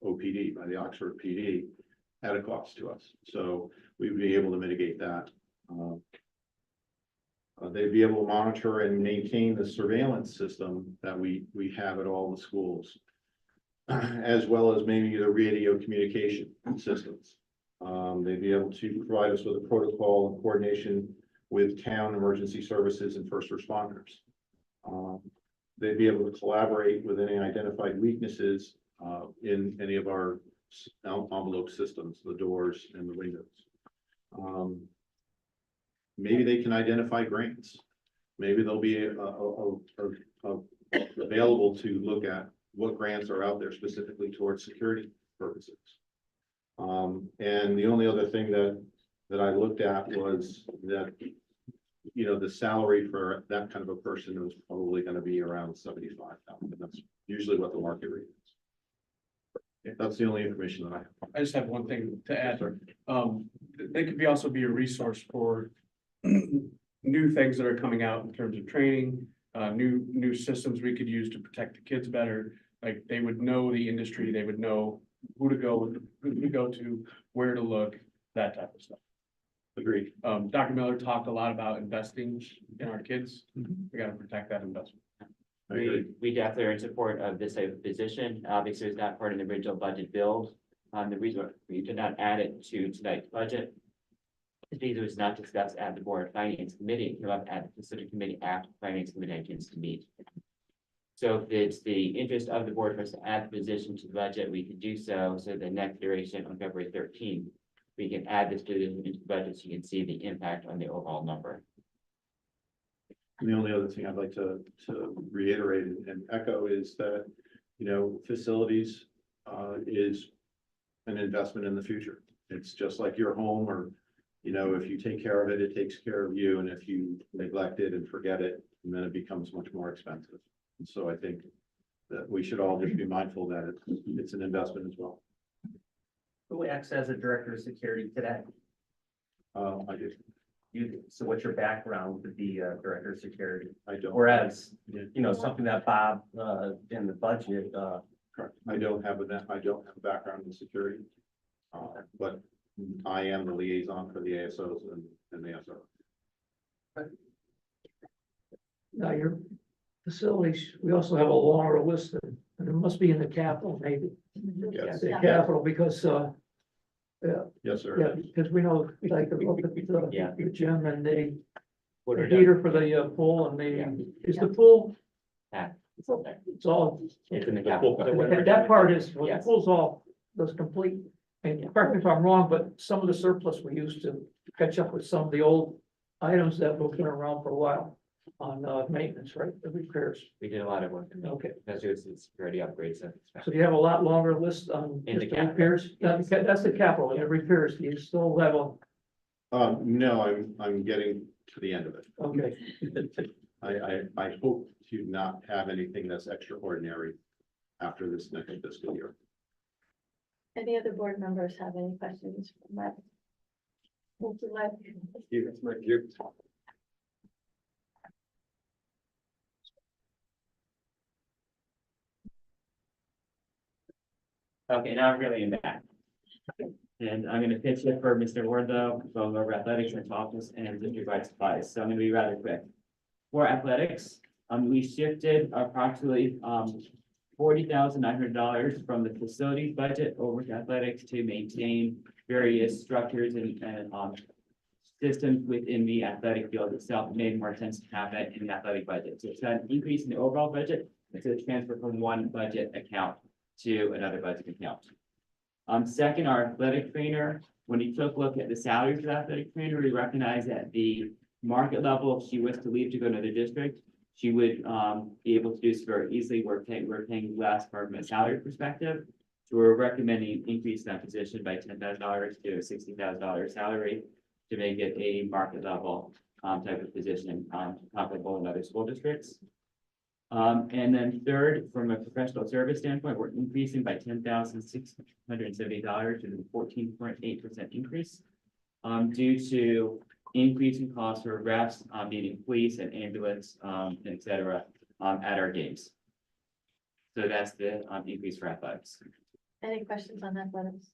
OPD, by the Oxford PD, at a cost to us. So we'd be able to mitigate that. They'd be able to monitor and maintain the surveillance system that we have at all the schools, as well as maybe the radio communication systems. They'd be able to provide us with a protocol and coordination with town emergency services and first responders. They'd be able to collaborate with any identified weaknesses in any of our envelope systems, the doors and the windows. Maybe they can identify grants. Maybe they'll be available to look at what grants are out there specifically towards security purposes. And the only other thing that I looked at was that, you know, the salary for that kind of a person is probably gonna be around 75,000. That's usually what the market rate is. That's the only information that I have. I just have one thing to add. They could also be a resource for new things that are coming out in terms of training, new systems we could use to protect the kids better. Like they would know the industry, they would know who to go to, where to look, that type of stuff. Agreed. Dr. Miller talked a lot about investing in our kids. We gotta protect that investment. I agree. We definitely are in support of this type of position. Obviously, it's not part of the original budget build. The reason we did not add it to tonight's budget is because it was not discussed at the Board of Finance Committee. It came up at the Facility Committee after the Finance Committee begins to meet. So if it's the interest of the board for us to add the position to the budget, we can do so. So the next iteration on February 13th, we can add this position into the budget so you can see the impact on the overall number. And the only other thing I'd like to reiterate and echo is that, you know, facilities is an investment in the future. It's just like your home, or, you know, if you take care of it, it takes care of you. And if you neglect it and forget it, and then it becomes much more expensive. And so I think that we should all just be mindful that it's an investment as well. Who acts as a director of security today? I do. So what's your background with the director of security? I don't. Whereas, you know, something that Bob in the budget, Correct. I don't have a background in security. But I am the liaison for the ASOs and the SRO. Now, your facilities, we also have a longer list, and it must be in the capital, maybe. Yes. The capital, because, Yes, sir. yeah, because we know, like, look at Yeah. the gym and the What are heater for the pool and Yeah. is the pool, that? it's all, It's in the The capital. full- So whatever- that part is, well, the Yes. pool's all, was complete. And correct me if I'm wrong, but some of the surplus we used to catch up with some of the old items that have been around for a while on maintenance, right, the repairs. We did a lot of work. Okay, Because it was the security upgrades. so do you have a lot longer list on In the just the capital. repairs? That's the capital, and the repairs, do you still have a, No, I'm getting to the end of it. okay, I hope to not have anything that's extraordinary after this next fiscal year. Any other board members have any questions for Mike? Thank you, Mike. Thank you. Okay, now I'm really in back. And I'm gonna pitch it for Mr. Wardlow, going over athletics and office and district wide supplies, so I'm gonna be rather quick. For athletics, we shifted approximately $40,900 from the facilities budget over to athletics to maintain various structures and systems within the athletic field itself. It made more sense to have that in the athletic budget. So it's an increase in the overall budget. It's a transfer from one budget account to another budget account. Second, our athletic trainer, when he took a look at the salary for the athletic trainer, we recognized that the market level, if she was to leave to go to another district, she would, be able to do this very easily. We're paying less from a salary perspective. So we're recommending increase that position by $10,000 to a $60,000 salary to make it a market level, type of position, comparable in other school districts. And then third, from a professional service standpoint, we're increasing by $10,670 to the 14.8% increase. Due to increase in costs for refs, meaning police and ambulance, et cetera, at our games. So that's the, increase for athletics. Any questions on athletics?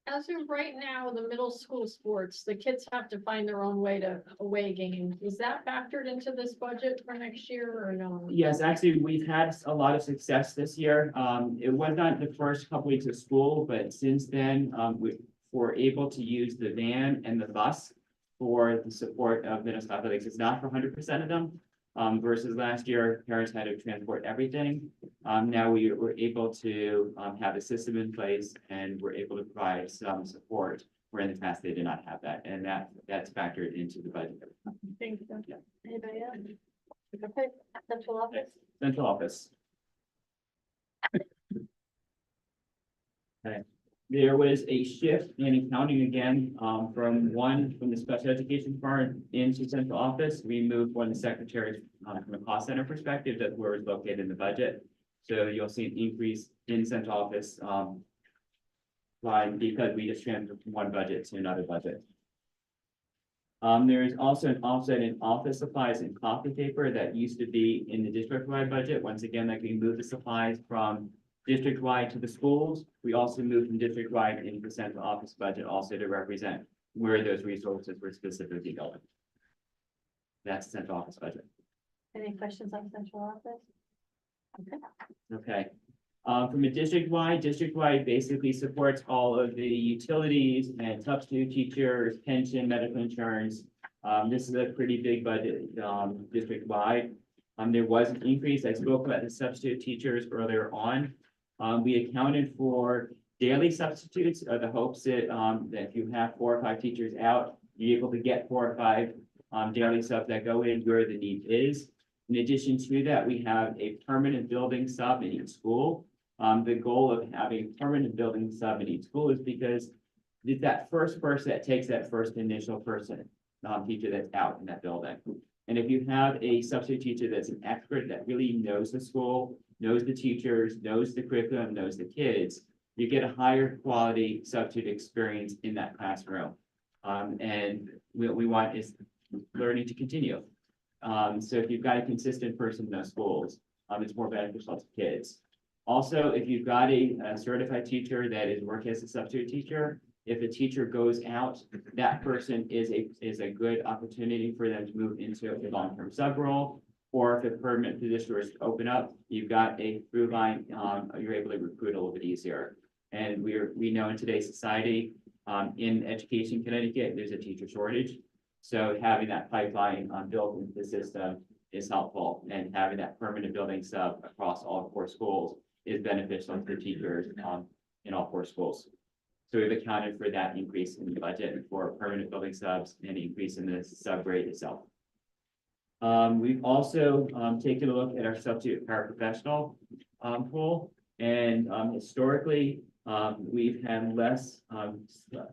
As of right now, the middle school sports, the kids have to find their own way to away games. Is that factored into this budget for next year or no? Yes, actually, we've had a lot of success this year. It was not the first couple weeks of school, but since then, we were able to use the van and the bus for the support of Minnesota athletics. It's not for 100% of them. Versus last year, parents had to transport everything. Now we were able to have a system in place and we're able to provide some support where in the past they did not have that. And that's factored into the budget. Thank you. Yeah. Anybody else? Okay, central office. Central office. Okay. There was a shift in accounting again, from the special education part into central office. We moved one of the secretaries, from a cost center perspective, that's where it's located in the budget. So you'll see an increase in central office, line because we just transferred from one budget to another budget. There is also an offset in office supplies and copy paper that used to be in the district-wide budget. Once again, like we moved the supplies from district-wide to the schools. We also moved from district-wide into the central office budget also to represent where those resources were specifically going. That's the central office budget. Any questions on central office? Okay. Okay. From a district-wide basically supports all of the utilities and substitute teachers, pension, medical insurance. This is a pretty big budget, district-wide. There was an increase. I spoke about the substitute teachers earlier on. We accounted for daily substitutes, the hopes that, that if you have 4 or 5 teachers out, you're able to get 4 or 5 daily subs that go in where the need is. In addition to that, we have a permanent building sub in each school. The goal of having a permanent building sub in each school is because it's that first person that takes that first initial person, teacher that's out in that building. And if you have a substitute teacher that's an expert that really knows the school, knows the teachers, knows the curriculum, knows the kids, you get a higher quality substitute experience in that classroom. And what we want is learning to continue. So if you've got a consistent person in those schools, it's more beneficial to kids. Also, if you've got a certified teacher that is working as a substitute teacher, if a teacher goes out, that person is a good opportunity for them to move into a long-term sub role. Or if a permanent position was to open up, you've got a through line, you're able to recruit a little bit easier. And we know in today's society, in education Connecticut, there's a teacher shortage. So having that pipeline built into the system is helpful, and having that permanent building sub across all 4 schools is beneficial for teachers in all 4 schools. So we've accounted for that increase in the budget for permanent building subs and increase in the sub rate itself. We've also taken a look at our substitute paraprofessional pool, and historically we've had less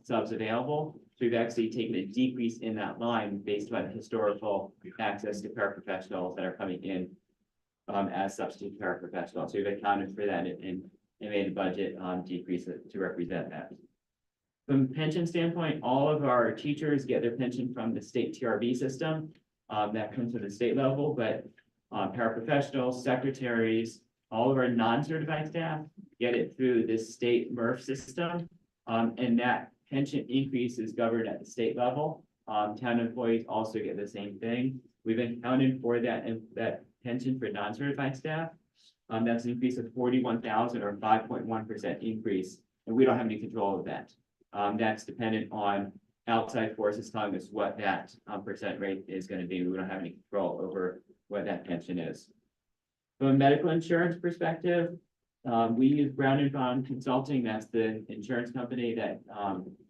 subs available. So we've actually taken a decrease in that line based on historical access to paraprofessionals that are coming in as substitute paraprofessionals. So we've accounted for that and made a budget decrease to represent that. From a pension standpoint, all of our teachers get their pension from the state TRB system. That comes from the state level, but paraprofessionals, secretaries, all of our non-certified staff get it through this state MRF system. And that pension increase is governed at the state level. Town employees also get the same thing. We've accounted for that pension for non-certified staff. That's an increase of 41,000 or 5.1% increase, and we don't have any control of that. That's dependent on outside forces telling us what that percent rate is going to be. We don't have any control over what that pension is. From a medical insurance perspective, we use Brown & Bond Consulting. That's the insurance company that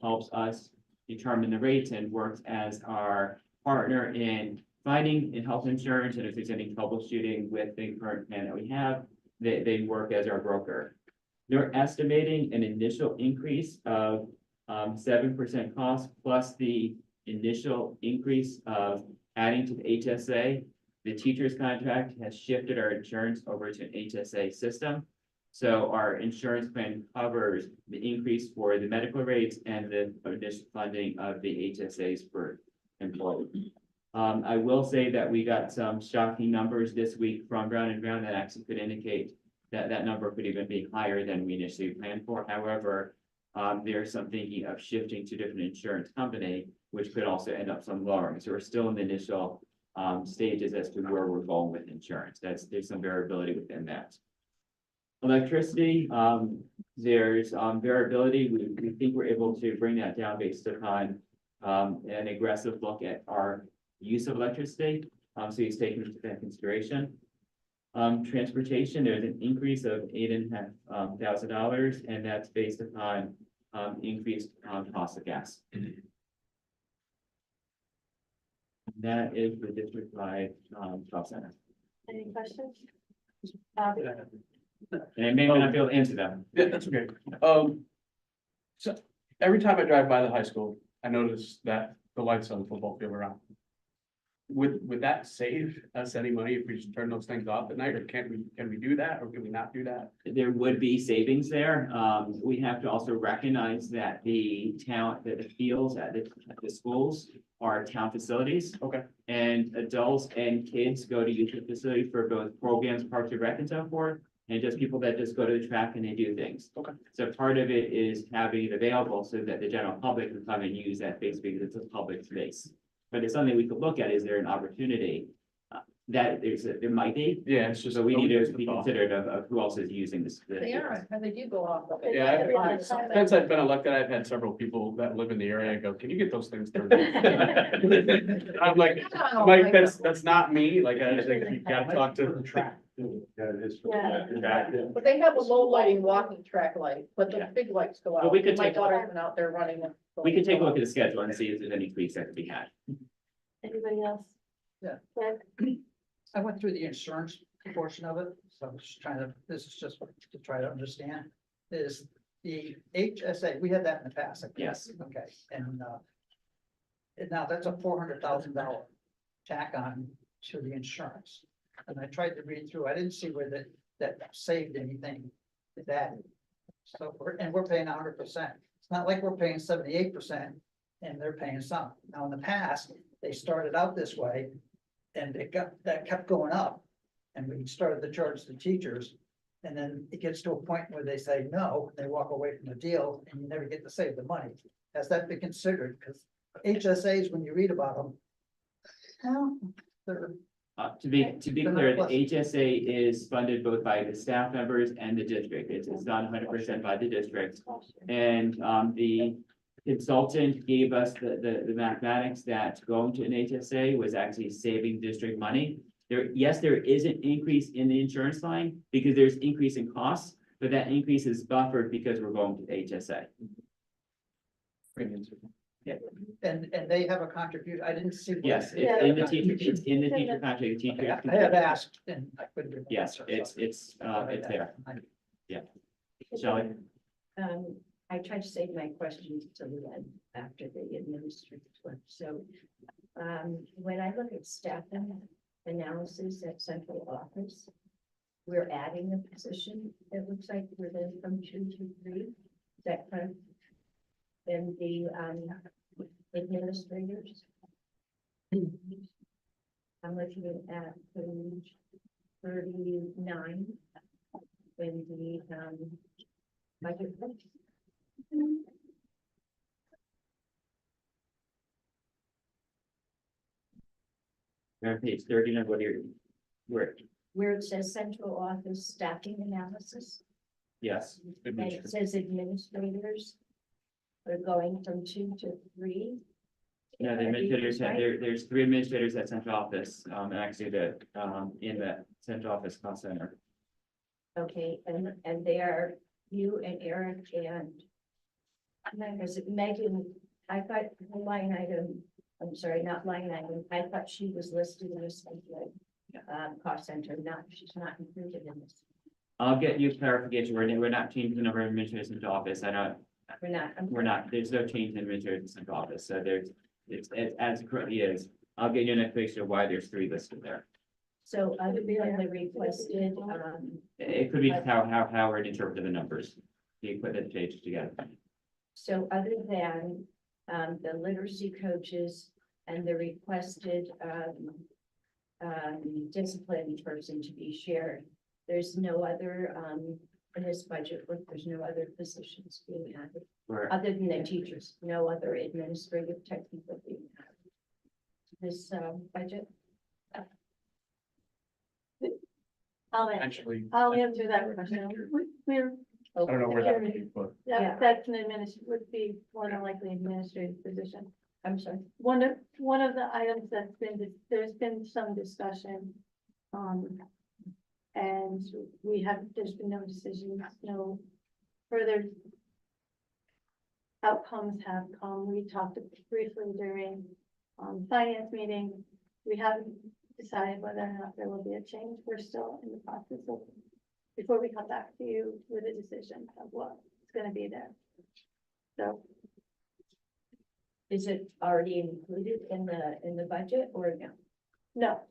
helps us determine the rates and works as our partner in finding in health insurance, and if there's any troubleshooting with the current plan that we have, they work as our broker. They're estimating an initial increase of 7% cost plus the initial increase of adding to the HSA. The teacher's contract has shifted our insurance over to an HSA system. So our insurance plan covers the increase for the medical rates and the initial funding of the HSAs for employees. I will say that we got some shocking numbers this week from Brown and Brown that actually could indicate that that number could even be higher than we initially planned for. However, there's some thinking of shifting to different insurance company, which could also end up some lowering. So we're still in the initial stages as to where we're going with insurance. There's some variability within that. Electricity, there's variability. We think we're able to bring that down based upon an aggressive look at our use of electricity. So he's taken into that consideration. Transportation, there's an increase of $8,500, and that's based upon increased cost of gas. That is the district-wide cost center. Any questions? And I may not be able to answer them. Yeah, that's okay. So every time I drive by the high school, I notice that the lights on the football field are on. Would that save us any money if we just turn those things off at night, or can we do that, or can we not do that? There would be savings there. We have to also recognize that the fields at the schools are town facilities. Okay. And adults and kids go to use the facility for both programs, parks and rec and so forth, and just people that just go to the track and they do things. Okay. So part of it is having it available so that the general public can come and use that space because it's a public space. But it's something we could look at. Is there an opportunity that there might be? Yeah, it's just. So we need to be thought. considerate of who else is using this. They are, and they do go off. Yeah, since I've been elected, I've had several people that live in the area go, can you get those things turned off? I'm like, that's not me, like, I think you gotta talk to the track. But they have a low lighting walking track light, but the big lights go out. Well, we could My take- daughter's been out there running. it. We can take a look at the schedule and see if there's any tweaks that could be had. Anybody else? Yeah. Fred? I went through the insurance portion of it, so I'm just trying to, this is just to try to understand, is the HSA, we had that in the past. I guess. Yes. Okay, and now that's a $400,000 tack on to the insurance. And I tried to read through, I didn't see where that saved anything with that. So we're paying 100%. It's not like we're paying 78% and they're paying some. Now, in the past, they started out this way and that kept going up. And we started to charge the teachers. And then it gets to a point where they say no, they walk away from the deal and you never get to save the money. Has that been considered? Because HSAs, when you read about them, well, they're To be clear, the HSA is funded both by the staff members and the district. It's not 100% by the district. And the consultant gave us the mathematics that going to an HSA was actually saving district money. Yes, there is an increase in the insurance line because there's increase in costs, but that increase is buffered because we're going to HSA. Yeah. And they have a contribution, I didn't see. Yes, Yeah. it's in the teacher contract, the teacher. I have asked and I couldn't. remember. Yes, it's there. Yeah. Shelley? I tried to save my questions till the end after the administrative one. So, when I look at staffing analysis at central office, we're adding a position. It looks like we're then from 2 to 3. Is that correct? And the administrators. I'm looking at page 39 when the budget. We're on page 39, what are you, Where it says central office staffing analysis, yes. and it says administrators are going from 2 to 3. No, the administrators, there's 3 administrators at central office, actually in the central office call center. Okay, and they are you and Eric and is it Megan? I got the line item I'm sorry, not line item. I thought she was listed in this, cost center, not, she's not included in this. I'll get you clarification. We're not changing the number of administrators in the office. I don't, We're not. we're not, there's no change in administrators in the central office, so it's as it currently is. I'll get you an explanation of why there's 3 listed there. So other than the requested, It could be how Howard interpreted the numbers. He put the changes together. so other than, the literacy coaches and the requested, discipline person to be shared, there's no other, in this budget, there's no other positions being added, Where other than the teachers, no other administrative technical being added. This, budget, Potentially, I'll answer that question. We're, I don't know where that would be, but Yeah. that's an would be more than likely administrative position. I'm sorry. One of the items that's been, there's been some discussion. And there's been no decisions, no further outcomes have come. We talked briefly during, finance meeting. We haven't decided whether or not there will be a change. We're still in the process of, before we come back to you with a decision of what's gonna be there. So, Is it already included in the budget or no? no,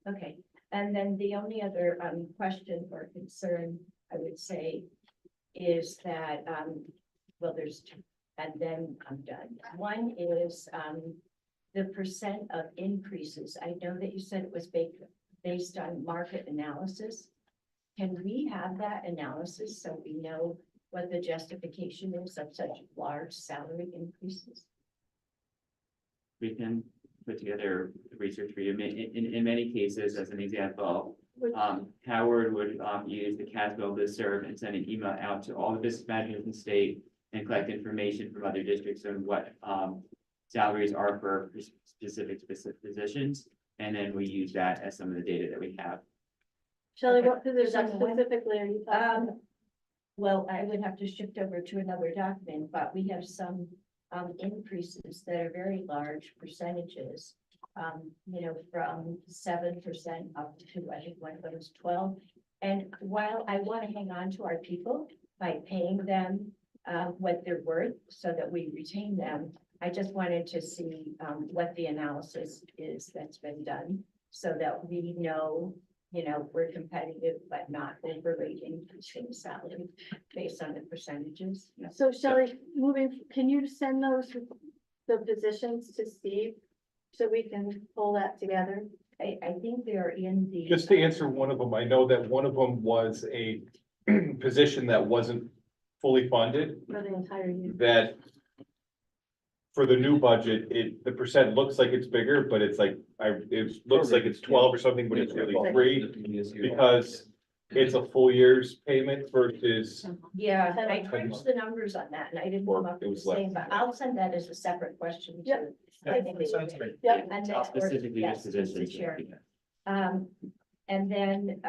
Okay, and then the only other question or concern I would say is that well, there's two, and then I'm done. One is the percent of increases. I know that you said it was based on market analysis. Can we have that analysis so we know what the justification is of such large salary increases? we can put together research for you. In many cases, as an example, Howard would use the Caswell listserv and send an email out to all the business managers in the state and collect information from other districts on what salaries are for specific positions. And then we use that as some of the data that we have. Shelley, Okay. what position Is that one? specifically are you talking about? Well, I would have to shift over to another document, but we have some increases that are very large percentages. You know, from 7% up to, I think one of them is 12. And while I want to hang on to our people by paying them what they're worth so that we retain them, I just wanted to see what the analysis is that's been done so that we know, you know, we're competitive, but not overrating teaching salary based on the percentages. So Shelley, can you send the positions to Steve? So we can pull that together? I think they're in the. Just to answer one of them, I know that one of them was a position that wasn't fully funded, For the entire year. that for the new budget, the percent looks like it's bigger, but it's like, it looks like it's 12 or something, but it's really 3, because it's a full year's payment versus, Yeah, I crunched the numbers on that and I didn't come up It with was the same, but I'll send that as a separate question. Yeah. to- I think think they- so. Yeah. And then, Specifically, yes, this to the position. chair. And then,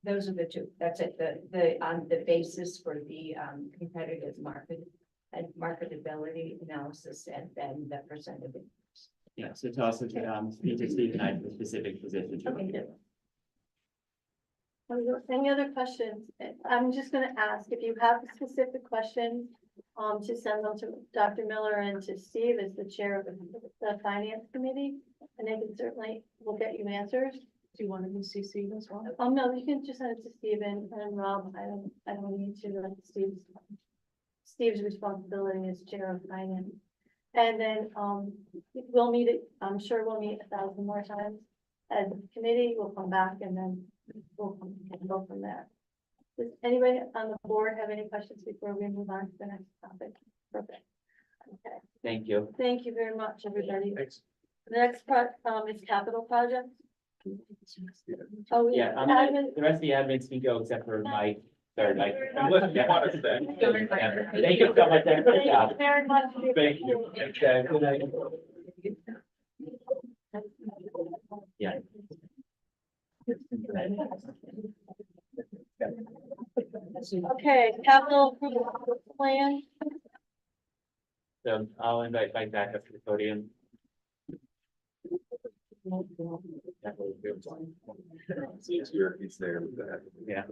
those are the two, that's it, the basis for the, competitive market and marketability analysis and then the percent of it. Yeah, so tell us, speak to Steve and I for specific positions. Okay, good. Any other questions? I'm just gonna ask if you have specific questions, to send them to Dr. Miller and to Steve as the chair of the finance committee. And they can certainly, will get you answers. Do you want to be CC'd as well? Oh, no, you can just send it to Stephen and Rob. I don't need to, like Steve's responsibility as chair of finance. And then, we'll meet it, I'm sure we'll meet 1,000 more times as a committee. We'll come back and then we'll go from there. Does anybody on the board have any questions before we move on to the next topic? Perfect. Okay, Thank you. thank you very much, everybody. Thanks. The next part, is capital projects. Oh, Yeah, admin. the rest of the admins can go except for Mike. Sorry, Mike. Unless you want to stay. Thank you so much. Good Thank job. you very much. Thank you. Okay, good night. Yeah. Okay, capital approval plan. So I'll invite Mike back up to the podium. It's there with that. Yeah.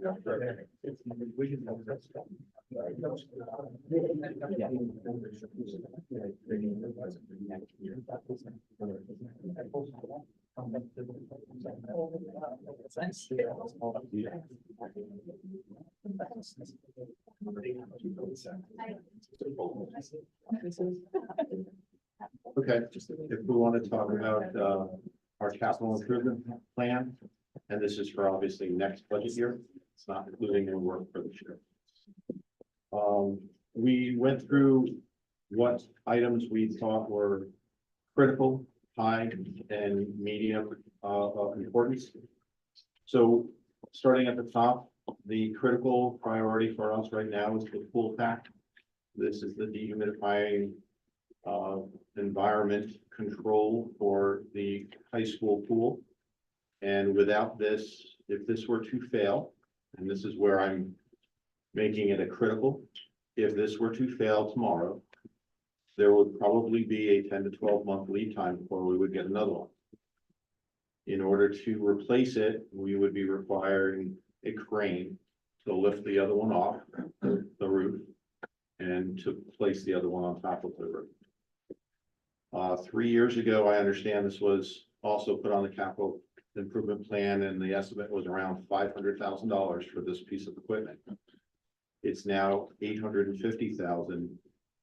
Okay, if we want to talk about, our capital improvement plan, and this is for obviously next budget year, it's not including any work for this year. We went through what items we thought were critical, high, and medium, importance. So, starting at the top, the critical priority for us right now is the pool pack. This is the dehumidifying environment control for the high school pool. And without this, if this were to fail, and this is where I'm making it a critical, if this were to fail tomorrow, there would probably be a 10 to 12 month lead time before we would get another one. In order to replace it, we would be requiring a crane to lift the other one off the roof and to place the other one on top of the roof. 3 years ago, I understand this was also put on the capital improvement plan, and the estimate was around $500,000 for this piece of equipment. It's now $850,000,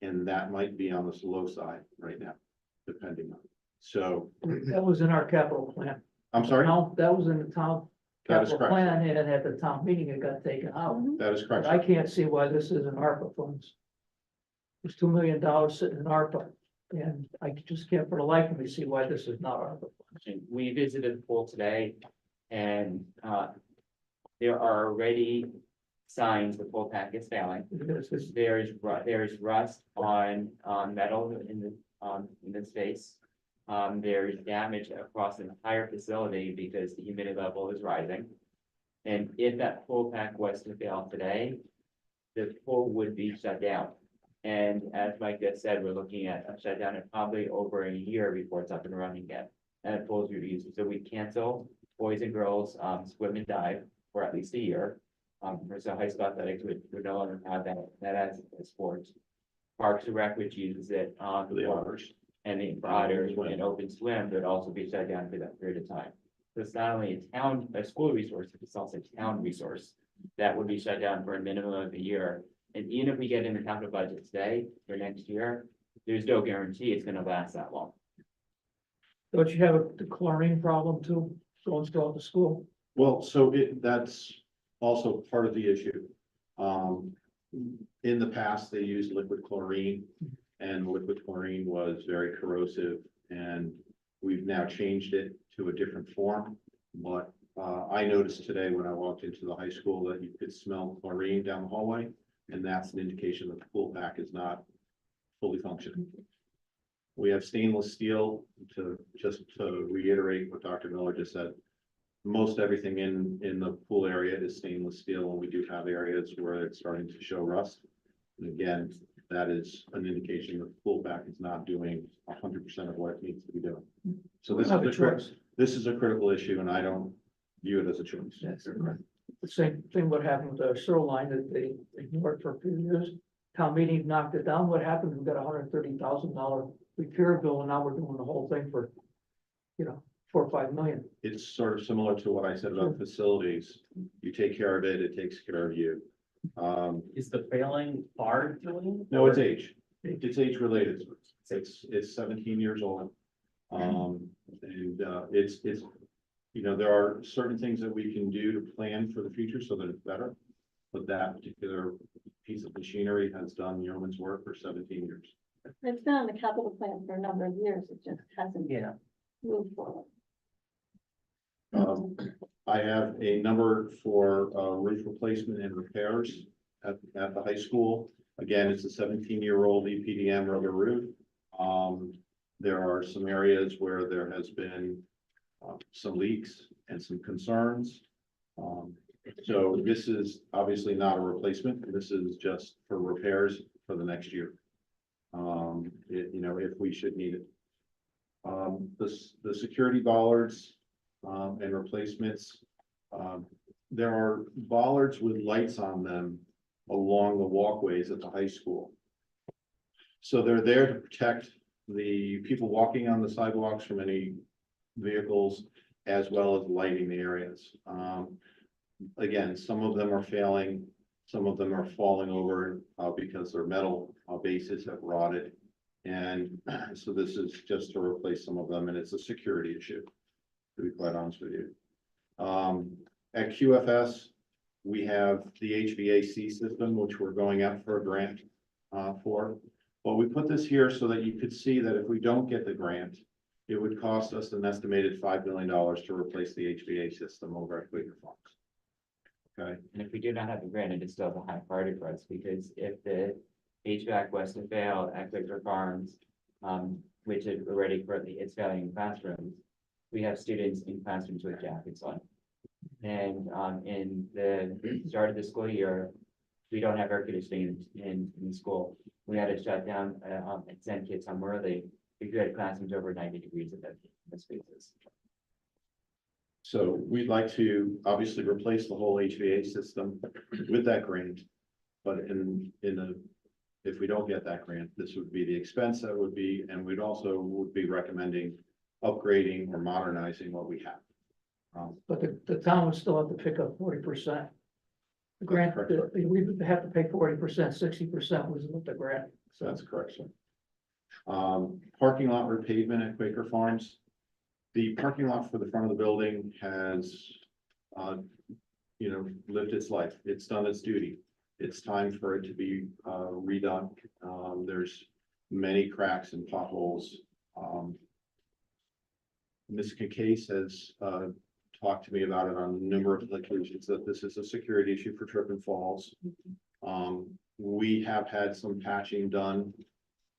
and that might be on the slow side right now, depending on. So, That was in our capital plan. I'm sorry, No, that was in the town That is capital correct. plan, and at the town meeting, it got taken out. that is correct. But I can't see why this isn't ARPA funds. There's $2 million sitting in ARPA, and I just can't for the life of me see why this is not ARPA funds. We visited the pool today and there are already signs the pool pack is failing. There is rust on metal in the space. There's damage across the entire facility because the humidity level is rising. And if that pool pack was to fail today, the pool would be shut down. And as Mike just said, we're looking at a shutdown in probably over a year before it's up and running again. And it pulls reviews, so we cancel boys and girls swim and dive for at least a year. So high school athletics would no longer have that as a sport. Parks and Rec, which uses it For the otters. and the otters and open swim would also be shut down for that period of time. So it's not only a school resource, it's also a town resource that would be shut down for a minimum of a year. And even if we get in the capital budget today for next year, there's no guarantee it's gonna last that long. Don't you have the chlorine problem too, going throughout the school? Well, so that's also part of the issue. In the past, they used liquid chlorine, and liquid chlorine was very corrosive, and we've now changed it to a different form. But I noticed today when I walked into the high school that you could smell chlorine down the hallway, and that's an indication that the pool pack is not fully functioning. We have stainless steel, to reiterate what Dr. Miller just said. Most everything in the pool area is stainless steel, and we do have areas where it's starting to show rust. And again, that is an indication that the pool pack is not doing 100% of what it needs to be doing. So this is a critical issue, and I don't view it as a choice. Yes. The same thing what happened with the sewer line that they ignored for a few years. Town meeting knocked it down. What happened? We got $130,000 repair bill, and now we're doing the whole thing for, $4 or $5 million. It's sort of similar to what I said about facilities. You take care of it, it takes care of you. Is the failing hard doing? No, it's age. It's age related. It's 17 years old. And it's, there are certain things that we can do to plan for the future so that it's better. But that particular piece of machinery has done yeoman's work for 17 years. It's been on the capital plan for a number of years, it just hasn't moved forward. I have a number for roof replacement and repairs at the high school. Again, it's a 17-year-old EPDM rubber roof. There are some areas where there has been some leaks and some concerns. So this is obviously not a replacement. This is just for repairs for the next year. if we should need it. The security bollards, and replacements. There are bollards with lights on them along the walkways at the high school. So they're there to protect the people walking on the sidewalks from any vehicles, as well as lighting the areas. Again, some of them are failing, some of them are falling over, because their metal bases have rotted. And so this is just to replace some of them, and it's a security issue, to be quite honest with you. At QFS, we have the HVAC system, which we're going out for a grant for. But we put this here so that you could see that if we don't get the grant, it would cost us an estimated $5 million to replace the HVAC system over at Quaker Farms. Okay, And if we do not have the grant, it is still a high priority for us, because if the HVAC was to fail at Quaker Farms, which is already currently it's failing in classrooms, we have students in classrooms with jackets on. And in the start of the school year, we don't have air conditioning in school. We had to shut down and send kids home early because we had classrooms over 90 degrees at the spaces. so we'd like to obviously replace the whole HVAC system with that grant. But if we don't get that grant, this would be the expense that would be, and we'd also would be recommending upgrading or modernizing what we have. But the town would still have to pick up 40%. The grant, Correct. we would have to pay 40%, 60% was with the grant, so. That's correct, sir. Parking lot repavement at Quaker Farms. The parking lot for the front of the building has, lived its life. It's done its duty. It's time for it to be redone. There's many cracks and potholes. Ms. Case has talked to me about it on numerous occasions, that this is a security issue for trip and falls. We have had some patching done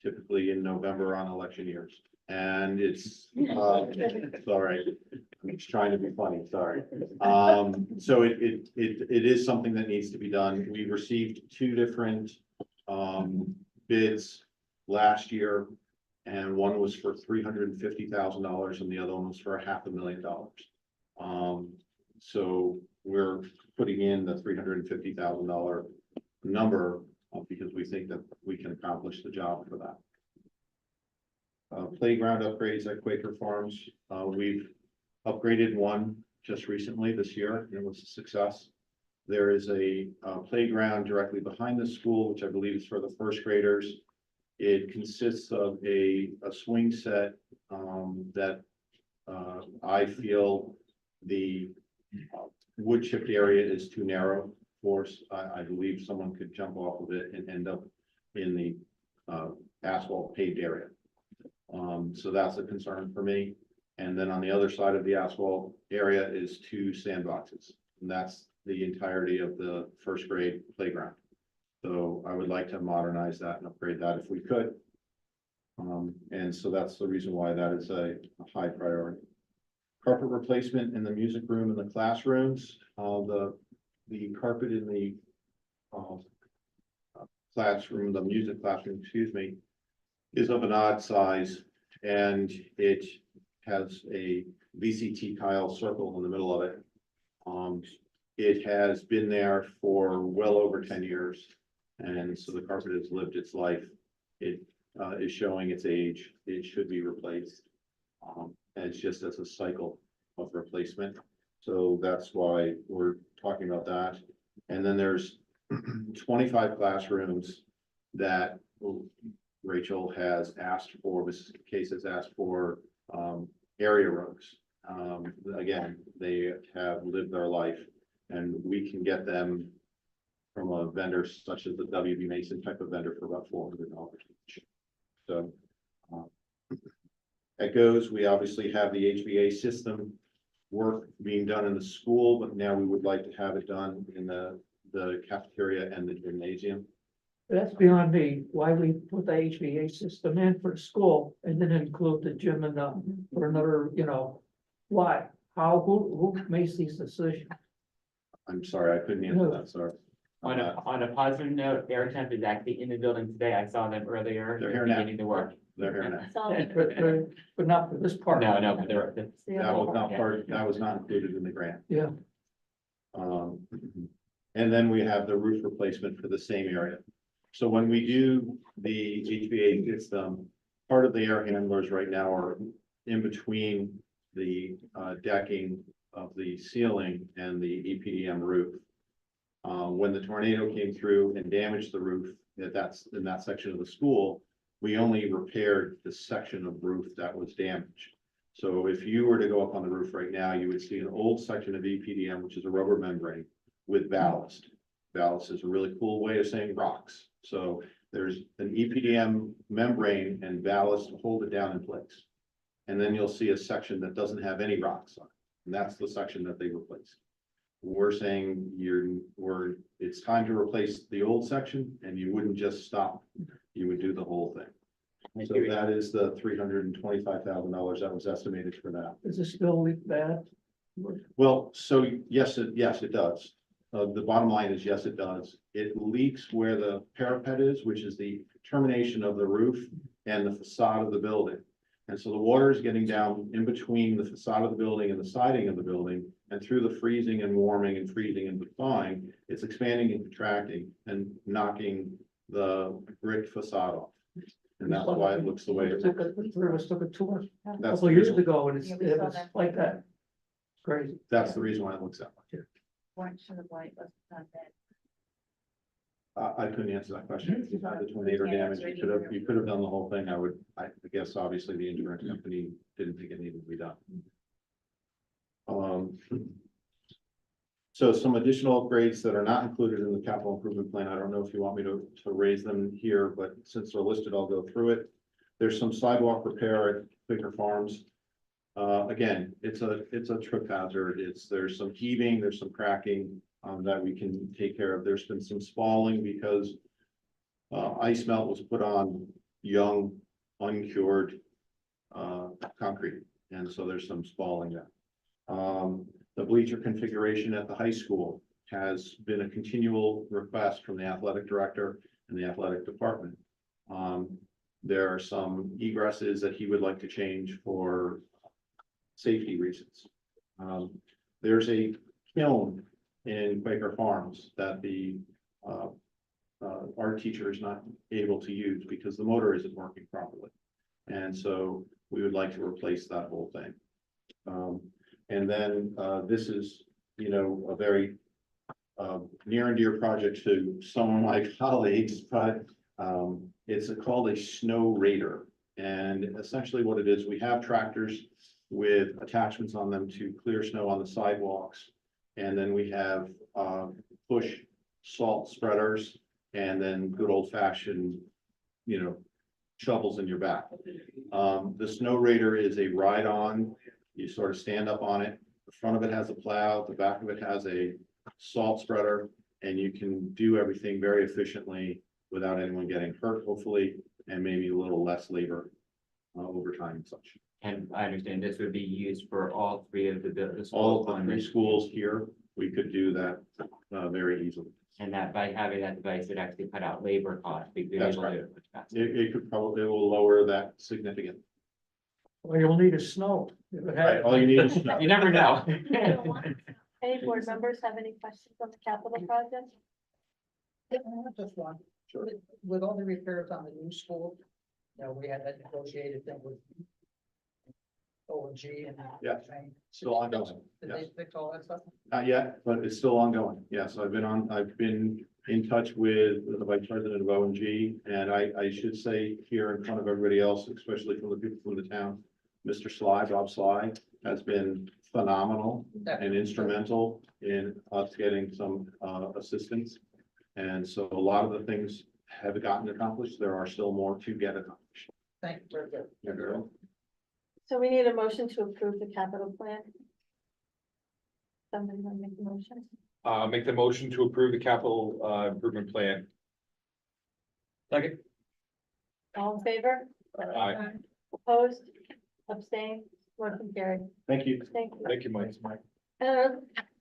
typically in November on election years. And it's, sorry, I'm just trying to be funny, sorry. So it is something that needs to be done. We received 2 different bids last year. And one was for $350,000 and the other one was for $500,000. So we're putting in the $350,000 number because we think that we can accomplish the job for that. Playground upgrades at Quaker Farms. We've upgraded one just recently this year, and it was a success. There is a playground directly behind the school, which I believe is for the first graders. It consists of a swing set that I feel the wood chipped area is too narrow for us. I believe someone could jump off of it and end up in the asphalt paved area. So that's a concern for me. And then on the other side of the asphalt area is 2 sandboxes, and that's the entirety of the first grade playground. So I would like to modernize that and upgrade that if we could. And so that's the reason why that is a high priority. Carpet replacement in the music room and the classrooms. The carpet in the classroom, the music classroom, excuse me, is of an odd size, and it has a VCT tile circle in the middle of it. It has been there for well over 10 years. And so the carpet has lived its life. It is showing its age. It should be replaced. And it's just as a cycle of replacement. So that's why we're talking about that. And then there's 25 classrooms that Rachel has asked for, Mrs. Case has asked for area rugs. Again, they have lived their life, and we can get them from a vendor such as the WB Mason type of vendor for about $400 each. So at GOES, we obviously have the HVA system work being done in the school, but now we would like to have it done in the cafeteria and the gymnasium. That's beyond me, why we put the HVA system in for school and then include the gym and for another, why? How, who makes these decisions? I'm sorry, I couldn't answer that, sorry. On a positive note, Air Temp is actually in the building today. I saw them earlier. They're here now. Beginning to work. They're here now. So, But not for this part. No, but they're, That was not part, that was not included in the grant. Yeah. And then we have the roof replacement for the same area. So when we do the HVA system, part of the air handlers right now are in between the decking of the ceiling and the EPDM roof. When the tornado came through and damaged the roof, that's in that section of the school, we only repaired the section of roof that was damaged. So if you were to go up on the roof right now, you would see an old section of EPDM, which is a rubber membrane with ballast. Ballast is a really cool way of saying rocks. So there's an EPDM membrane and ballast to hold it down in place. And then you'll see a section that doesn't have any rocks on it. And that's the section that they replaced. We're saying it's time to replace the old section, and you wouldn't just stop. You would do the whole thing. So that is the $325,000 that was estimated for that. Does it still leak bad? Well, so yes, it does. The bottom line is, yes, it does. It leaks where the parapet is, which is the termination of the roof and the facade of the building. And so the water is getting down in between the facade of the building and the siding of the building. And through the freezing and warming and freezing and thawing, it's expanding and contracting and knocking the brick facade off. And that's why it looks the way it Took looks. a, three of us took a tour a That's couple the years reason- ago, and it's, Yeah, we it saw was that. like that. Crazy. That's the reason why it looks that way. Why should have light was not that? I couldn't answer that question. If you had the tornado damage, you could have done the whole thing. I guess obviously the insurance company didn't think it needed to be done. So some additional upgrades that are not included in the capital improvement plan. I don't know if you want me to raise them here, but since they're listed, I'll go through it. There's some sidewalk repair at Quaker Farms. Again, it's a trip hazard. There's some heaving, there's some cracking that we can take care of. There's been some spalling because ice melt was put on young, uncured concrete. And so there's some spalling there. The bleacher configuration at the high school has been a continual request from the athletic director and the athletic department. There are some egresses that he would like to change for safety reasons. There's a kiln in Quaker Farms that the art teacher is not able to use because the motor isn't working properly. And so we would like to replace that whole thing. And then this is, a very near and dear project to some of my colleagues, but it's called a snow raider. And essentially what it is, we have tractors with attachments on them to clear snow on the sidewalks. And then we have push salt spreaders and then good old fashioned, shovels in your back. The snow raider is a ride-on. You sort of stand up on it. The front of it has a plow, the back of it has a salt spreader, and you can do everything very efficiently without anyone getting hurt, hopefully, and maybe a little less labor over time and such. and I understand this would be used for all three of the All schools of on the three this. schools here, we could do that very easily. And that by having that device would actually cut out labor costs. Because That's able to right. do it much faster. It will lower that significantly. Well, you'll need a snow. If it Right, had- all you need is snow. You never know. Any board members have any questions on the capital project? Just one. Sure. With all the repairs on the new school, we had that negotiated thing with ONG and. Yeah, still ongoing. Did Yes. they fix all that stuff? Not yet, but it's still ongoing. Yes, I've been in touch with the vice president of ONG, and I should say here in front of everybody else, especially from the people from the town, Mr. Sly, Bob Sly, has been phenomenal and instrumental in us getting some assistance. And so a lot of the things have gotten accomplished. There are still more to get accomplished. Thank you, very good. You're very welcome. So we need a motion to approve the capital plan. Somebody want to make a motion? Make the motion to approve the capital improvement plan. Second. All in favor? Aye. Opposed? Abstained? Motion carried. Thank you. Thank you. Thank you, Mike.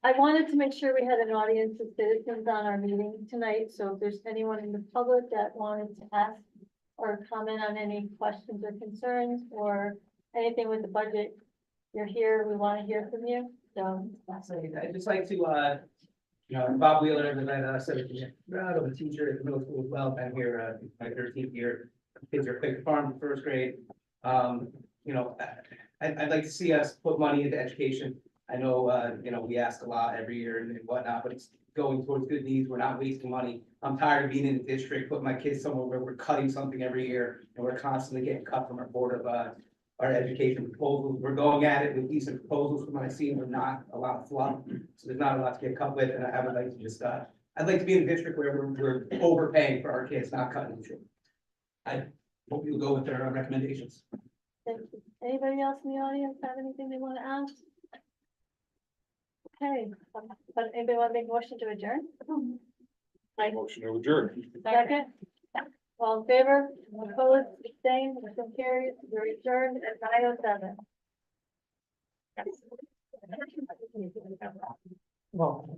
I wanted to make sure we had an audience of citizens on our meeting tonight, so if there's anyone in the public that wanted to ask or comment on any questions or concerns or anything with the budget, you're here, we want to hear from you, so. I'd just like to, Bob Wheeler, and I said, proud of a teacher at the middle school as well, been here, my 13th year. Kids are Quaker Farm in first grade. I'd like to see us put money into education. I know, we ask a lot every year and whatnot, but it's going towards good needs. We're not wasting money. I'm tired of being in the district, putting my kids somewhere where we're cutting something every year and we're constantly getting cut from our board of, our education proposals. We're going at it with decent proposals from what I see, and we're not a lot of fluff. So there's not a lot to get cut with, and I would like to just, I'd like to be in a district where we're overpaying for our kids, not cutting them short. I hope you'll go with their recommendations. Thank you. Anybody else in the audience have anything they want to ask? Okay, but anybody want to make a motion to adjourn? Motion to adjourn. Second? All in favor, opposed, abstained, motion carries, we're adjourned at 9:07. Well.